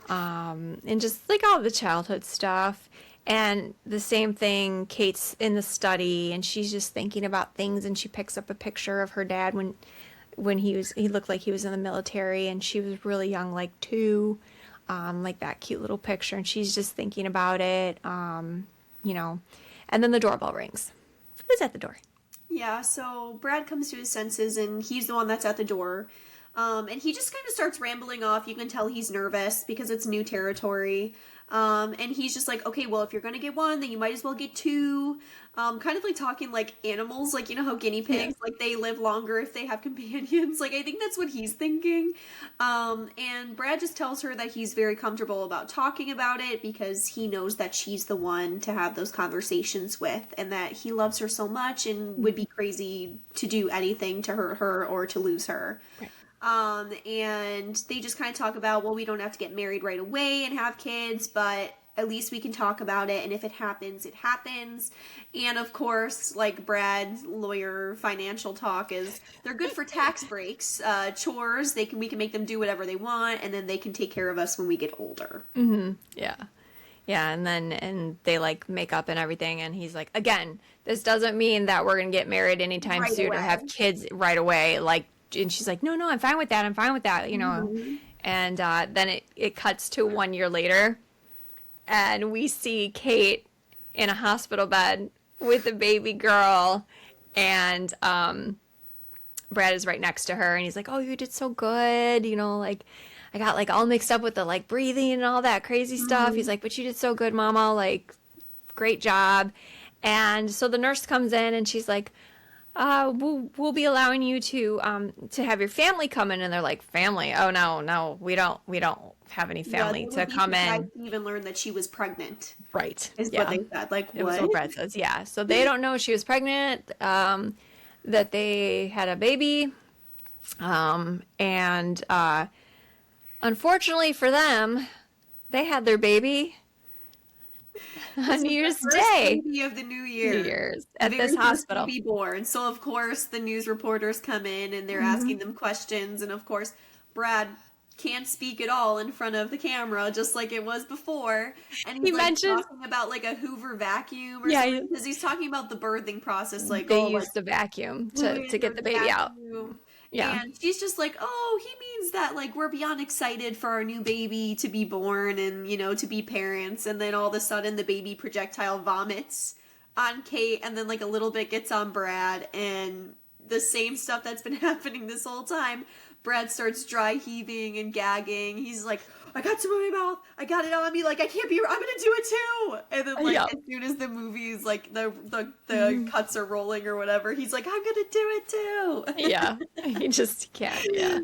Speaker 1: And just, like, all the childhood stuff. And the same thing, Kate's in the study, and she's just thinking about things. And she picks up a picture of her dad when he looked like he was in the military. And she was really young, like 2. like that cute little picture, and she's just thinking about it, you know, and then the doorbell rings. Who's at the door?
Speaker 2: Yeah, so Brad comes to his senses and he's the one that's at the door. And he just kind of starts rambling off. You can tell he's nervous because it's new territory. And he's just like, okay, well, if you're going to get one, then you might as well get two. Kind of like talking like animals, like, you know how guinea pigs, like they live longer if they have companions. Like, I think that's what he's thinking. And Brad just tells her that he's very comfortable about talking about it because he knows that she's the one to have those conversations with and that he loves her so much and would be crazy to do anything to hurt her or to lose her.
Speaker 1: Right.
Speaker 2: And they just kind of talk about, well, we don't have to get married right away and have kids, but at least we can talk about it. And if it happens, it happens. And of course, like Brad's lawyer financial talk is they're good for tax breaks, chores. We can make them do whatever they want. And then they can take care of us when we get older.
Speaker 1: Mm-hmm. Yeah. Yeah. And they like make up and everything. And he's like, again, this doesn't mean that we're going to get married anytime
Speaker 2: Right
Speaker 1: soon
Speaker 2: away.
Speaker 1: or have kids right away. Like, and she's like, no, I'm fine with that. I'm fine with that, you know. Mm-hmm. And then it cuts to 1 year later, and we see Kate in a hospital bed with a baby girl, and Brad is right next to her, and he's like, oh, you did so good, you know, like, I got like all mixed up with the like breathing and all that crazy stuff. He's like, but you did so good, Mama, like, great job. And so the nurse comes in, and she's like, we'll be allowing you to have your family come in. And they're like, family? Oh no, we don't have any family to come in.
Speaker 2: I even learned that she was pregnant.
Speaker 1: Right.
Speaker 2: Is what they said. Like,
Speaker 1: it was what Brad says. Yeah. So they don't know she was pregnant, that they had a baby. And unfortunately for them, they had their baby on New Year's Day.
Speaker 2: Baby of the New Year.
Speaker 1: New Year's at this hospital.
Speaker 2: Be born. So of course the news reporters come in and they're asking them questions, and of course Brad can't speak at all in front of the camera, just like it was before. And he's talking about like a Hoover vacuum or something, because he's talking about the birthing process. Like
Speaker 1: they used the vacuum to get the baby out. Yeah.
Speaker 2: And she's just like, oh, he means that, like, we're beyond excited for our new baby to be born and, you know, to be parents. And then all of a sudden the baby projectile vomits on Kate, and then, like, a little bit gets on Brad, and the same stuff that's been happening this whole time. Brad starts dry heaving and gagging. He's like, I got some in my mouth. I got it on me. Like, I can't be, I'm going to do it too. And then, like, as soon as the movie's, like, the cuts are rolling or whatever, he's like, I'm going to do it too.
Speaker 1: Yeah. He just can't. Yeah.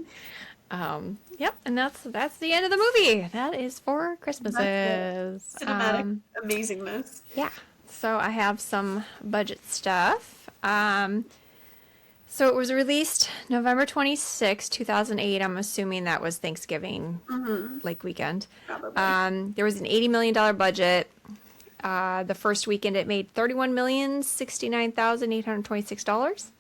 Speaker 1: Yep. And that's the end of the movie. That is for Christmases.
Speaker 2: Cinematic amazingness.
Speaker 1: Yeah. So I have some budget stuff. So it was released November 26, 2008. I'm assuming that was Thanksgiving, like weekend.
Speaker 2: Probably.
Speaker 1: There was an $80 million budget. The first weekend it made $31,069,826.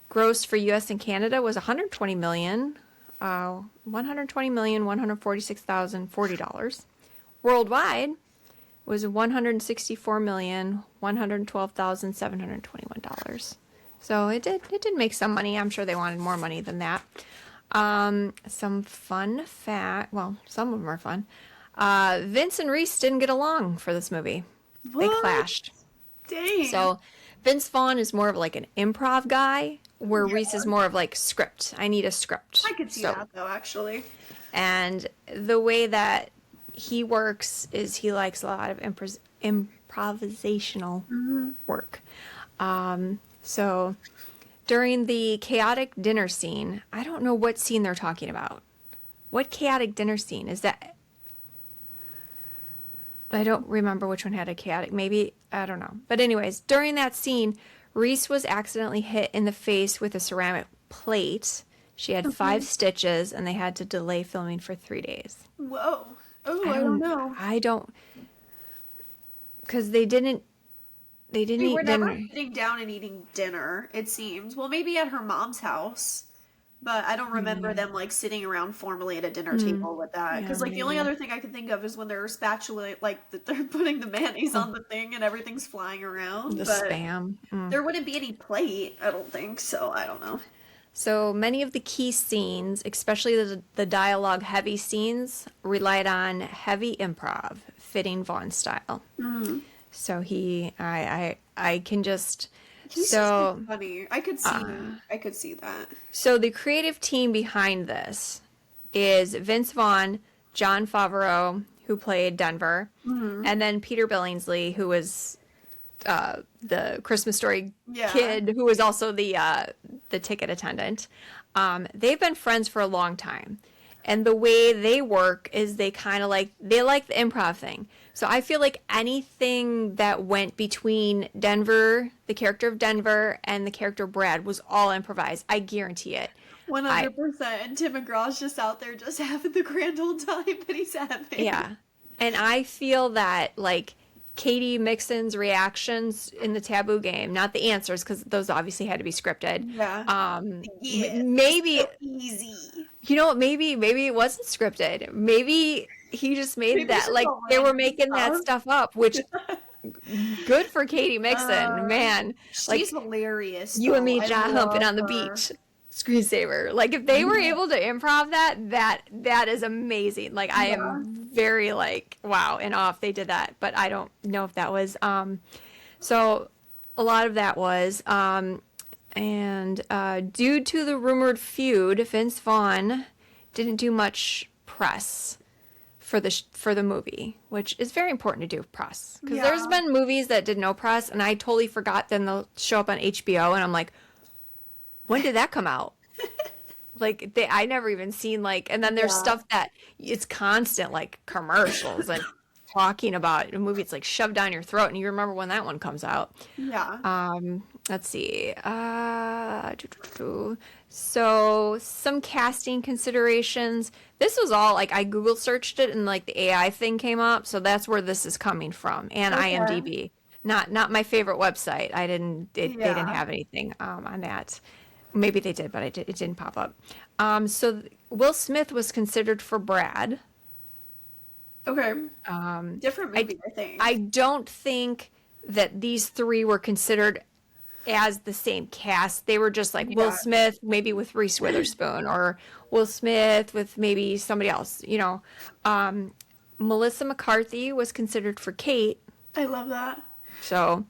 Speaker 1: Gross for U.S. and Canada was $120 million, $120,146,040. Worldwide was $164,112,721. So it did make some money. I'm sure they wanted more money than that. Some fun fact. Well, some of them are fun. Vince and Reese didn't get along for this movie.
Speaker 2: What?
Speaker 1: They clashed.
Speaker 2: Dang.
Speaker 1: So Vince Vaughn is more of like an improv guy, where Reese is more of like script. I need a script.
Speaker 2: I could see that though, actually. And
Speaker 1: the way that he works is he likes a lot of improvisational work. So during the chaotic dinner scene, I don't know what scene they're talking about. What chaotic dinner scene is that? I don't remember which one had a chaotic. Maybe, I don't know. But anyways, during that scene, Reese was accidentally hit in the face with a ceramic plate. She had 5 stitches, and they had to delay filming for 3 days.
Speaker 2: Whoa. Oh, I don't know.
Speaker 1: I don't, because they didn't eat dinner.
Speaker 2: We're never sitting down and eating dinner, it seems. Well, maybe at her mom's house, but I don't remember them, like, sitting around formally at a dinner table with that. Because, like, the only other thing I can think of is when they're spatula, like, they're putting the mayonnaise on the thing and everything's flying around.
Speaker 1: The
Speaker 2: but
Speaker 1: Spam.
Speaker 2: There wouldn't be any plate, I don't think, so I don't know.
Speaker 1: So many of the key scenes, especially the dialogue heavy scenes, relied on heavy improv, fitting Vaughn style. So I can just,
Speaker 2: He's
Speaker 1: so,
Speaker 2: just funny. I could see that.
Speaker 1: so the creative team behind this is Vince Vaughn, John Favreau, who played Denver, and then Peter Billingsley, who was the Christmas Story
Speaker 2: Yeah.
Speaker 1: kid, who was also the ticket attendant. They've been friends for a long time, and the way they work is they like the improv thing. So I feel like anything that went between Denver, the character of Denver, and the character of Brad was all improvised. I guarantee it.
Speaker 2: 100%. And Tim McGraw's just out there just having the grand old time that he's having.
Speaker 1: Yeah. And I feel that, like, Katie Mixon's reactions in the Taboo game, not the answers, because those obviously had to be scripted.
Speaker 2: Yeah. Yeah.
Speaker 1: Maybe,
Speaker 2: So easy.
Speaker 1: you know what, maybe it wasn't scripted. Maybe he just made
Speaker 2: Maybe
Speaker 1: that,
Speaker 2: it's
Speaker 1: like,
Speaker 2: all
Speaker 1: they were
Speaker 2: random
Speaker 1: making that stuff up, which, good for Katie Mixon, man. Like,
Speaker 2: She's hilarious.
Speaker 1: you and me
Speaker 2: though. I
Speaker 1: jaw humping
Speaker 2: love
Speaker 1: on the
Speaker 2: her.
Speaker 1: beach. Screensaver. Like, if they were able to improv that is amazing. Like, I am very, like, wow, in awe if they did that. But I don't know if that was so a lot of that was and due to the rumored feud, Vince Vaughn didn't do much press for the movie, which is very important to do press, because there's
Speaker 2: Yeah.
Speaker 1: been movies that did no press and I totally forgot, then they'll show up on HBO and I'm like, when did that come out? Like, I never even seen, like, and then there's
Speaker 2: Yeah.
Speaker 1: stuff that it's constant, like commercials and talking about a movie. It's like shoved down your throat, and you remember when that one comes out.
Speaker 2: Yeah.
Speaker 1: Let's see. So some casting considerations. This was all like I Google searched it, and like the AI thing came up, so that's where this is coming from, and
Speaker 2: Okay.
Speaker 1: IMDb. Not my favorite website. They didn't
Speaker 2: Yeah.
Speaker 1: have anything on that. Maybe they did, but it didn't pop up. So Will Smith was considered for Brad.
Speaker 2: Okay. Different movie, I think.
Speaker 1: I don't think that these three were considered as the same cast. They were just like Will
Speaker 2: Yeah.
Speaker 1: Smith, maybe with Reese Witherspoon, or Will Smith with maybe somebody else, you know. Melissa McCarthy was considered for Kate.
Speaker 2: I love that.
Speaker 1: So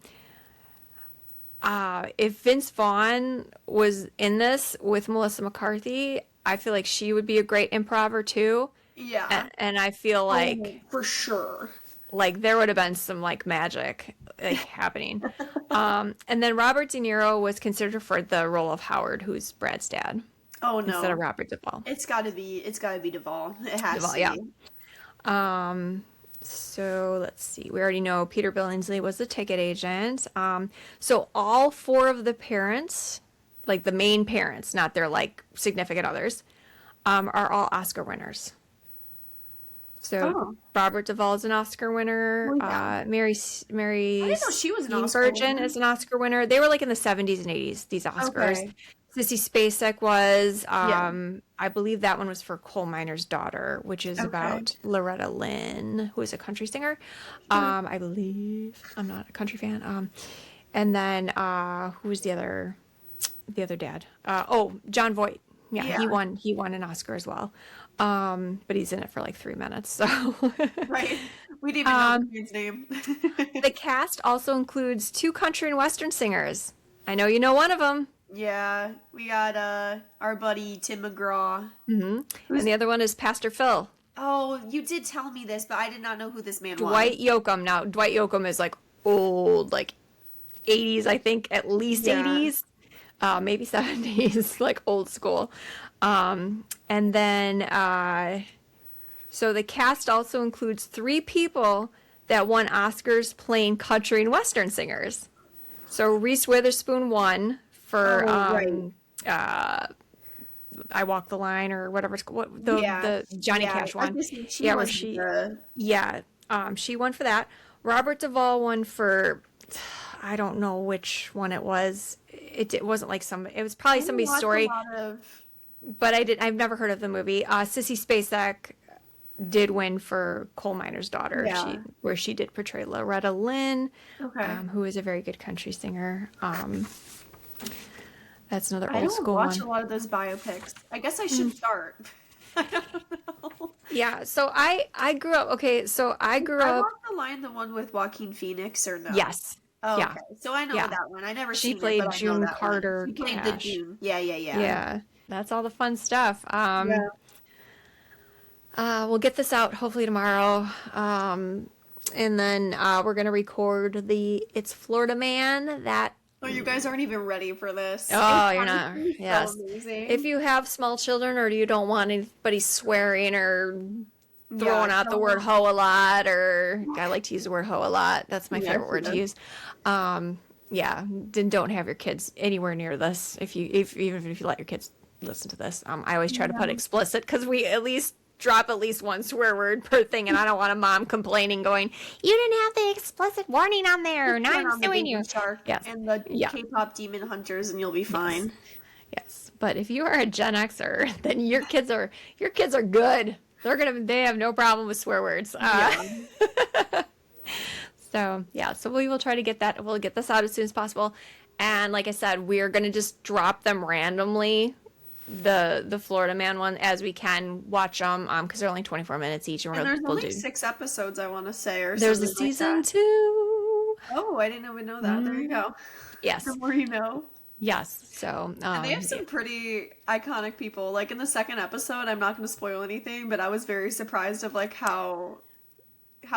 Speaker 1: if Vince Vaughn was in this with Melissa McCarthy, I feel like she would be a great improver too.
Speaker 2: Yeah.
Speaker 1: And I feel like
Speaker 2: Oh, for sure.
Speaker 1: like there would have been some like magic like happening. And then Robert De Niro was considered for the role of Howard, who's Brad's dad,
Speaker 2: Oh no.
Speaker 1: instead of Robert Duvall.
Speaker 2: It's gotta be Duvall. It has
Speaker 1: Duvall,
Speaker 2: to
Speaker 1: yeah.
Speaker 2: be.
Speaker 1: So let's see. We already know Peter Billingsley was the ticket agent. So all four of the parents, like the main parents, not their like significant others, are all Oscar winners. So
Speaker 2: Oh.
Speaker 1: Robert Duvall is an Oscar winner.
Speaker 2: Oh, yeah.
Speaker 1: Mary
Speaker 2: I didn't know she was an Oscar
Speaker 1: Steenburgen
Speaker 2: winner.
Speaker 1: is an Oscar winner. They were like in the 70s and 80s, these Oscars.
Speaker 2: Okay.
Speaker 1: Sissy Spacek was,
Speaker 2: Yeah.
Speaker 1: I believe that one was for Coal Miner's Daughter, which is
Speaker 2: Okay.
Speaker 1: about Loretta Lynn, who is a country singer. I believe. I'm not a country fan. And then, who was the other dad? John Voight. Yeah,
Speaker 2: Yeah.
Speaker 1: he won an Oscar as well. But he's in it for like 3 minutes, so.
Speaker 2: Right. We didn't even know the man's name.
Speaker 1: The cast also includes 2 country and western singers. I know you know one of them.
Speaker 2: Yeah. We got our buddy Tim McGraw.
Speaker 1: And the other one is Pastor Phil.
Speaker 2: Oh, you did tell me this, but I did not know who this man was.
Speaker 1: Dwight Yoakam. Now, Dwight Yoakam is like old, like 80s, I think, at least
Speaker 2: Yeah.
Speaker 1: 80s, maybe 70s, like old school. And then, so the cast also includes 3 people that won Oscars playing country and western singers. So Reese Witherspoon won for
Speaker 2: right.
Speaker 1: I Walk the Line, or whatever it's called. The Johnny Cash
Speaker 2: I
Speaker 1: one.
Speaker 2: was thinking she
Speaker 1: Yeah, where
Speaker 2: wasn't
Speaker 1: she
Speaker 2: the-
Speaker 1: she won for that. Robert Duvall won for, I don't know which one it was. It wasn't like it was probably somebody's
Speaker 2: watched a
Speaker 1: story,
Speaker 2: lot of-
Speaker 1: but I've never heard of the movie. Sissy Spacek did win for Coal Miner's Daughter,
Speaker 2: Yeah.
Speaker 1: where she did portray Loretta Lynn,
Speaker 2: Okay.
Speaker 1: who is a very good country singer. That's another
Speaker 2: I
Speaker 1: old
Speaker 2: don't
Speaker 1: school
Speaker 2: watch
Speaker 1: one.
Speaker 2: a lot of those biopics. I guess I should start. I don't know.
Speaker 1: Yeah, so I grew up, okay, so I grew
Speaker 2: I
Speaker 1: up,
Speaker 2: Walk the Line, the one with Joaquin Phoenix, or no?
Speaker 1: yes.
Speaker 2: Oh,
Speaker 1: Yeah.
Speaker 2: okay. So I know
Speaker 1: Yeah.
Speaker 2: that one. I never
Speaker 1: She
Speaker 2: seen it, but
Speaker 1: played
Speaker 2: I know
Speaker 1: June
Speaker 2: that one.
Speaker 1: Carter
Speaker 2: She played the
Speaker 1: Cash.
Speaker 2: June. Yeah, yeah, yeah.
Speaker 1: Yeah. That's all the fun stuff.
Speaker 2: Yeah.
Speaker 1: We'll get this out hopefully tomorrow. And then we're gonna record the It's Florida Man that.
Speaker 2: Oh, you guys aren't even ready for this.
Speaker 1: Oh,
Speaker 2: It's
Speaker 1: you're not.
Speaker 2: honestly
Speaker 1: Yes.
Speaker 2: so amazing.
Speaker 1: If you have small children or you don't want anybody swearing or throwing out the word hoe a lot, or I like to use the word hoe a lot. That's my favorite word to use. Yeah, then don't have your kids anywhere near this. Even if you let your kids listen to this, I always try to put explicit because we at least drop at least one swear word per thing, and I don't want a mom complaining, going, "You didn't have the explicit warning on there. Now I'm suing you."
Speaker 2: Shark
Speaker 1: Yes.
Speaker 2: and the
Speaker 1: Yeah.
Speaker 2: K-pop demon hunters, and you'll be fine.
Speaker 1: Yes, but if you are a Gen Xer, then your kids are good. They have no problem with swear words. So we will try to get that. We'll get this out as soon as possible, and like I said, we're gonna just drop them randomly, the Florida Man one, as we can watch them, because they're only 24 minutes each, and
Speaker 2: And there's
Speaker 1: we'll
Speaker 2: only
Speaker 1: do.
Speaker 2: 6 episodes, I want to say, or
Speaker 1: There's a
Speaker 2: something like
Speaker 1: season
Speaker 2: that.
Speaker 1: 2.
Speaker 2: Oh, I didn't even know that. There you go.
Speaker 1: Yes,
Speaker 2: The more you know.
Speaker 1: yes. So
Speaker 2: And they have some pretty iconic people. Like in the second episode, I'm not going to spoil anything, but I was very surprised of like how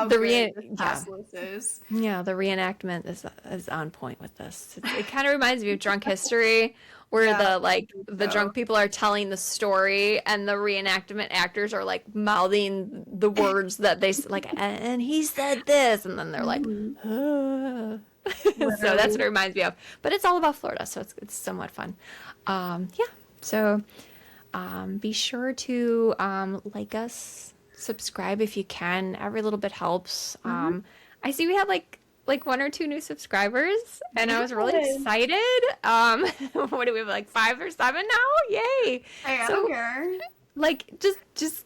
Speaker 1: The
Speaker 2: great this cast list is.
Speaker 1: Yeah, the reenactment is on point with this. It kind of reminds me of Drunk History, where
Speaker 2: Yeah,
Speaker 1: the drunk people are telling the story, and the reenactment actors are like mouthing the words that they like, and he said this, and then they're like, "Ah." So that's what it reminds me of. But it's all about Florida, so it's somewhat fun. Yeah. So be sure to like us, subscribe if you can. Every little bit helps. I see we have like 1 or 2 new subscribers, and I was really excited. What do we have, like 5 or 7 now? Yay!
Speaker 2: I don't care.
Speaker 1: Like just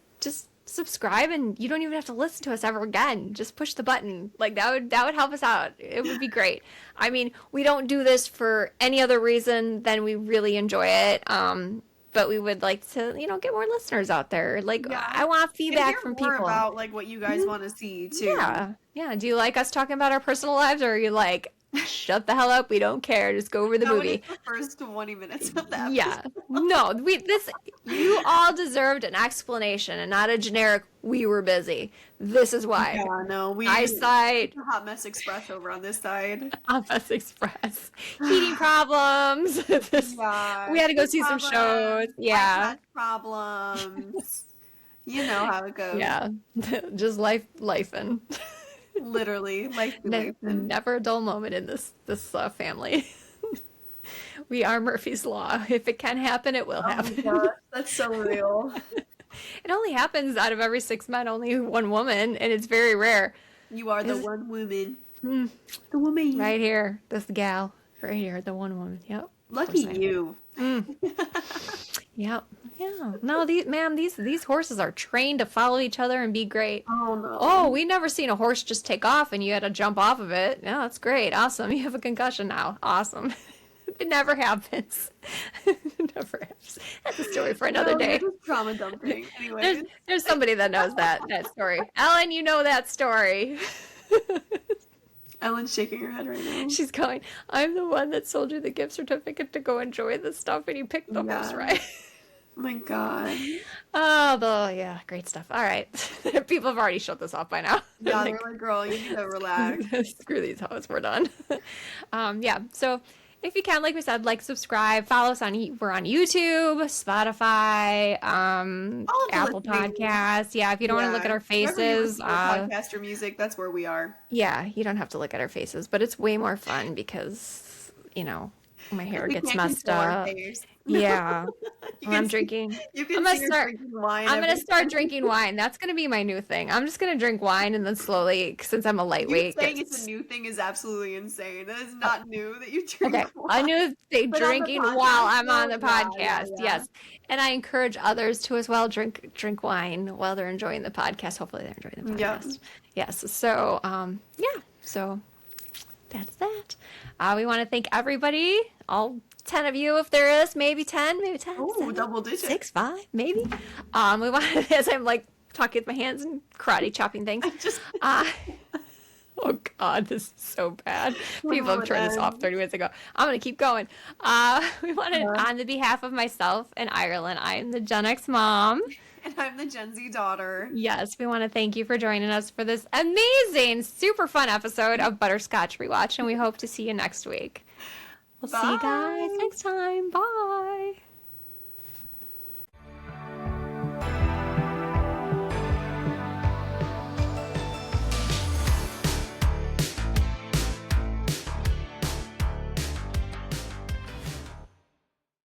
Speaker 1: subscribe, and you don't even have to listen to us ever again. Just push the button. Like that would help us out. It would be great. I mean, we don't do this for any other reason than we really enjoy it. But we would like to, get more listeners out there. Like, I want feedback from
Speaker 2: more
Speaker 1: people
Speaker 2: about like what you guys want to see too.
Speaker 1: Yeah. Do you like us talking about our personal lives, or are you like, shut the hell up, we don't care, just go over the movie?
Speaker 2: The first 20 minutes of that.
Speaker 1: Yeah. No, you all deserved an explanation and not a generic, we were busy. This is why.
Speaker 2: Yeah, no, we
Speaker 1: Eyesight.
Speaker 2: Hot Mess Express over on this side.
Speaker 1: Office Express. Heating problems. We had to go see some shows. Yeah.
Speaker 2: Problems. You know how it goes.
Speaker 1: Yeah. Just lifing.
Speaker 2: Literally, life be lifing.
Speaker 1: Never a dull moment in this family. We are Murphy's Law. If it can happen, it will happen.
Speaker 2: Oh my gosh, that's so real.
Speaker 1: It only happens out of every 6 men, only 1 woman, and it's very rare.
Speaker 2: You are the one woman. The woman.
Speaker 1: Right here, this gal. Right here, the one woman. Yep.
Speaker 2: Lucky you.
Speaker 1: Yep. Yeah. No, these horses are trained to follow each other and be great.
Speaker 2: Oh no.
Speaker 1: Oh, we never seen a horse just take off and you had to jump off of it. Yeah, that's great. Awesome. You have a concussion now. Awesome. It never happens. It never happens. That's a story for another day.
Speaker 2: Trauma dumping. Anyway.
Speaker 1: There's somebody that knows that story. Ellen, you know that story.
Speaker 2: Ellen's shaking her head right now.
Speaker 1: She's going, I'm the one that sold you the gift certificate to go enjoy this stuff, and you picked the horse right.
Speaker 2: Oh my god.
Speaker 1: Oh, great stuff. All right. People have already shut this off by now.
Speaker 2: Yeah, they're like, girl, you need to relax.
Speaker 1: Screw these hoes, we're done. So if you can, like we said, subscribe, follow us we're on YouTube, Spotify, Apple Podcasts. Yeah, if you don't want to look at our faces,
Speaker 2: podcast or music, that's where we are.
Speaker 1: Yeah, you don't have to look at our faces, but it's way more fun because, my hair gets messed up. Yeah. I'm drinking. I'm gonna start drinking wine. That's gonna be my new thing. I'm just gonna drink wine and then slowly, since I'm a lightweight.
Speaker 2: Saying it's a new thing is absolutely insane. That is not new that you drink.
Speaker 1: Okay,
Speaker 2: wine.
Speaker 1: I knew they drinking while I'm on the podcast.
Speaker 2: Yeah.
Speaker 1: Yes, and I encourage others to as well drink wine while they're enjoying the podcast. Hopefully, they're enjoying the podcast.
Speaker 2: Yeah.
Speaker 1: Yes. So, So that's that. We want to thank everybody, all 10 of you if there is, maybe 10, maybe 10.
Speaker 2: Oh,
Speaker 1: 7,
Speaker 2: double digit.
Speaker 1: 6, 5, maybe. We wanted, as I'm like talking with my hands and karate chopping things.
Speaker 2: Just
Speaker 1: Oh God, this is so bad. People have turned this off 30 minutes ago. I'm gonna keep going. We wanted, on the behalf of myself and Ireland, I am the Gen X mom.
Speaker 2: and I'm the Gen Z daughter.
Speaker 1: Yes, we want to thank you for joining us for this amazing, super fun episode of Butterscotch Rewatch, and we hope to see you next week. We'll see you guys
Speaker 2: Bye.
Speaker 1: next time. Bye.